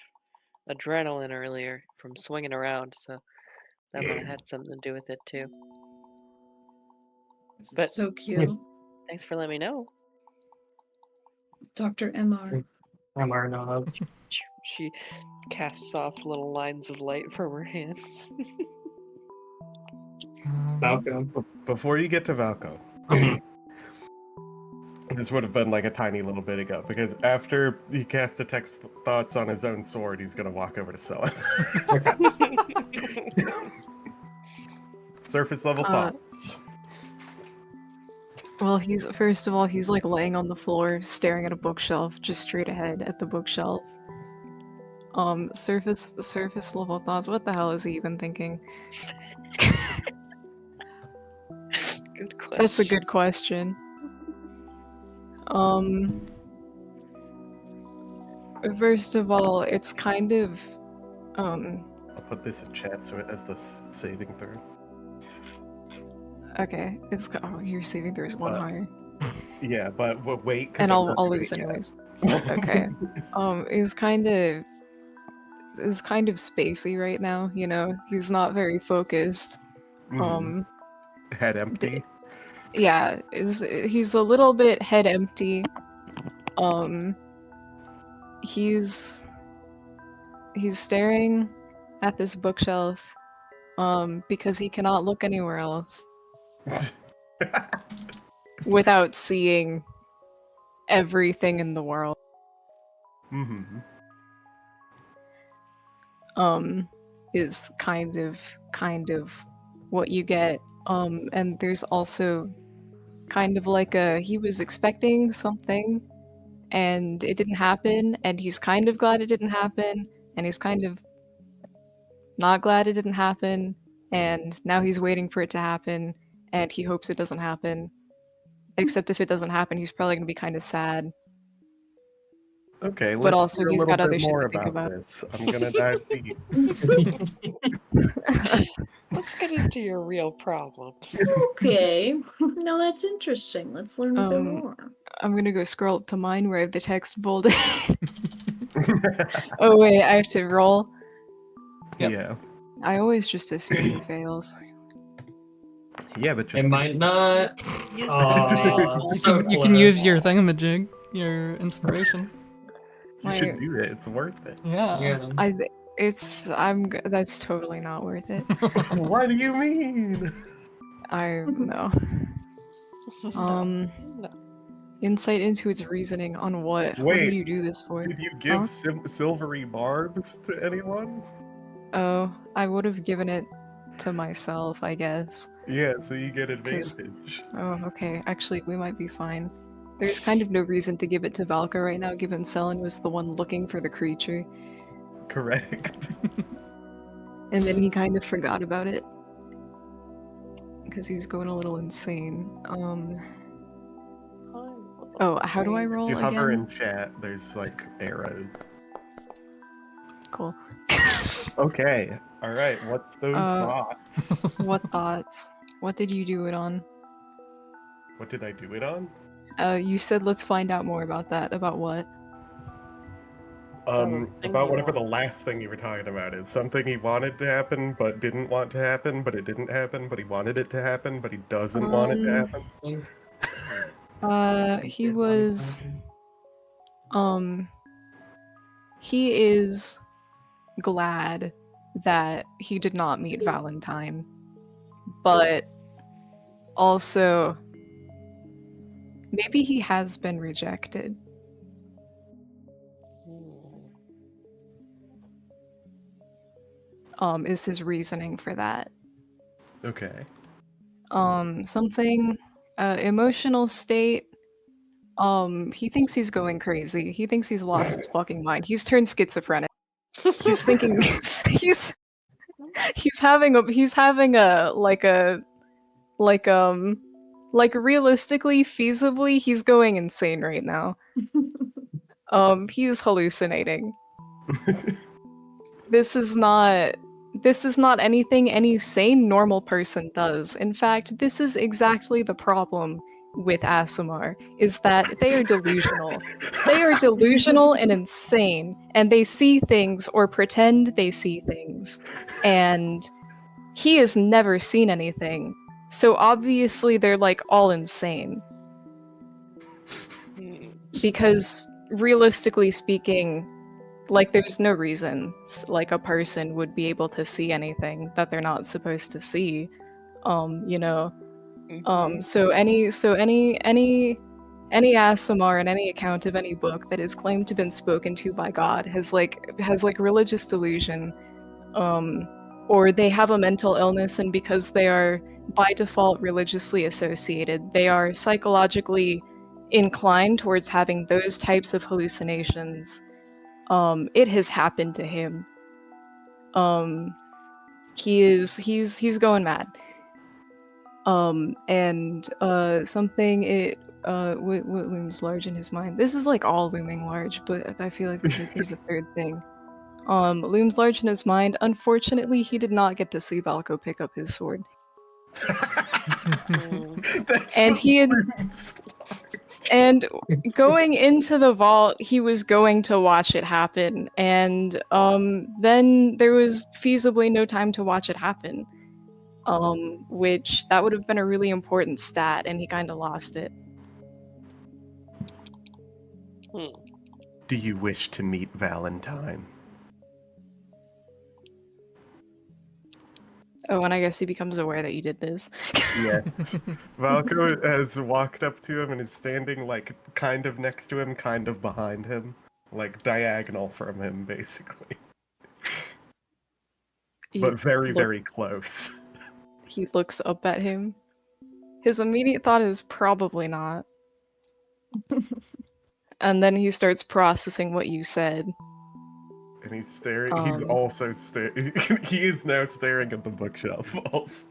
adrenaline earlier from swinging around, so that might have had something to do with it too. But So cute. thanks for letting me know. Dr. MR. MR nods. She casts off little lines of light from her hands. Falco. Before you get to Valco, this would have been like a tiny little bit ago, because after he casts Detect Thoughts on his own sword, he's gonna walk over to Sella. Surface level thoughts. Well, he's first of all, he's like laying on the floor, staring at a bookshelf, just straight ahead at the bookshelf. Surface level thoughts. What the hell is he even thinking? good question. That's a good question. First of all, it's kind of I'll put this in chat so it has the saving throw. okay. Your saving throw is one higher, Yeah, but we'll wait because and I'll lose anyways. Okay. Is kind of spacey right now. You know, he's not very focused. Head empty. Yeah, he's a little bit head empty. He's staring at this bookshelf because he cannot look anywhere else without seeing everything in the world. Is kind of what you get. And there's also kind of like he was expecting something and it didn't happen, and he's kind of glad it didn't happen, and he's kind of not glad it didn't happen, and now he's waiting for it to happen, and he hopes it doesn't happen. Except if it doesn't happen, he's probably going to be kind of sad. Okay, But let's also hear a he's little got other bit shit more to think about about. this. I'm gonna dive deep. Let's get into your real problems. Okay, now that's interesting. Let's learn a bit more. I'm gonna go scroll up to mine where I have the text bolded. Oh wait, I have to roll. Yep. Yeah. I always just assume he fails. Yeah, but It just might not. Use So You can use your close. thingamajig, your inspiration. you should do it. It's worth it. Yeah. Yeah. That's totally not worth it. What do you mean? No. Insight into its reasoning on what? What Wait, did you do this for? Did you give Huh? silvery barbs to anyone? Oh, I would have given it to myself, I guess. Yeah, so you get advantage. Oh, okay. Actually, we might be fine. There's kind of no reason to give it to Valka right now, given Selen was the one looking for the creature. Correct. And then he kind of forgot about it. Because he was going a little insane. Oh, how do I roll If you hover again? in chat, there's like arrows. Cool. Okay. Alright, what's those thoughts? What thoughts? What did you do it on? What did I do it on? You said let's find out more about that. About what? About whatever the last thing you were talking about is. Something he wanted to happen, but didn't want to happen, but it didn't happen, but he wanted it to happen, but he doesn't want it to happen. He was... He is glad that he did not meet Valentine. But also... maybe he has been rejected. Is his reasoning for that. Okay. Something... emotional state... he thinks he's going crazy. He thinks he's lost his fucking mind. He's turned schizophrenic. He's thinking... he's having a realistically, feasibly, he's going insane right now. He's hallucinating. This is not anything any sane normal person does. In fact, this is exactly the problem with Asimar, is that they are delusional. They are delusional and insane, and they see things or pretend they see things. And he has never seen anything. So obviously they're like all insane. Because realistically speaking, like there's no reason like a person would be able to see anything that they're not supposed to see. You know. So any Asimar in any account of any book that is claimed to have been spoken to by God has religious delusion. Or they have a mental illness, and because they are by default religiously associated, they are psychologically inclined towards having those types of hallucinations. It has happened to him. He's going mad. And something what looms large in his mind. This is like all looming large, but I feel like there's a third thing. Looms large in his mind. Unfortunately, he did not get to see Valko pick up his sword. That's And what he had- looms And going into the vault, he was going to watch it happen, and then there was feasibly no time to watch it happen. Which that would have been a really important stat, and he kind of lost it. Do you wish to meet Valentine? Oh, and I guess he becomes aware that you did this. Yes. Valko has walked up to him and is standing, like, kind of next to him, kind of behind him. Like, diagonal from him, basically. But very, very close. He looks up at him. His immediate thought is probably not. And then he starts processing what you said. And he's staring. He's also staring. He is now staring at the bookshelf, also.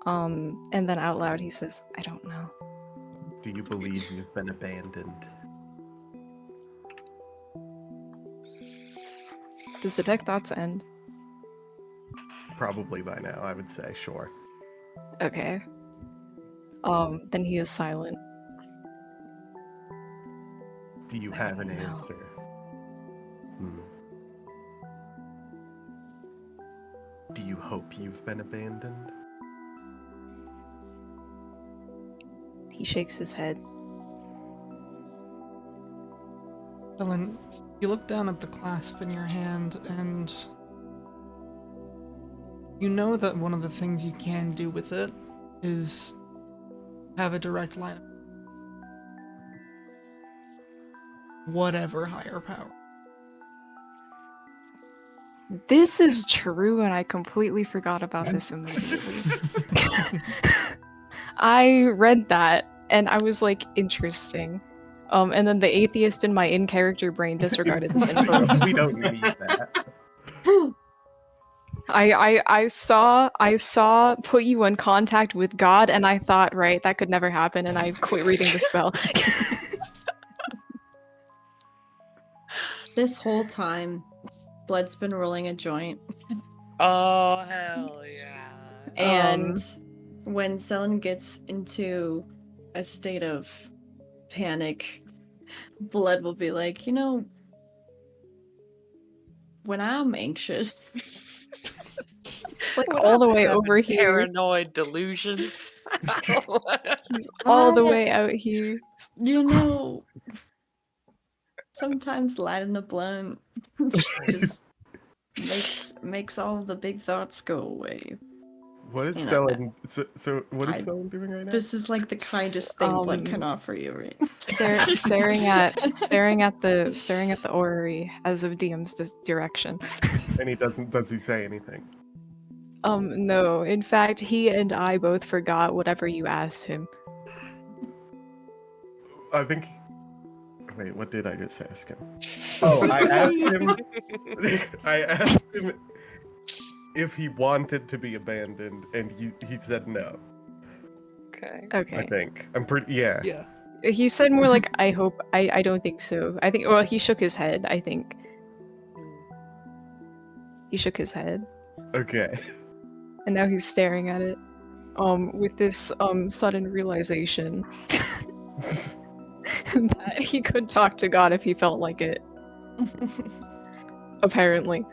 And then out loud he says, I don't know. Do you believe you've been abandoned? Does Detect Thoughts end? Probably by now, I would say, sure. Okay. Then he is silent. Do you have an answer? Do you hope you've been abandoned? He shakes his head. Ellen, you look down at the clasp in your hand, and you know that one of the things you can do with it is have a direct line of whatever higher power. This is true, and I completely forgot about this immediately. I read that, and I was like, interesting. And then the atheist in my in-character brain disregarded this info. We don't need that. I saw put you in contact with God, and I thought, right, that could never happen, and I quit reading the spell. This whole time, Blood's been rolling a joint. Oh, hell yeah. And when Selen gets into a state of panic, Blood will be like, you know, when I'm anxious, It's like all the way over here. Paranoid delusions. He's all the way out here. you know, sometimes lighting the blunt just makes all the big thoughts go away. What is You know, Selen? So what is I- Selen doing right now? This is like the kindest thing Blood can offer you, right? staring at the orrery as of DM's direction. And he doesn't. Does he say anything? No. In fact, he and I both forgot whatever you asked him. I think. Wait, what did I just ask him? Oh, I asked him. I asked him if he wanted to be abandoned, and he said no. Okay. Okay. I think I'm pretty. Yeah. Yeah. He said more like, I hope. I don't think so. I think. Well, he shook his head. I think he shook his head, Okay. and now he's staring at it. With this sudden realization that he could talk to God if he felt like it. Apparently.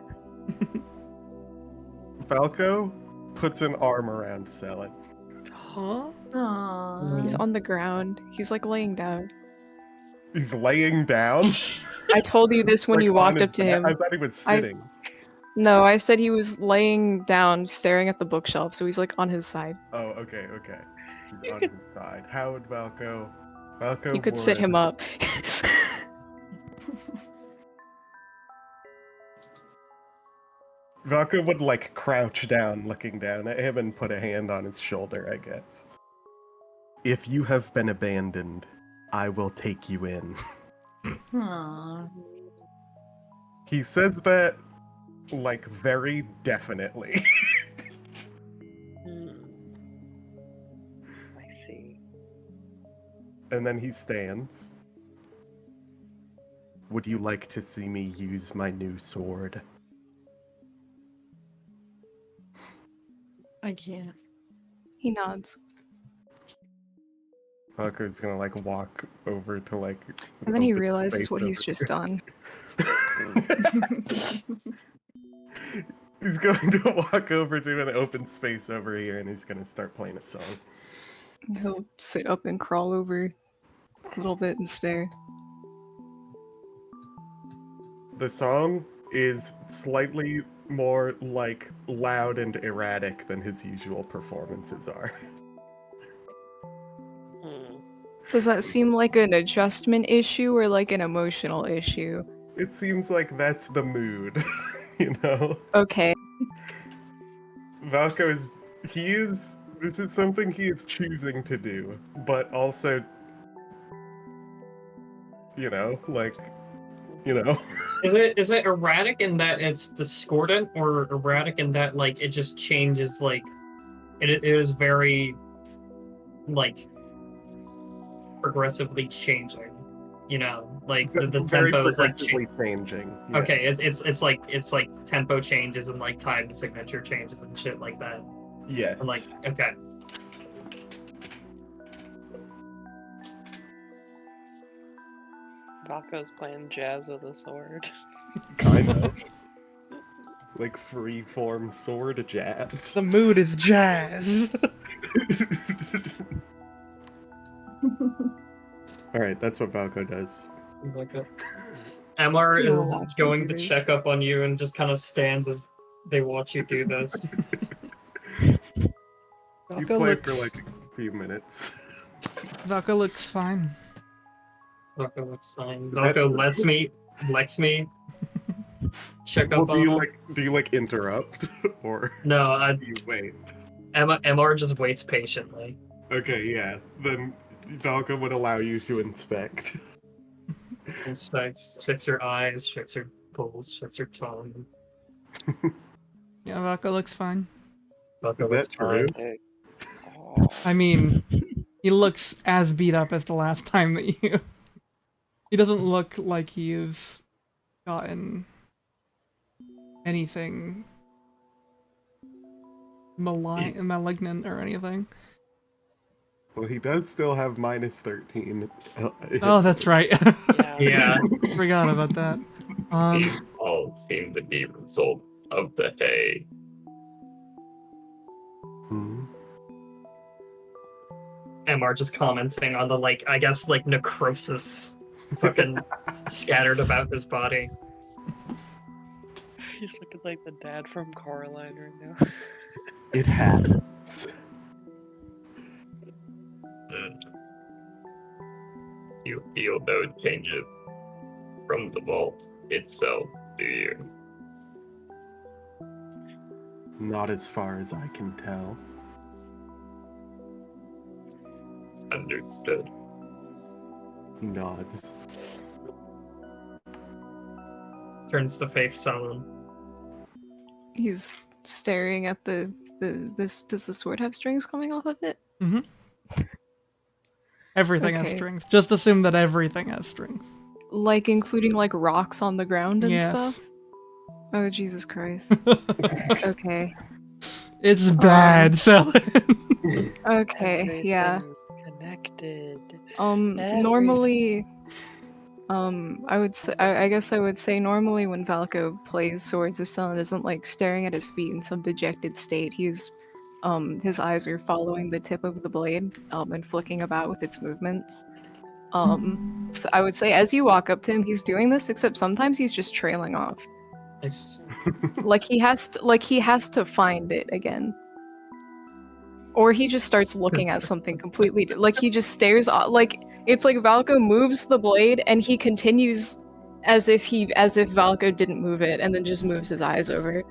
Falco puts an arm around Selen. Huh? Aww. He's on the ground. He's like laying down. He's laying down. I told you this when Like, you on walked his up to back. him. I thought he was sitting. No, I said he was laying down, staring at the bookshelf, so he's like on his side. Oh, okay. He's on his side. How would Valco? Valco. You could sit him up. Valco would like crouch down, looking down at him, and put a hand on his shoulder, I guess. If you have been abandoned, I will take you in. Aww. He says that, like, very definitely. see. And then he stands. Would you like to see me use my new sword? I can't. He nods. Fucker's gonna like walk over to like. And then he open realizes space what he's over just done. He's going to walk over to an open space over here and he's gonna start playing a song. He'll sit up and crawl over a little bit and stare. The song is slightly more like loud and erratic than his usual performances are. Hmm. Does that seem like an adjustment issue or like an emotional issue? It seems like that's the mood, you know? Okay. Valko is. This is something he is choosing to do, but also. You know, like. You know? Is it erratic in that it's discordant, or erratic in that like it just changes, like it is very like progressively changing, you know, like the Very tempo is like progressively changing. Yeah. okay, it's like tempo changes and like time signature changes and shit like that. Yes. And like okay. Valko's playing jazz with a sword. Kind of. Like free-form sword jazz. The mood is jazz. Alright, that's what Valko does. Like that. Amar You is watch me going do to this. check up on you and just kind of stands as they watch you do this. You Valka play looks, for like a few minutes. Valka looks fine. Valko looks fine. that Valko true? lets me check Well, up on him. do you like interrupt or No, do you wait? Amar just waits patiently. Okay, yeah. Then Valko would allow you to inspect. Inspects, checks your eyes, checks your pulse, checks your tongue. Yeah, Valka looks fine. Valko Is looks that true? fine. Hey. Oh. I mean, he looks as beat up as the last time that you... He doesn't look like he's gotten anything malignant or anything. Well, he does still have minus 13. Oh, that's right. Yeah. Yeah. Forgot about that. These all seem to be a result of the hay. Hmm. Amar just commenting on the, like, I guess, like, necrosis fucking scattered about his body. He's looking like the dad from Coraline right now. It happens. You feel no changes from the vault itself, do you? Not as far as I can tell. Understood. He nods. Turns to face Sullen. He's staring at this. Does the sword have strings coming off of it? Everything has Okay. strings. Just assume that everything has strings. Like including like rocks on the ground and Yes. stuff? Oh Jesus Christ. Okay. It's bad, Selin. Okay, yeah. Everything's connected. Normally, I guess I would say normally when Valko plays Swords of Stone isn't like staring at his feet in some dejected state. His eyes are following the tip of the blade, and flicking about with its movements. So I would say as you walk up to him, he's doing this, except sometimes he's just trailing off. It's Like he has to find it again. Or he just starts looking at something completely like he just stares like it's like Valko moves the blade and he continues as if Valko didn't move it and then just moves his eyes over it.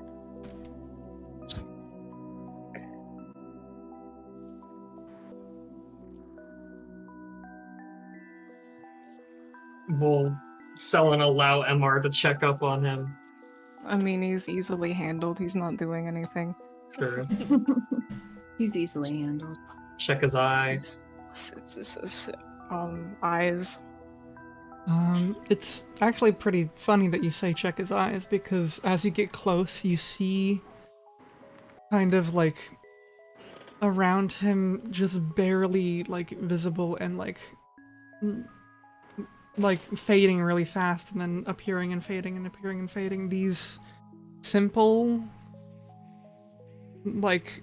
will Sullen allow Mr. to check up on him. I mean, he's easily handled. He's not doing anything. Sure. He's easily handled. Check his eyes. Eyes. It's actually pretty funny that you say check his eyes, because as you get close, you see kind of like around him, just barely like visible and like fading really fast and then appearing and fading and appearing and fading. These simple like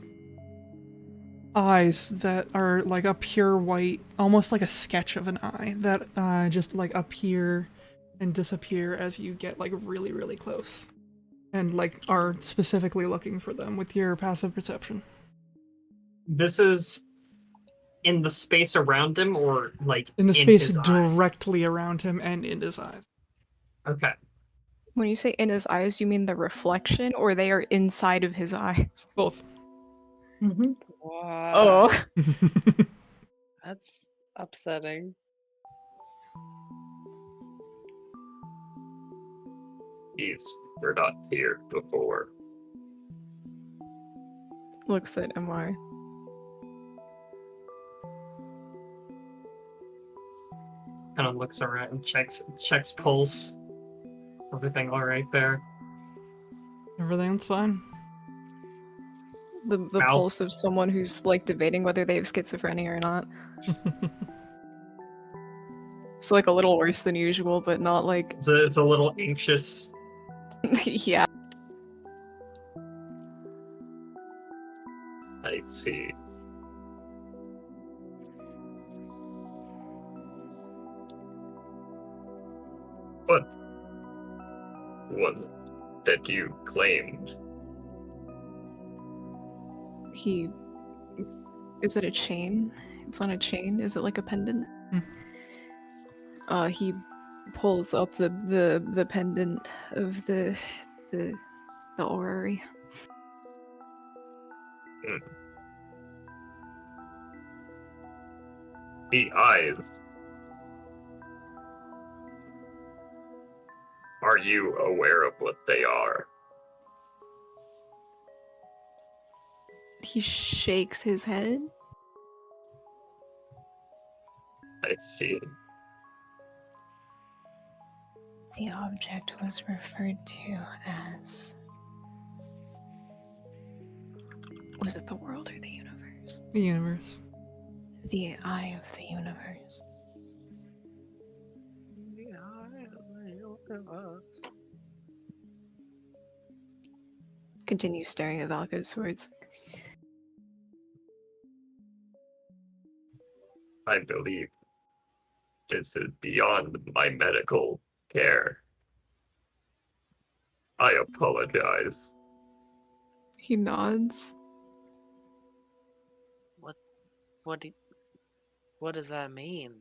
eyes that are like a pure white, almost like a sketch of an eye that just like appear and disappear as you get like really, really close, and like are specifically looking for them with your passive perception. This is in the space around him, or like In the space his eye? directly around him and in his eyes. Okay. When you say in his eyes, you mean the reflection, or they are inside of his eyes? Both. Mm-hmm. Wow. Oh. That's upsetting. These were not here before. Looks at MR. Kind of looks around and checks pulse. Everything all right there? Everything's fine. The Mouth. pulse of someone who's like debating whether they have schizophrenia or not. It's like a little worse than usual, but not like It's a little anxious. yeah. I see. What was it that you claimed? He is it a chain? It's on a chain. Is it like a pendant? He pulls up the pendant of the orrery. The eyes. Are you aware of what they are? He shakes his head. I see. The object was referred to as... Was it the world or the universe? The universe. The eye of the universe. Continue staring at Valko's swords. I believe this is beyond my medical care. I apologize. He nods. What does that mean?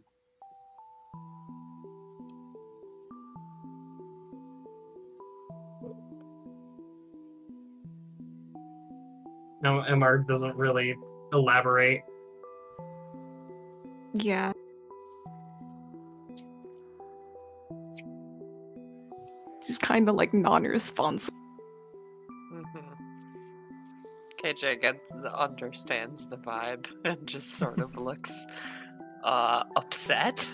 No, MR doesn't really elaborate. Yeah. Just kind of like non-responsive. KJ understands the vibe and just sort of looks upset,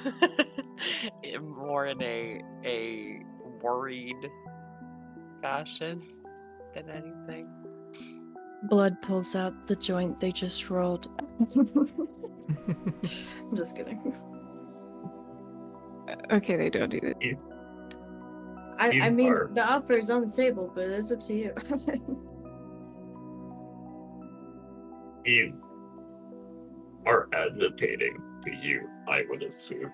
more in a worried fashion than anything. Blood pulls out the joint they just rolled. I'm just kidding. Okay, they don't do that. I mean, are- the offer is on the table, but it's up to you. You are agitating to you, I would assume.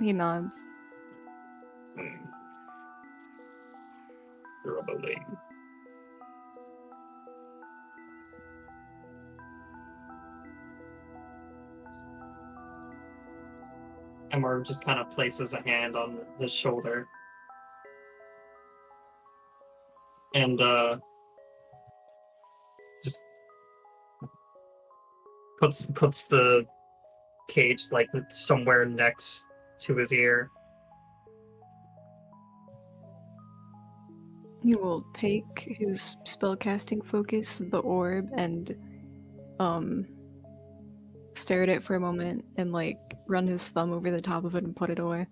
He nods. Troubling. MR just kind of places a hand on his shoulder. And just puts the cage like somewhere next to his ear. You will take his spellcasting focus, the orb, and stare at it for a moment and like run his thumb over the top of it and put it away.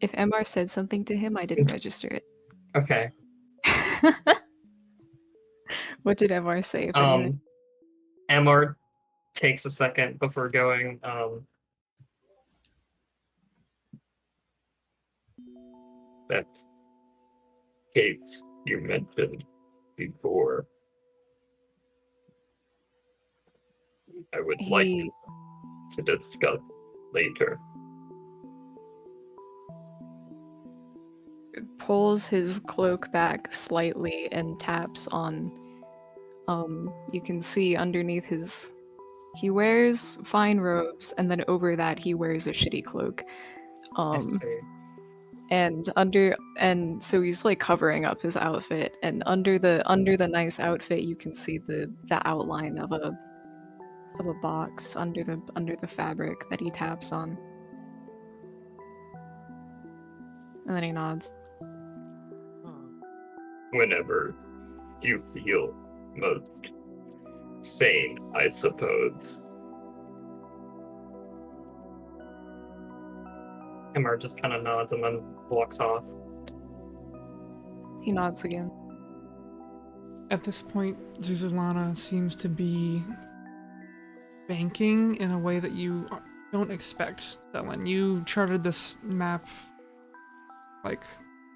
If MR said something to him, I didn't register it. Okay. What did MR say, if anything? Amar takes a second before going, That case you mentioned before, I would like He to discuss later. pulls his cloak back slightly and taps on, you can see underneath his, he wears fine robes, and then over that he wears a shitty cloak. I see. And so he's like covering up his outfit, and under the nice outfit you can see the outline of a box under the fabric that he taps on. And then he nods. Whenever you feel most sane, I suppose. Amar just kind of nods and then walks off. He nods again. At this point, Zuzulana seems to be banking in a way that you don't expect. That when you charted this map like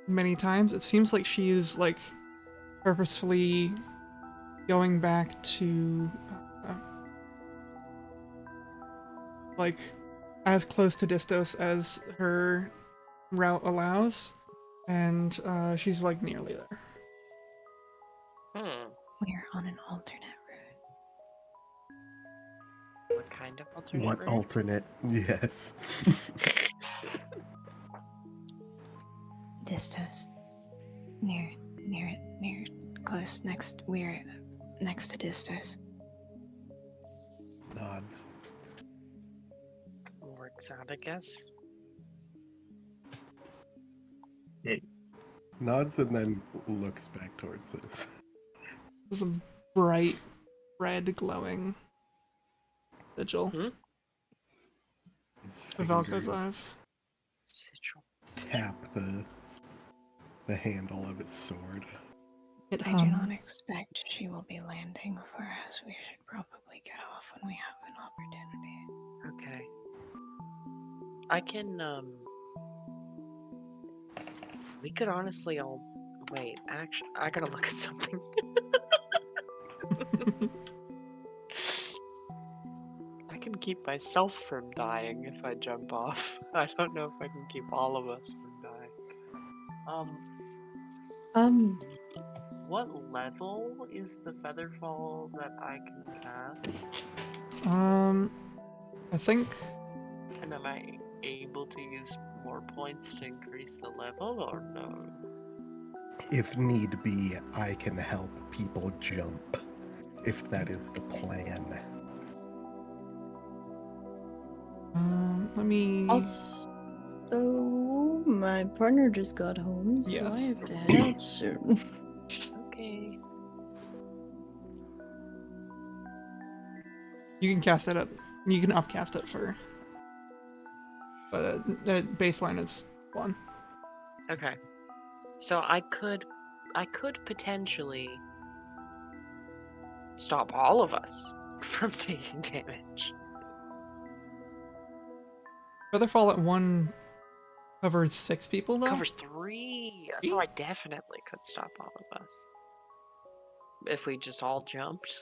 many times, it seems like she is like purposefully going back to like as close to Distos as her route allows, and she's like nearly there. We're on an alternate route. What kind of alternate What route? alternate? Yes. Distos. Near, close, next, we're next to Distos. Nods. Works out, I guess. Nods and then looks back towards this. There's a bright red glowing sigil. His The Valko's fingers eyes. Sigil. tap the handle of his sword. It I do not expect she will be landing for us. We should probably get off when we have an opportunity. Okay. I can, we could honestly all... Wait, actually, I gotta look at something. I can keep myself from dying if I jump off. I don't know if I can keep all of us from dying. What level is the Featherfall that I can cast? I think And am I able to use more points to increase the level, or no? If need be, I can help people jump. If that is the plan. let me. Also, my partner just got home, so I Yes. have to head out soon. Okay. You can cast it up. You can upcast it for. But baseline is 1. Okay. So I could potentially stop all of us from taking damage. Featherfall at 1 covers 6 people though. Covers 3, so I definitely could stop all of us. If we just all jumped.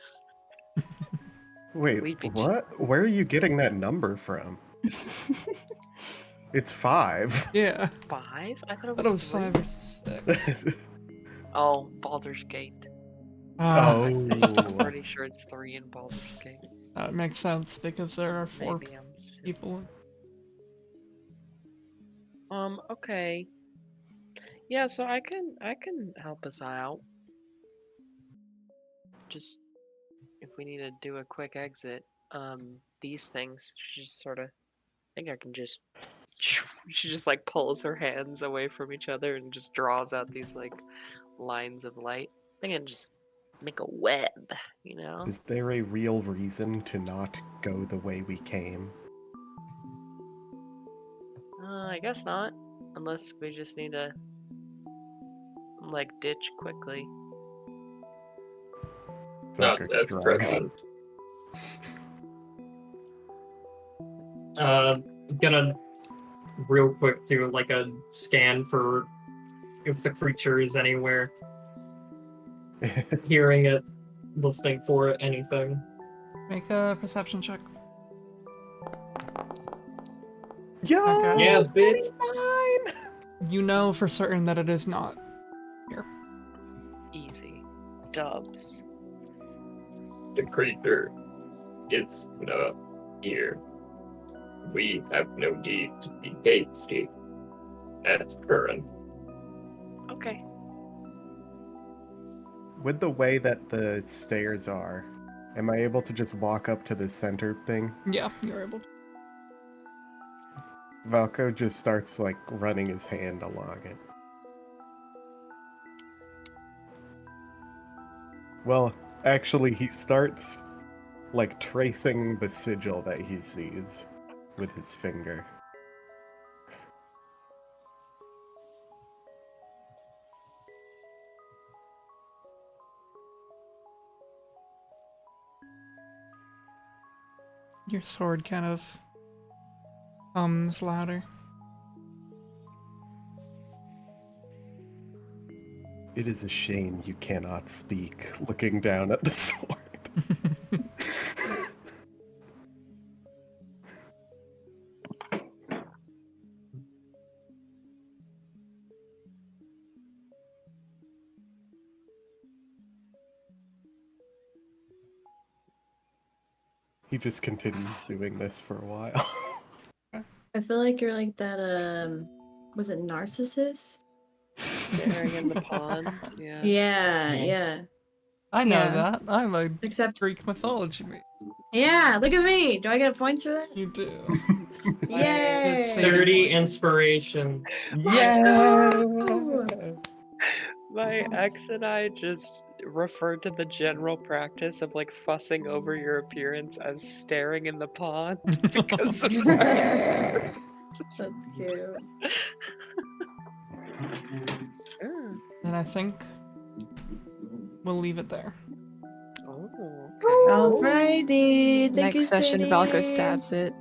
Wait, We'd be what? Where are you getting that number from? It's 5. Yeah. 5? I thought I it thought it was was 3. 5 or 6. Oh, Baldur's Gate. Oh. I'm pretty sure it's 3 in Baldur's Gate. That makes sense because there are 4 Maybe I'm silly. people. Okay. Yeah, so I can help us out. Just if we need to do a quick exit, these things, she just sort of, I think I can just, she just like pulls her hands away from each other and just draws out these like lines of light. I think I can just make a web, you know? Is there a real reason to not go the way we came? I guess not. Unless we just need to, like, ditch quickly. Not Velka as shrugs. prevalent. Gonna real quick do like a scan for if the creature is anywhere. Hearing it, listening for it, anything. Make a perception check. Yo! Okay. Yeah, bitch. 29! You know for certain that it is not here. Easy. Dubs. The creature is not here. We have no need to be hasty at current. Okay. With the way that the stairs are, am I able to just walk up to the center thing? Yeah, you're able to. Valko just starts, like, running his hand along it. Well, actually, he starts, like, tracing the sigil that he sees with his finger. Your sword kind of hums louder. It is a shame you cannot speak, looking down at the sword. He just continues doing this for a while. I feel like you're like that, was it Narcissus? Staring in the pond. Yeah. Yeah, yeah. I know Yeah. that. I'm a Except, Greek mythology mate. yeah, look at me! Do I get a point for that? You do. Yay! 30 inspiration. Let's go! My ex and I just referred to the general practice of like fussing over your appearance as staring in the pond because of That's cute. Mm. And I think we'll leave it there. Oh, Alrighty, thank Next you, session, Sadie. Valko stabs it.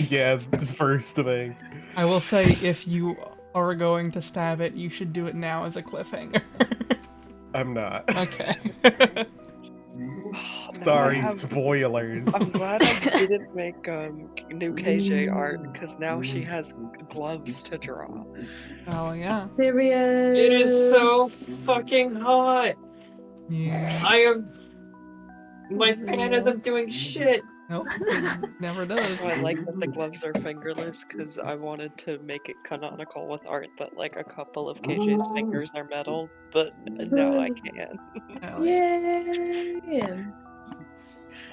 Yeah, the first thing. I will say, if you are going to stab it, you should do it now as a cliffhanger. I'm not. Okay. Sorry, spoilers. I'm glad I didn't make new KJ art because now she has gloves to draw. Oh yeah. Period. It is so fucking hot. Yeah. I am. My fan isn't doing shit. Nope. It never does. So I like that the gloves are fingerless because I wanted to make it canonical with art that like a couple of KJ's fingers are metal, but now I can. Hell yeah. Yay!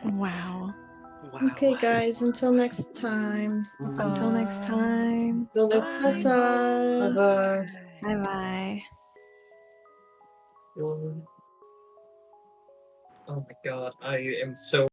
Wow. Wow. Okay, guys, until next time. Until next time. Till next Bye. Ta-ta! Bye Bye bye. bye. Oh my god, I am so